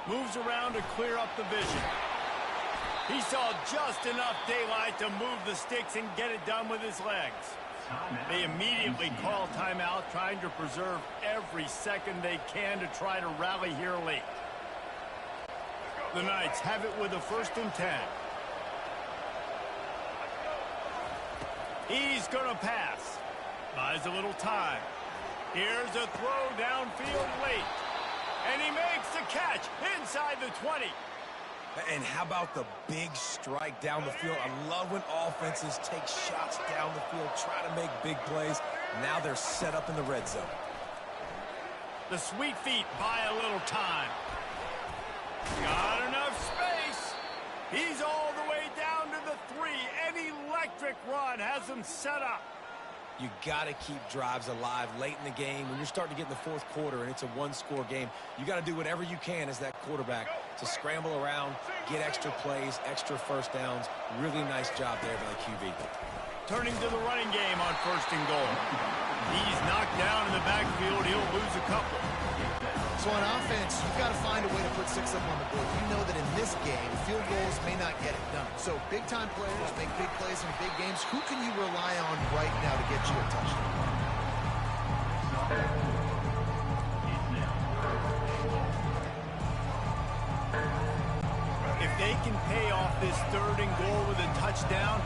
Moves around to clear up the vision. He saw just enough daylight to move the sticks and get it done with his legs. They immediately call timeout, trying to preserve every second they can to try to rally here late. The Knights have it with a 1st and 10. He's going to pass. Buys a little time. Here's a throw downfield late. And he makes the catch inside the 20. And how about the big strike down the field? I love when offenses take shots down the field, try to make big plays. Now they're set up in the red zone. The sweet feet buy a little time. Got enough space. He's all the way down to the 3. An electric run has him set up. You got to keep drives alive late in the game. When you're starting to get in the fourth quarter and it's a one-score game, you got to do whatever you can as that quarterback to scramble around, get extra plays, extra first downs. Really nice job there by the QB. Turning to the running game on 1st and goal. He's knocked down in the backfield. He'll lose a couple. So on offense, you've got to find a way to put 6 up on the board. You know that in this game, field goals may not get it done. So big-time players make big plays in big games. Who can you rely on right now to get you a touchdown? If they can pay off this 3rd and goal with a touchdown,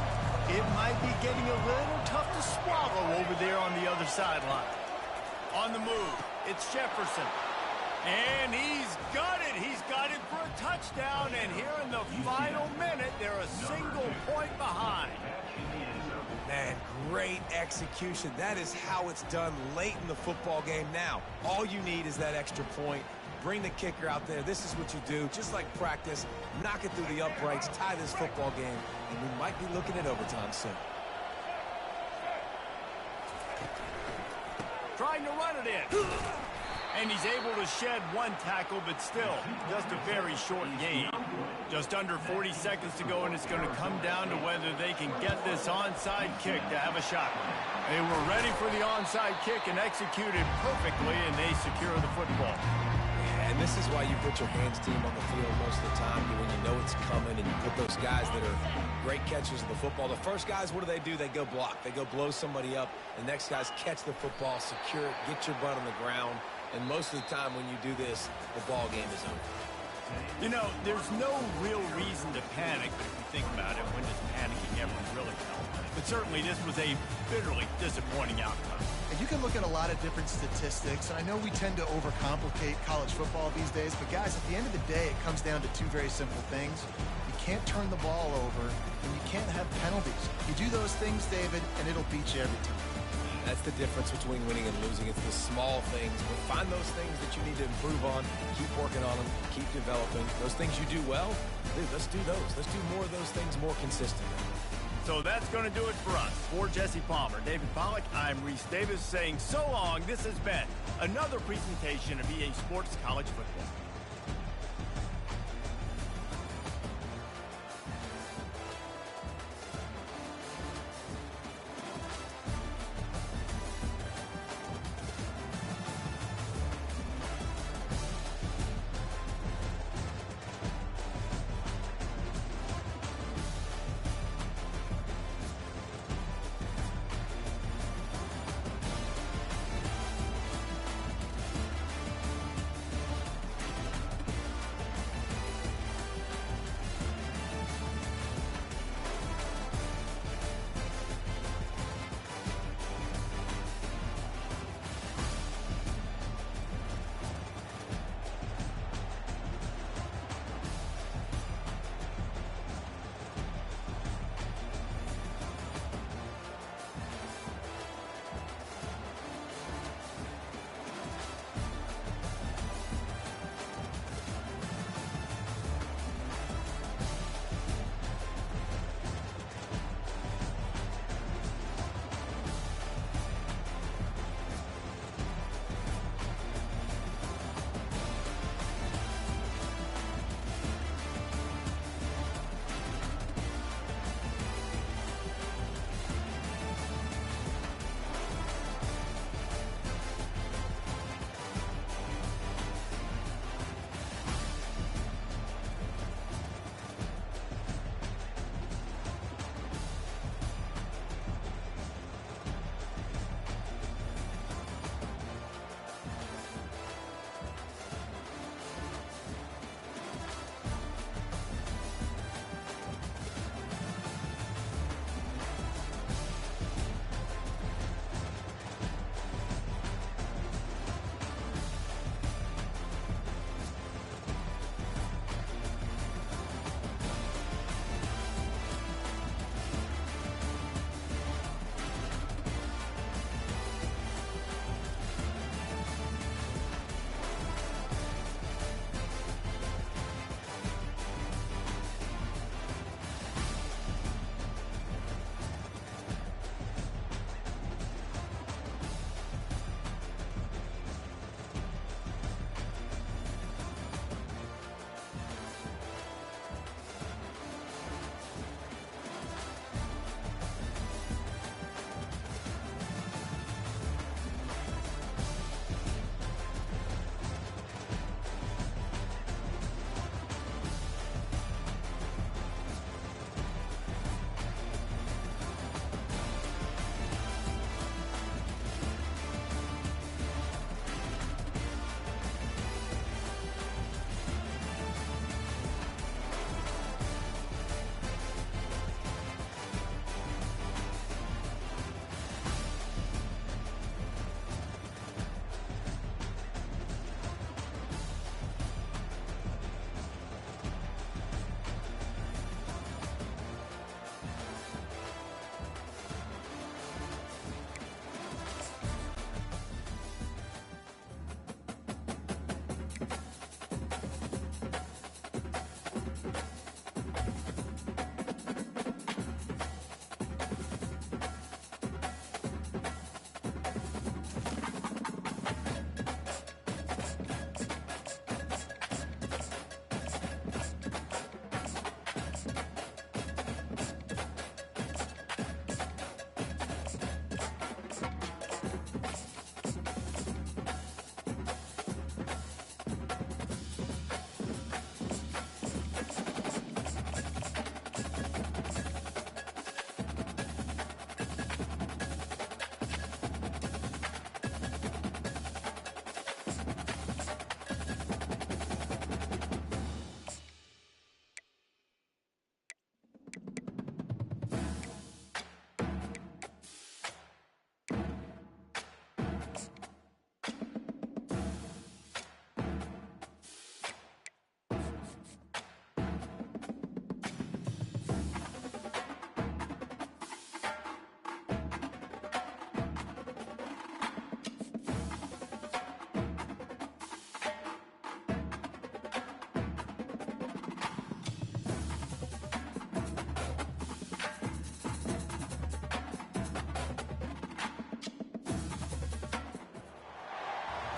it might be getting a little tough to swallow over there on the other sideline. On the move, it's Jefferson. And he's got it. He's got it for a touchdown. And here in the final minute, they're a single point behind. Man, great execution. That is how it's done late in the football game. Now, all you need is that extra point. Bring the kicker out there. This is what you do. Just like practice, knock it through the uprights, tie this football game, and we might be looking at overtime soon. Trying to run it in. And he's able to shed 1 tackle, but still, just a very short game. Just under 40 seconds to go, and it's going to come down to whether they can get this onside kick to have a shot. They were ready for the onside kick and executed perfectly, and they secure the football. And this is why you put your hands team on the field most of the time, when you know it's coming, and you put those guys that are great catchers of the football. The first guys, what do? They go block. They go blow somebody up. The next guys catch the football, secure it, get your butt on the ground. And most of the time when you do this, the ball game is over. You know, there's no real reason to panic, but if you think about it, when does panicking ever really help? But certainly this was a bitterly disappointing outcome. And you can look at a lot of different statistics, and I know we tend to overcomplicate college football these days, but guys, at the end of the day, it comes down to 2 very simple things. You can't turn the ball over, and you can't have penalties. You do those things, David, and it'll beat you every time. That's the difference between winning and losing. It's the small things. But find those things that you need to improve on. Keep working on them. Keep developing. Those things you do well, dude, let's do those. Let's do more of those things more consistently. So that's going to do it for us. For Jesse Palmer, David Pollack, I'm Reese Davis saying so long. This has been another presentation of EA Sports College Football.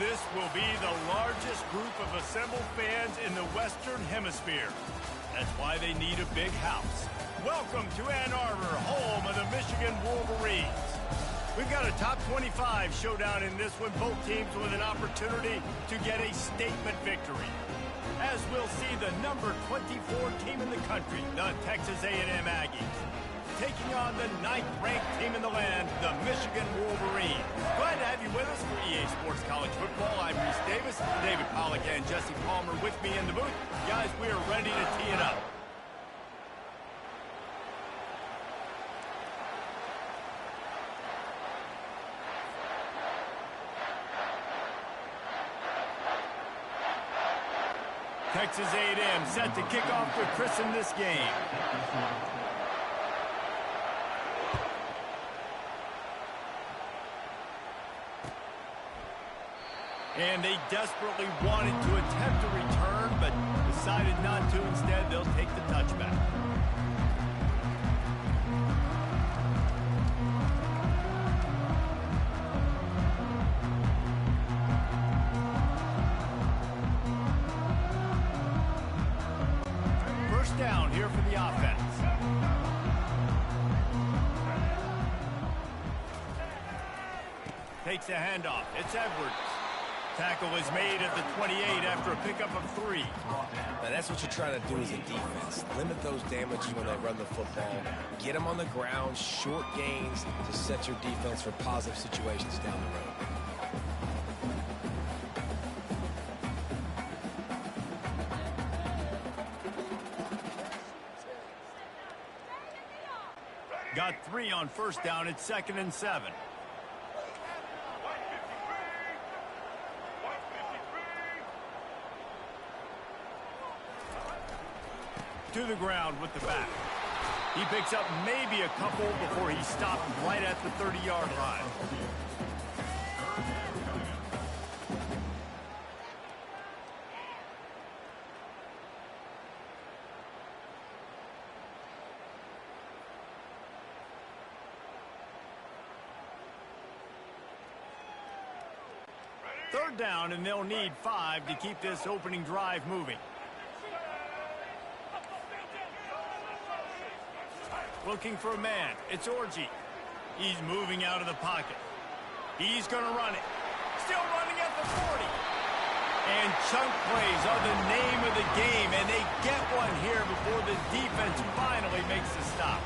This will be the largest group of assembled fans in the Western Hemisphere. That's why they need a big house. Welcome to Ann Arbor, home of the Michigan Wolverines. We've got a top 25 showdown in this one, both teams with an opportunity to get a statement victory. As we'll see the number 24 team in the country, the Texas A&M Aggies, taking on the 9th-ranked team in the land, the Michigan Wolverines. Glad to have you with us for EA Sports College Football. I'm Reese Davis, David Pollack and Jesse Palmer with me in the booth. Guys, we are ready to tee it up. Texas A&M set to kick off to christen this game. And they desperately wanted to attempt a return, but decided not to. Instead, they'll take the touchback. First down here for the offense. Takes a handoff. It's Edwards. Tackle is made at the 28 after a pickup of 3. Now that's what you're trying to do as a defense. Limit those damages when they run the football. Get them on the ground, short gains to set your defense for positive situations down the road. Got 3 on first down. It's 2nd and 7. To the ground with the back. He picks up maybe a couple before he stopped right at the 30-yard line. Third down, and they'll need 5 to keep this opening drive moving. Looking for a man. It's Orji. He's moving out of the pocket. He's going to run it. Still running at the 40. And chunk plays are the name of the game, and they get one here before the defense finally makes the stop.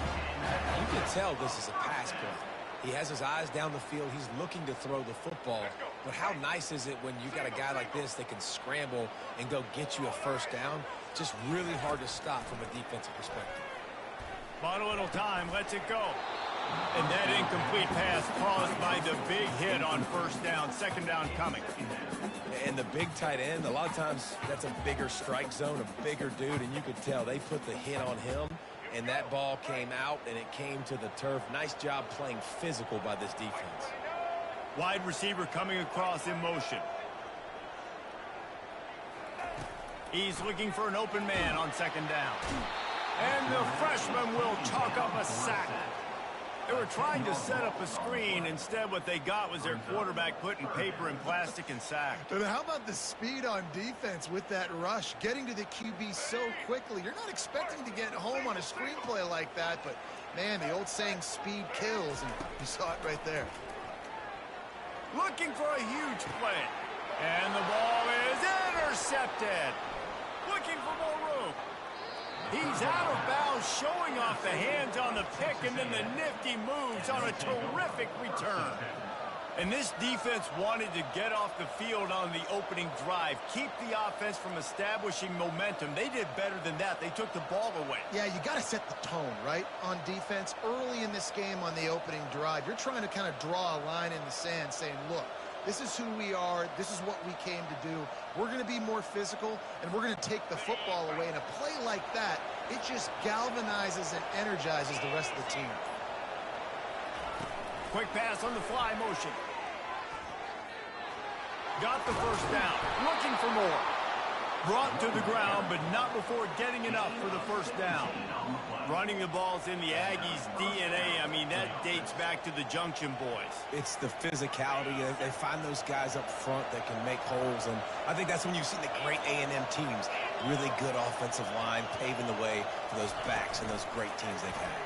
You can tell this is a pass play. He has his eyes down the field. He's looking to throw the football. But how nice is it when you got a guy like this that can scramble and go get you a first down? Just really hard to stop from a defensive perspective. Bought a little time, lets it go. And that incomplete pass caused by the big hit on first down, 2nd down coming. And the big tight end, a lot of times that's a bigger strike zone, a bigger dude, and you could tell they put the hit on him, and that ball came out, and it came to the turf. Nice job playing physical by this defense. Wide receiver coming across in motion. He's looking for an open man on 2nd down. And the freshman will chalk up a sack. They were trying to set up a screen. Instead, what they got was their quarterback putting paper in plastic and sacked. And how about the speed on defense with that rush? Getting to the QB so quickly. You're not expecting to get home on a screenplay like that, but, man, the old saying, speed kills, and you saw it right there. Looking for a huge play. And the ball is intercepted. Looking for more room. He's out of bounds, showing off the hands on the pick, and then the nifty moves on a terrific return. And this defense wanted to get off the field on the opening drive, keep the offense from establishing momentum. They did better than that. They took the ball away. Yeah, you got to set the tone, right, on defense. Early in this game on the opening drive, you're trying to kind of draw a line in the sand saying, look, this is who we are. This is what we came to do. We're going to be more physical, and we're going to take the football away. And a play like that, it just galvanizes and energizes the rest of the team. Quick pass on the fly motion. Got the first down. Looking for more. Brought to the ground, but not before getting enough for the first down. Running the ball's in the Aggies' DNA. I mean, that dates back to the Junction boys. It's the physicality. They find those guys up front that can make holes, and I think that's when you see the great A&M teams. Really good offensive line, paving the way for those backs and those great teams they've had.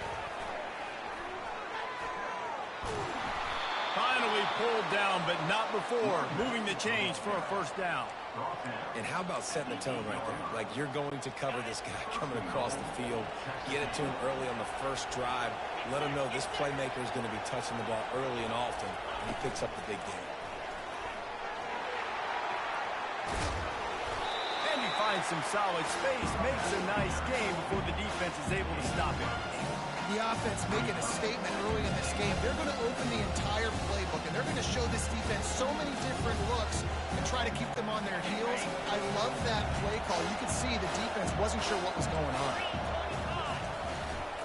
Finally pulled down, but not before moving the chains for a first down. And how about setting the tone right there? Like, you're going to cover this guy coming across the field, get it to him early on the first drive, let him know this playmaker is going to be touching the ball early and often, and he picks up the big game. And he finds some solid space, makes a nice game before the defense is able to stop him. The offense making a statement early in this game. They're going to open the entire playbook, and they're going to show this defense so many different looks and try to keep them on their heels. I love that play call. You could see the defense wasn't sure what was going on.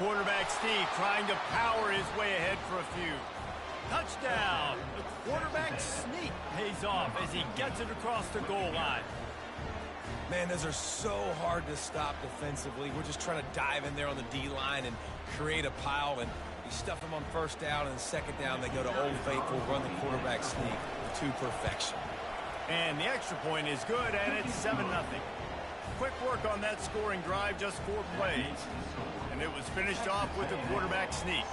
Quarterback Steve trying to power his way ahead for a few. Touchdown! The quarterback sneak pays off as he gets it across the goal line. Man, those are so hard to stop defensively. We're just trying to dive in there on the D-line and create a pile, and you stuff them on first down, and second down they go to Old Faithful, run the quarterback sneak to perfection. And the extra point is good, and it's 7-0. Quick work on that scoring drive, just 4 plays. And it was finished off with a quarterback sneak.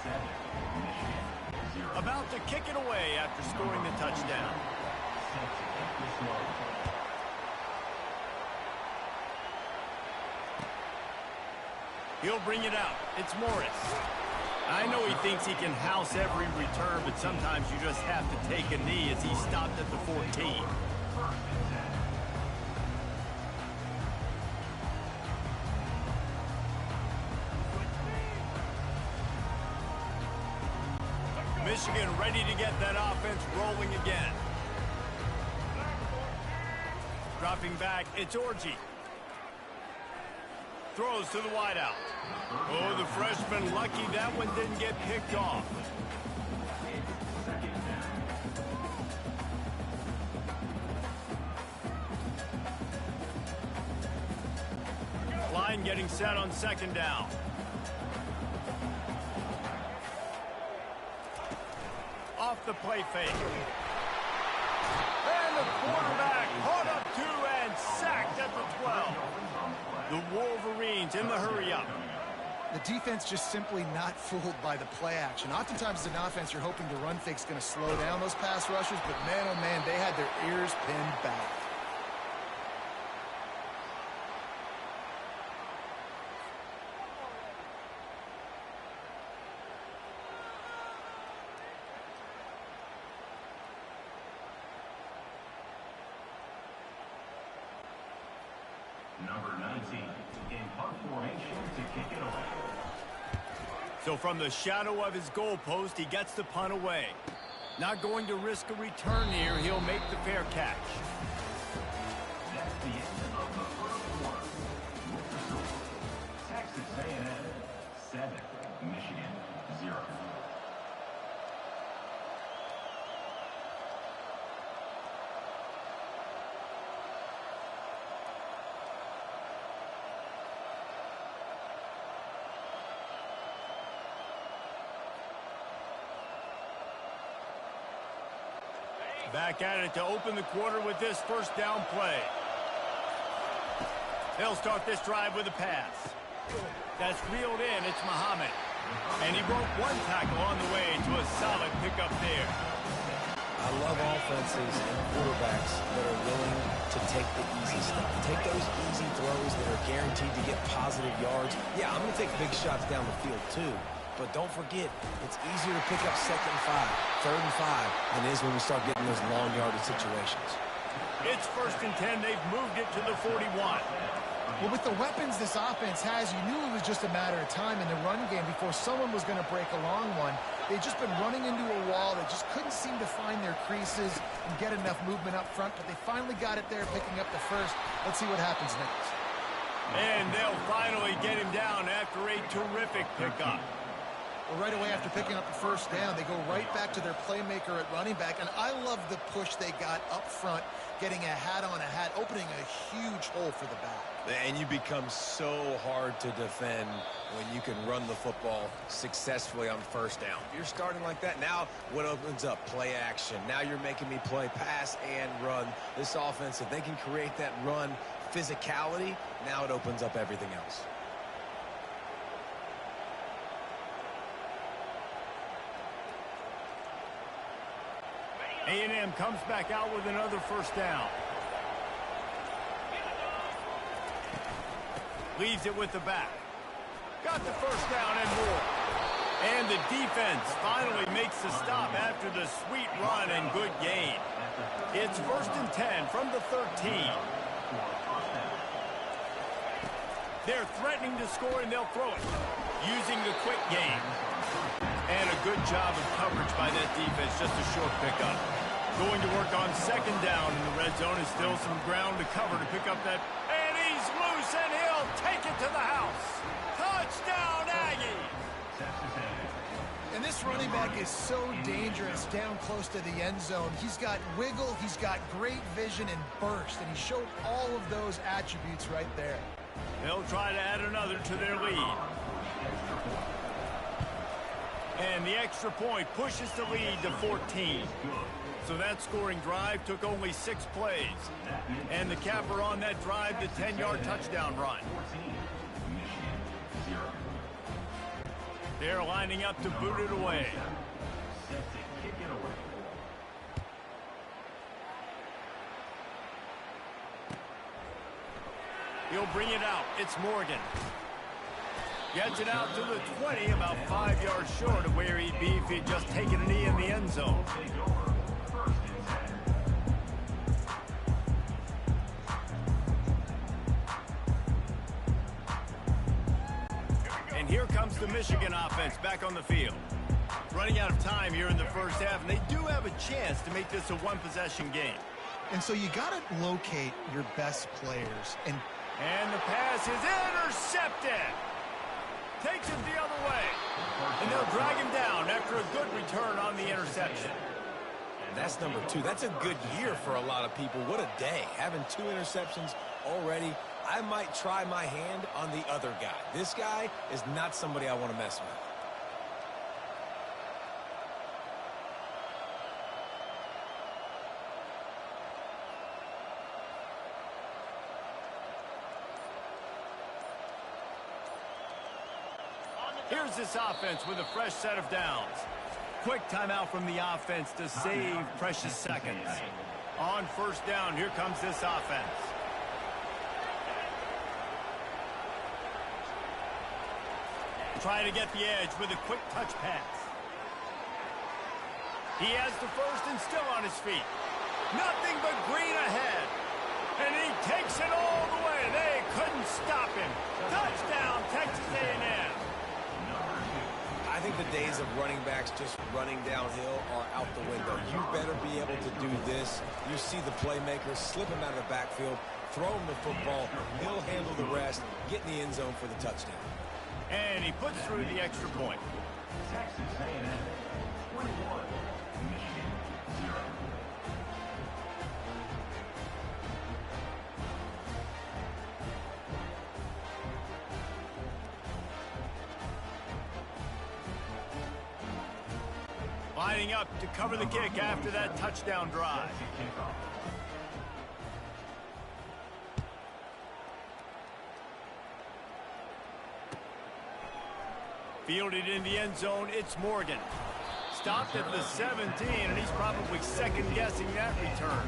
About to kick it away after scoring the touchdown. He'll bring it out. It's Morris. I know he thinks he can house every return, but sometimes you just have to take a knee as he stopped at the 14. Michigan ready to get that offense rolling again. Dropping back, it's Orji. Throws to the wideout. Oh, the freshman lucky that one didn't get picked off. Line getting set on second down. Off the play fake. And the quarterback caught up to and sacked at the 12. The Wolverines in the hurry-up. The defense just simply not fooled by the play action. Oftentimes as an offense, you're hoping the run fake's going to slow down those pass rushers, but man, oh man, they had their ears pinned back. Number 19 in punt formation to kick it away. So from the shadow of his goalpost, he gets the punt away. Not going to risk a return here. He'll make the fair catch. That's the end of the first quarter. With the score, Texas A&M 7, Michigan 0. Back at it to open the quarter with this first down play. They'll start this drive with a pass. That's reeled in. It's Muhammad. And he broke one tackle on the way to a solid pickup there. I love offenses and quarterbacks that are willing to take the easy stuff. Take those easy throws that are guaranteed to get positive yards. Yeah, I'm going to take big shots down the field too. But don't forget, it's easier to pick up 2nd and 5, 3rd and 5 than it is when we start getting those long yardage situations. It's 1st and 10. They've moved it to the 41. Well, with the weapons this offense has, you knew it was just a matter of time in the run game before someone was going to break a long one. They've just been running into a wall. They just couldn't seem to find their creases and get enough movement up front, but they finally got it there, picking up the first. Let's see what happens next. And they'll finally get him down after a terrific pickup. Well, right away after picking up the first down, they go right back to their playmaker at running back. And I love the push they got up front, getting a hat on a hat, opening a huge hole for the back. And you become so hard to defend when you can run the football successfully on first down. If you're starting like that, now what opens up? Play action. Now you're making me play pass and run. This offense, if they can create that run physicality, now it opens up everything else. A&M comes back out with another first down. Leaves it with the back. Got the first down and more. And the defense finally makes the stop after the sweet run and good gain. It's 1st and 10 from the 13. They're threatening to score, and they'll throw it using the quick game. And a good job of coverage by that defense, just a short pickup. Going to work on 2nd down in the red zone. Is still some ground to cover to pick up that. And he's loose, and he'll take it to the house. Touchdown, Aggies! And this running back is so dangerous down close to the end zone. He's got wiggle, he's got great vision and burst, and he showed all of those attributes right there. They'll try to add another to their lead. And the extra point pushes the lead to 14. So that scoring drive took only 6 plays. And the capper on that drive, the 10-yard touchdown run. They're lining up to boot it away. He'll bring it out. It's Morgan. Gets it out to the 20, about 5 yards short of where he'd be if he'd just taken a knee in the end zone. And here comes the Michigan offense back on the field. Running out of time here in the first half, and they do have a chance to make this a one-possession game. And so you got to locate your best players. And the pass is intercepted. Takes it the other way. And they'll drag him down after a good return on the interception. And that's number 2. That's a good year for a lot of people. What a day. Having 2 interceptions already. I might try my hand on the other guy. This guy is not somebody I want to mess with. Here's this offense with a fresh set of downs. Quick timeout from the offense to save precious seconds. On first down, here comes this offense. Trying to get the edge with a quick touch pass. He has the first and still on his feet. Nothing but green ahead. And he takes it all the way. They couldn't stop him. Touchdown, Texas A&M. I think the days of running backs just running downhill are out the window. You better be able to do this. You see the playmaker, slip him out of the backfield, throw him the football. He'll handle the rest, get in the end zone for the touchdown. And he puts through the extra point. Texas A&M 21, Michigan 0. Lining up to cover the kick after that touchdown drive. Fielded in the end zone, it's Morgan. Stopped at the 17, and he's probably second-guessing that return.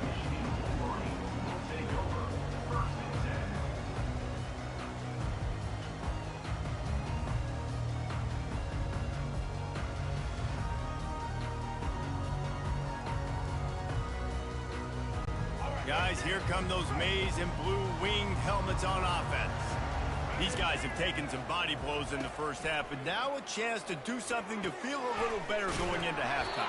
Guys, here come those maize and blue winged helmets on offense. These guys have taken some body blows in the first half, but now a chance to do something to feel a little better going into halftime.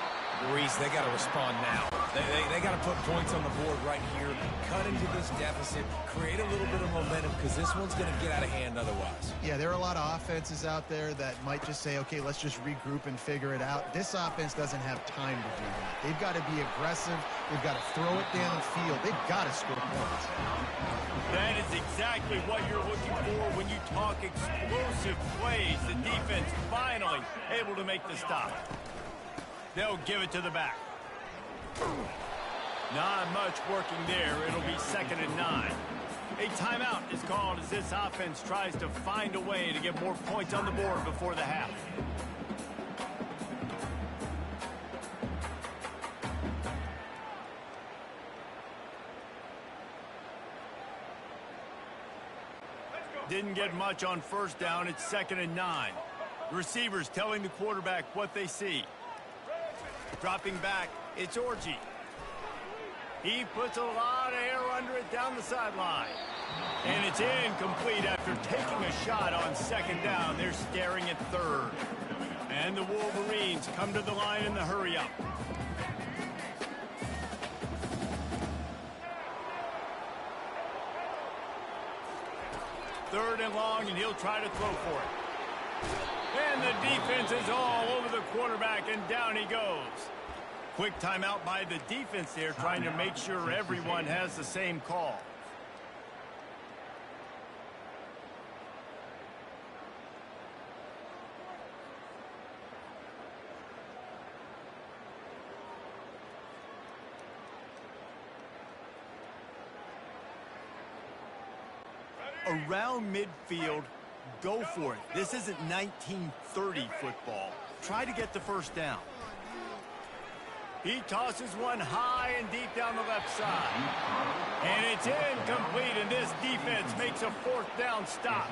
Reese, they got to respond now. They got to put points on the board right here, cut into this deficit, create a little bit of momentum because this one's going to get out of hand otherwise. Yeah, there are a lot of offenses out there that might just say, okay, let's just regroup and figure it out. This offense doesn't have time to do that. They've got to be aggressive. They've got to throw it downfield. They've got to score points. That is exactly what you're looking for when you talk explosive plays. The defense finally able to make the stop. They'll give it to the back. Not much working there. It'll be 2nd and 9. A timeout is called as this offense tries to find a way to get more points on the board before the half. Didn't get much on 1st down. It's 2nd and 9. The receivers telling the quarterback what they see. Dropping back, it's Orji. He puts a lot of air under it down the sideline. And it's incomplete after taking a shot on 2nd down. They're staring at 3rd. And the Wolverines come to the line in the hurry-up. Third and long, and he'll try to throw for it. And the defense is all over the quarterback, and down he goes. Quick timeout by the defense there, trying to make sure everyone has the same call. Around midfield, go for it. This isn't 1930 football. Try to get the 1st down. He tosses one high and deep down the left side. And it's incomplete, and this defense makes a 4th down stop.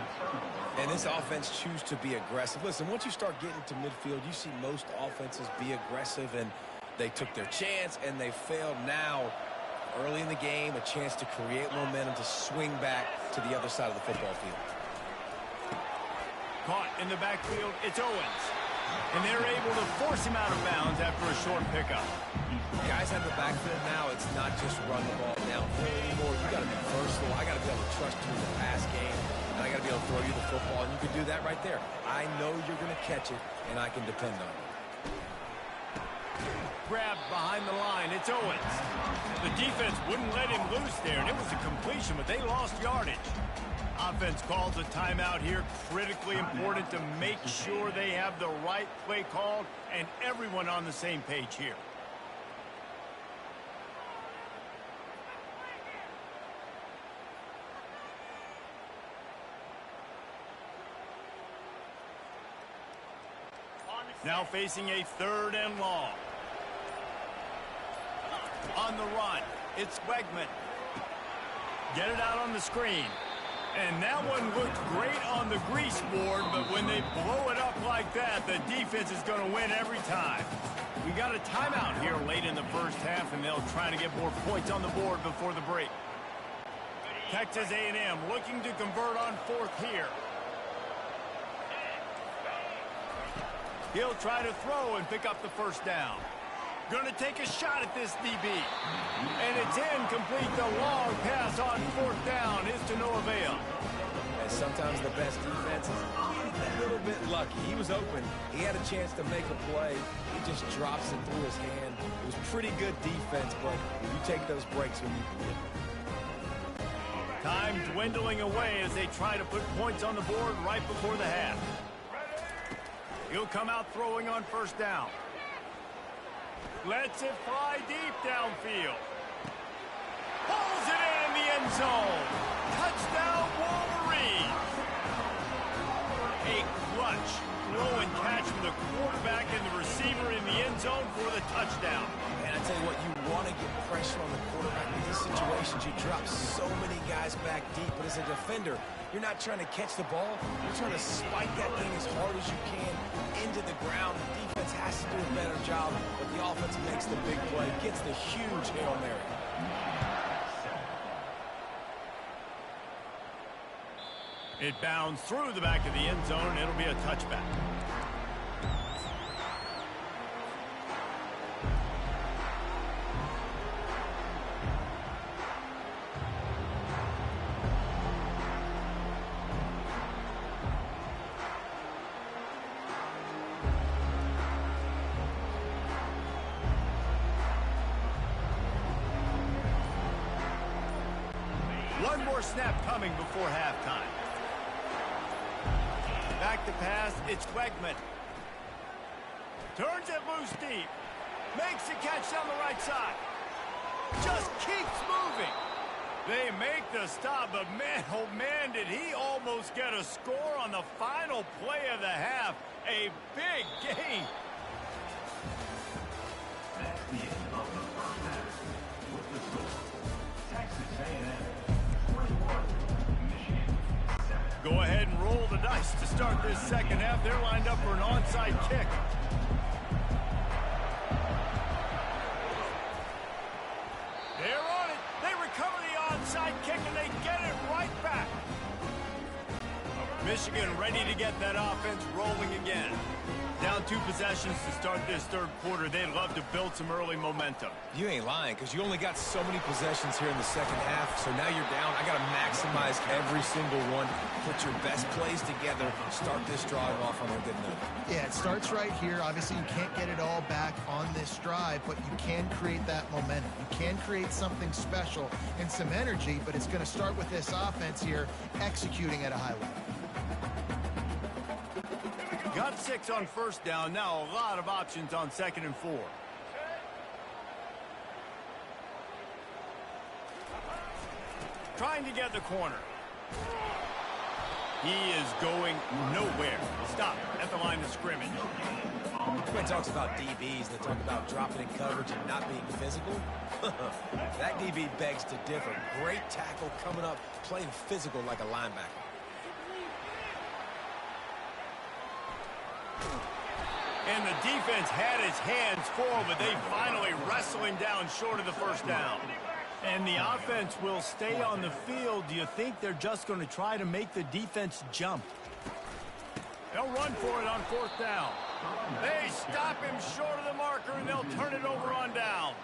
And this offense chooses to be aggressive. Listen, once you start getting to midfield, you see most offenses be aggressive, and they took their chance, and they failed. Now, early in the game, a chance to create momentum to swing back to the other side of the football field. Caught in the backfield, it's Owens. And they're able to force him out of bounds after a short pickup. Guys have the backfield now. It's not just run the ball downfield anymore. You got to be versatile. I got to be able to trust you in the pass game, and I got to be able to throw you the football, and you can do that right there. I know you're going to catch it, and I can depend on it. Grabbed behind the line, it's Owens. The defense wouldn't let him loose there, and it was a completion, but they lost yardage. Offense calls a timeout here. Critically important to make sure they have the right play called and everyone on the same page here. Now facing a 3rd and long. On the run, it's Wegman. Get it out on the screen. And that one looked great on the grease board, but when they blow it up like that, the defense is going to win every time. We got a timeout here late in the 1st half, and they'll try to get more points on the board before the break. Texas A&M looking to convert on 4th here. He'll try to throw and pick up the 1st down. Going to take a shot at this DB. And it's incomplete. The long pass on 4th down is to no avail. And sometimes the best defense is a little bit lucky. He was open. He had a chance to make a play. He just drops it through his hand. It was pretty good defense, but you take those breaks when you can get them. Time dwindling away as they try to put points on the board right before the half. He'll come out throwing on 1st down. Lets it fly deep downfield. Pulls it in the end zone. Touchdown, Wolverines. A clutch throw and catch from the quarterback and the receiver in the end zone for the touchdown. And I tell you what, you want to get pressure on the quarterback in these situations. You drop so many guys back deep, but as a defender, you're not trying to catch the ball. You're trying to spike that thing as hard as you can into the ground. The defense has to do a better job, but the offense makes the big play, gets the huge Hail Mary. It bounds through the back of the end zone. It'll be a touchback. One more snap coming before halftime. Back to pass, it's Wegman. Turns it loose deep. Makes the catch down the right side. Just keeps moving. They make the stop, but man, oh man, did he almost get a score on the final play of the half. A big gain. That's the end of the first half. With the score, Texas A&M 21, Michigan 7. Go ahead and roll the dice to start this second half. They're lined up for an onside kick. They're on it. They recover the onside kick, and they get it right back. Michigan ready to get that offense rolling again. Down 2 possessions to start this third quarter. They'd love to build some early momentum. You ain't lying, because you only got so many possessions here in the second half, so now you're down. I got to maximize every single one. Put your best plays together. Start this drive off on a good note. Yeah, it starts right here. Obviously, you can't get it all back on this drive, but you can create that momentum. You can create something special and some energy, but it's going to start with this offense here executing at a high level. Got 6 on first down. Now a lot of options on 2nd and 4. Trying to get the corner. He is going nowhere. Stop at the line of scrimmage. Everybody talks about DBs. They talk about dropping in coverage and not being physical. That DB begs to differ. Great tackle coming up, playing physical like a linebacker. And the defense had his hands full, but they finally wrestle him down short of the first down. And the offense will stay on the field. Do you think they're just going to try to make the defense jump? They'll run for it on 4th down. They stop him short of the marker, and they'll turn it over on downs.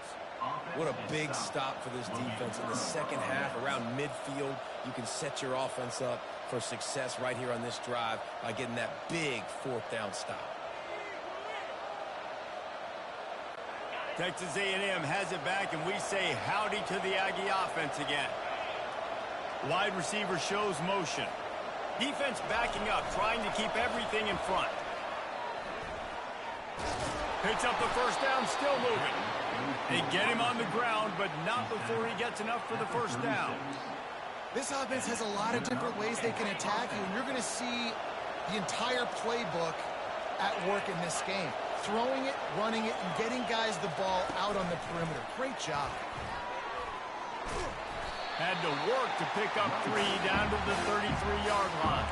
What a big stop for this defense in the second half. Around midfield, you can set your offense up for success right here on this drive by getting that big 4th down stop. Texas A&M has it back, and we say howdy to the Aggie offense again. Wide receiver shows motion. Defense backing up, trying to keep everything in front. Picks up the first down, still moving. They get him on the ground, but not before he gets enough for the first down. This offense has a lot of different ways they can attack you, and you're going to see the entire playbook at work in this game. Throwing it, running it, and getting guys the ball out on the perimeter. Great job. Had to work to pick up 3 down to the 33-yard line.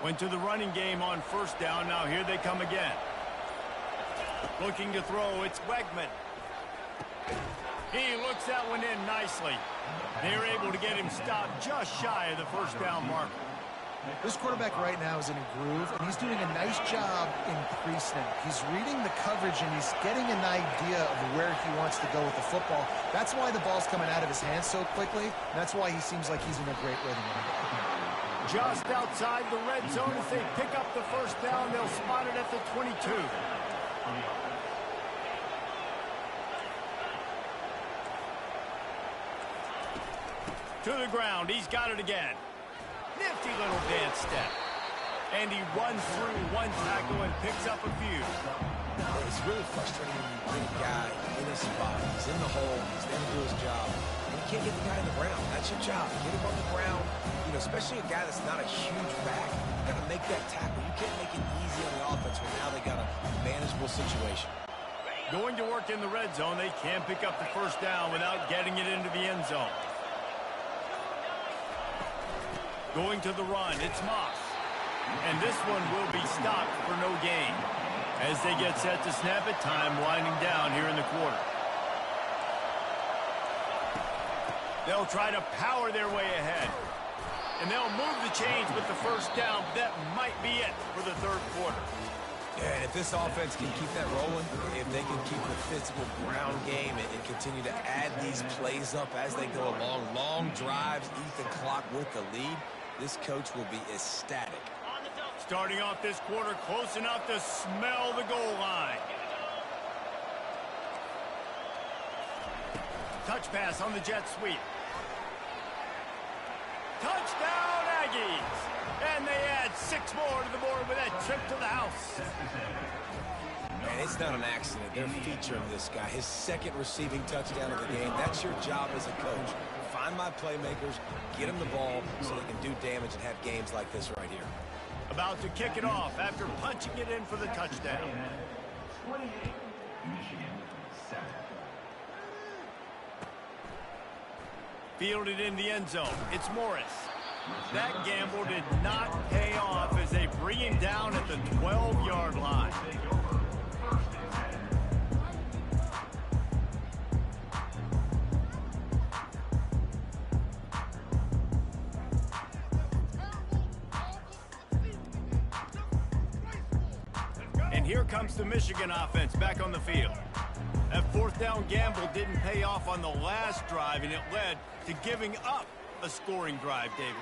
Went to the running game on first down. Now here they come again. Looking to throw, it's Wegman. He looks that one in nicely. They're able to get him stopped just shy of the first down marker. This quarterback right now is in a groove, and he's doing a nice job in pre-snap. He's reading the coverage, and he's getting an idea of where he wants to go with the football. That's why the ball's coming out of his hands so quickly. That's why he seems like he's in a great rhythm. Just outside the red zone as they pick up the first down. They'll spot it at the 22. To the ground. He's got it again. Nifty little dance step. And he runs through one tackle and picks up a few. It's really frustrating when you get a guy in his spot. He's in the hole. He's there to do his job. And you can't get the guy in the ground. That's your job. Get him on the ground. You know, especially a guy that's not a huge back. You got to make that tackle. You can't make it easy on the offense when now they got a manageable situation. Going to work in the red zone. They can't pick up the first down without getting it into the end zone. Going to the run, it's Moss. And this one will be stopped for no gain. As they get set to snap it, time winding down here in the quarter. They'll try to power their way ahead. And they'll move the chains with the first down. That might be it for the third quarter. Yeah, it if this offense can keep that rolling, if they can keep the physical ground game and continue to add these plays up as they go along, long drives, eat the clock with the lead, this coach will be ecstatic. Starting off this quarter close enough to smell the goal line. Touch pass on the jet sweep. Touchdown, Aggies! And they add 6 more to the board with that trip to the house. And it's not an accident. They're featuring this guy. His second receiving touchdown of the game. That's your job as a coach. Find my playmakers, get them the ball so they can do damage and have games like this right here. About to kick it off after punching it in for the touchdown. 28, Michigan 7. Fielded in the end zone. It's Morris. That gamble did not pay off as they bring him down at the 12-yard line. And here comes the Michigan offense back on the field. That 4th down gamble didn't pay off on the last drive, and it led to giving up a scoring drive, David.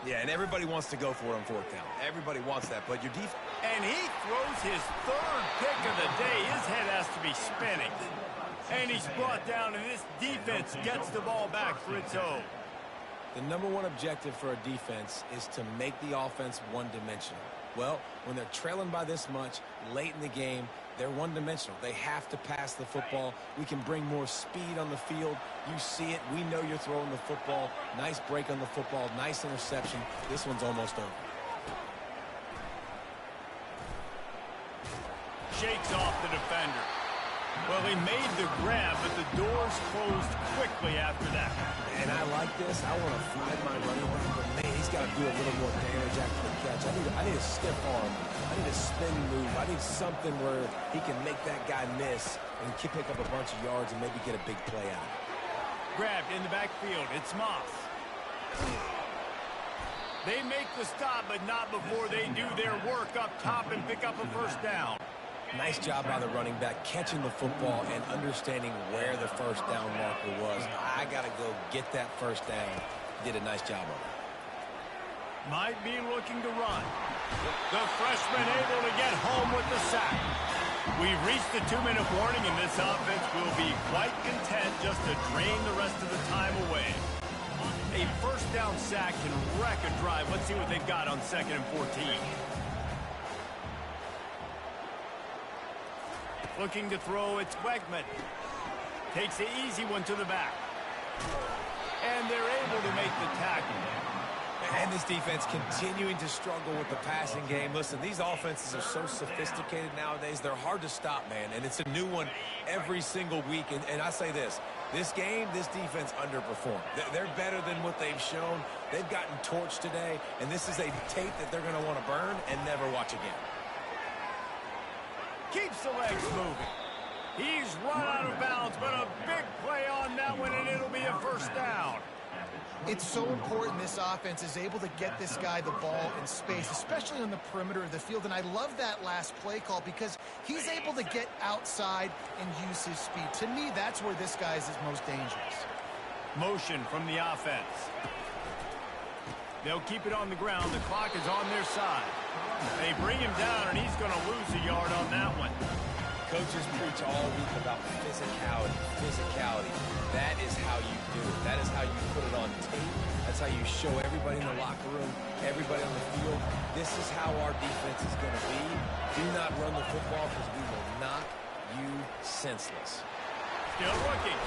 Yeah, and everybody wants to go for it on 4th down. Everybody wants that, but your defense... And he throws his 3rd pick of the day. His head has to be spinning. And he's brought down, and this defense gets the ball back for its own. The #1 objective for a defense is to make the offense one-dimensional. Well, when they're trailing by this much, late in the game, they're one-dimensional. They have to pass the football. We can bring more speed on the field. You see it. We know you're throwing the football. Nice break on the football. Nice interception. This one's almost over. Shakes off the defender. Well, he made the grab, but the doors closed quickly after that. And I like this. I want to find my running back, but man, he's got to do a little more damage after the catch. I need a stiff arm. I need a spin move. I need something where he can make that guy miss and pick up a bunch of yards and maybe get a big play out. Grabbed in the backfield. It's Moss. They make the stop, but not before they do their work up top and pick up a 1st down. Nice job by the running back catching the football and understanding where the 1st down marker was. I got to go get that 1st down. Did a nice job of it. Might be looking to run. The freshman able to get home with the sack. We've reached the 2-minute warning, and this offense will be quite content just to drain the rest of the time away. A 1st down sack can wreck a drive. Let's see what they've got on 2nd and 14. Looking to throw, it's Wegman. Takes the easy one to the back. And they're able to make the tackle. And this defense continuing to struggle with the passing game. Listen, these offenses are so sophisticated nowadays. They're hard to stop, man. And it's a new one every single week. And I say this game, this defense underperformed. They're better than what they've shown. They've gotten torched today. And this is a tape that they're going to want to burn and never watch again. Keeps the legs moving. He's run out of bounds, but a big play on that one, and it'll be a 1st down. It's so important this offense is able to get this guy the ball in space, especially on the perimeter of the field. And I love that last play call because he's able to get outside and use his speed. To me, that's where this guy is most dangerous. Motion from the offense. They'll keep it on the ground. The clock is on their side. They bring him down, and he's going to lose a yard on that one. Coaches preach all week about physicality. That is how you do it. That is how you put it on tape. That's how you show everybody in the locker room, everybody on the field. This is how our defense is going to be. Do not run the football because we will knock you senseless. Still looking.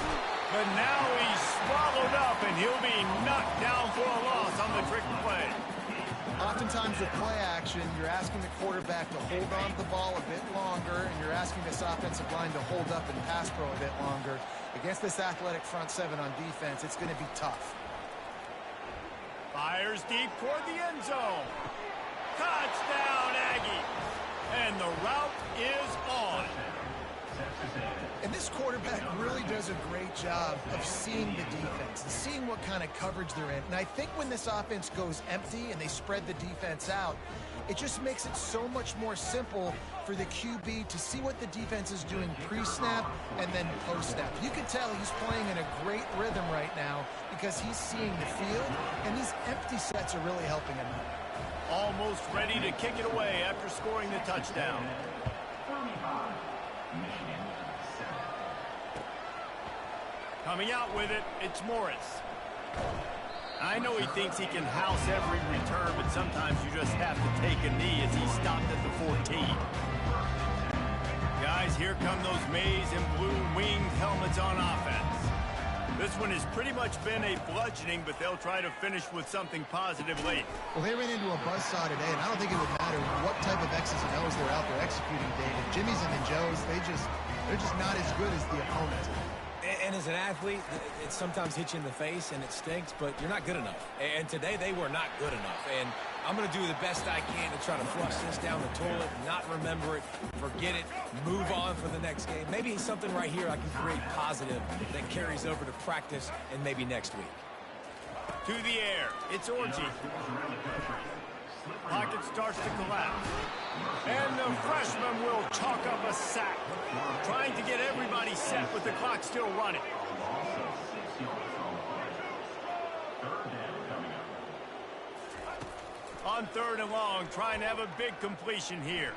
But now he's swallowed up, and he'll be knocked down for a loss on the trick play. Oftentimes with play action, you're asking the quarterback to hold on to the ball a bit longer, and you're asking this offensive line to hold up and pass pro a bit longer. Against this athletic front 7 on defense, it's going to be tough. Fires deep toward the end zone. Touchdown, Aggie. And the route is on. And this quarterback really does a great job of seeing the defense and seeing what kind of coverage they're in. And I think when this offense goes empty and they spread the defense out, it just makes it so much more simple for the QB to see what the defense is doing pre-snap and then post-snap. You can tell he's playing in a great rhythm right now because he's seeing the field, and these empty sets are really helping him out. Almost ready to kick it away after scoring the touchdown. Coming out with it, it's Morris. I know he thinks he can house every return, but sometimes you just have to take a knee as he stopped at the 14. Guys, here come those maize and blue winged helmets on offense. This one has pretty much been a bludgeoning, but they'll try to finish with something positive late. Well, they ran into a buzzsaw today, and I don't think it would matter what type of X's and O's they're out there executing, David. Jimmy's and the Joes, they're just not as good as the opponent. And as an athlete, it sometimes hits you in the face and it stinks, but you're not good enough. And today they were not good enough. And I'm going to do the best I can to try to flush this down the toilet, not remember it, forget it, move on for the next game. Maybe something right here I can create positive that carries over to practice and maybe next week. To the air, it's Orji. Pocket starts to collapse. And the freshman will chalk up a sack. Trying to get everybody set with the clock still running. On 3rd and long, trying to have a big completion here.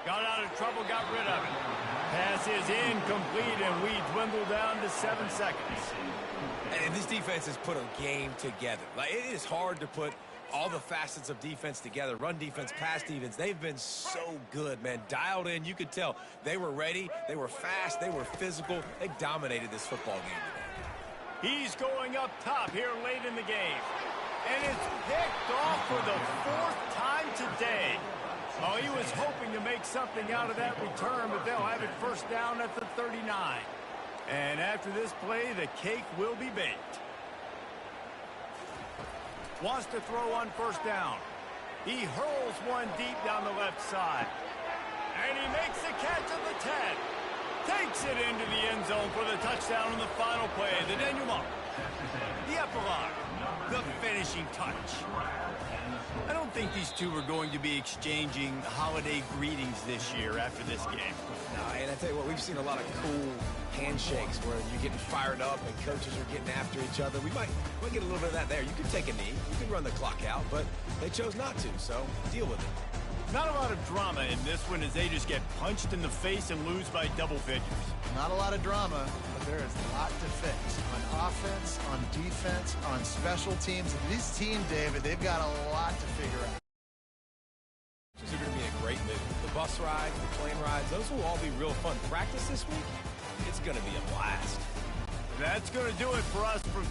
Got out of trouble, got rid of it. Pass is incomplete, and we dwindle down to 7 seconds. And this defense has put a game together. Like, it is hard to put all the facets of defense together. Run defense, pass defense. They've been so good, man. Dialed in. You could tell they were ready. They were fast. They were physical. They dominated this football game today. He's going up top here late in the game. And it's picked off for the 4th time today. Oh, he was hoping to make something out of that return, but they'll have it first down at the 39. And after this play, the cake will be baked. Wants to throw on 1st down. He hurls one deep down the left side. And he makes the catch at the 10. Takes it into the end zone for the touchdown on the final play. The denouement. The epilogue. The finishing touch. I don't think these two are going to be exchanging holiday greetings this year after this game. And I tell you what, we've seen a lot of cool handshakes where you're getting fired up and coaches are getting after each other. We might get a little bit of that there. You can take a knee, you can run the clock out, but they chose not to, so deal with it. Not a lot of drama in this one as they just get punched in the face and lose by double figures. Not a lot of drama, but there is a lot to fix on offense, on defense, on special teams. And this team, David, they've got a lot to figure out. This is going to be a great move. The bus rides, the plane rides, those will all be real fun. Practice this week, it's going to be a blast. That's going to do it for us from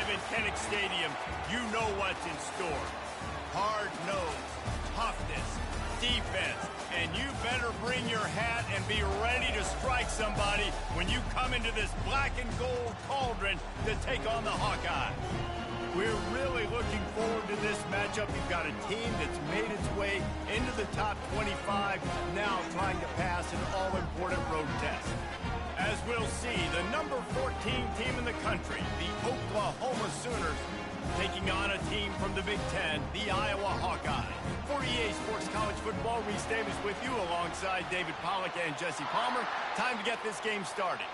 live in Kinnick Stadium, you know what's in store. Hard nose, toughness, defense, and you better bring your hat and be ready to strike somebody when you come into this black and gold cauldron to take on the Hawkeyes. We're really looking forward to this matchup. You've got a team that's made its way into the top 25, now trying to pass an all-important road test. As we'll see, the number 14 team in the country, the Oklahoma Sooners, taking on a team from the Big Ten, the Iowa Hawkeyes. For EA Sports College Football, Reese Davis with you alongside David Pollack and Jesse Palmer. Time to get this game started.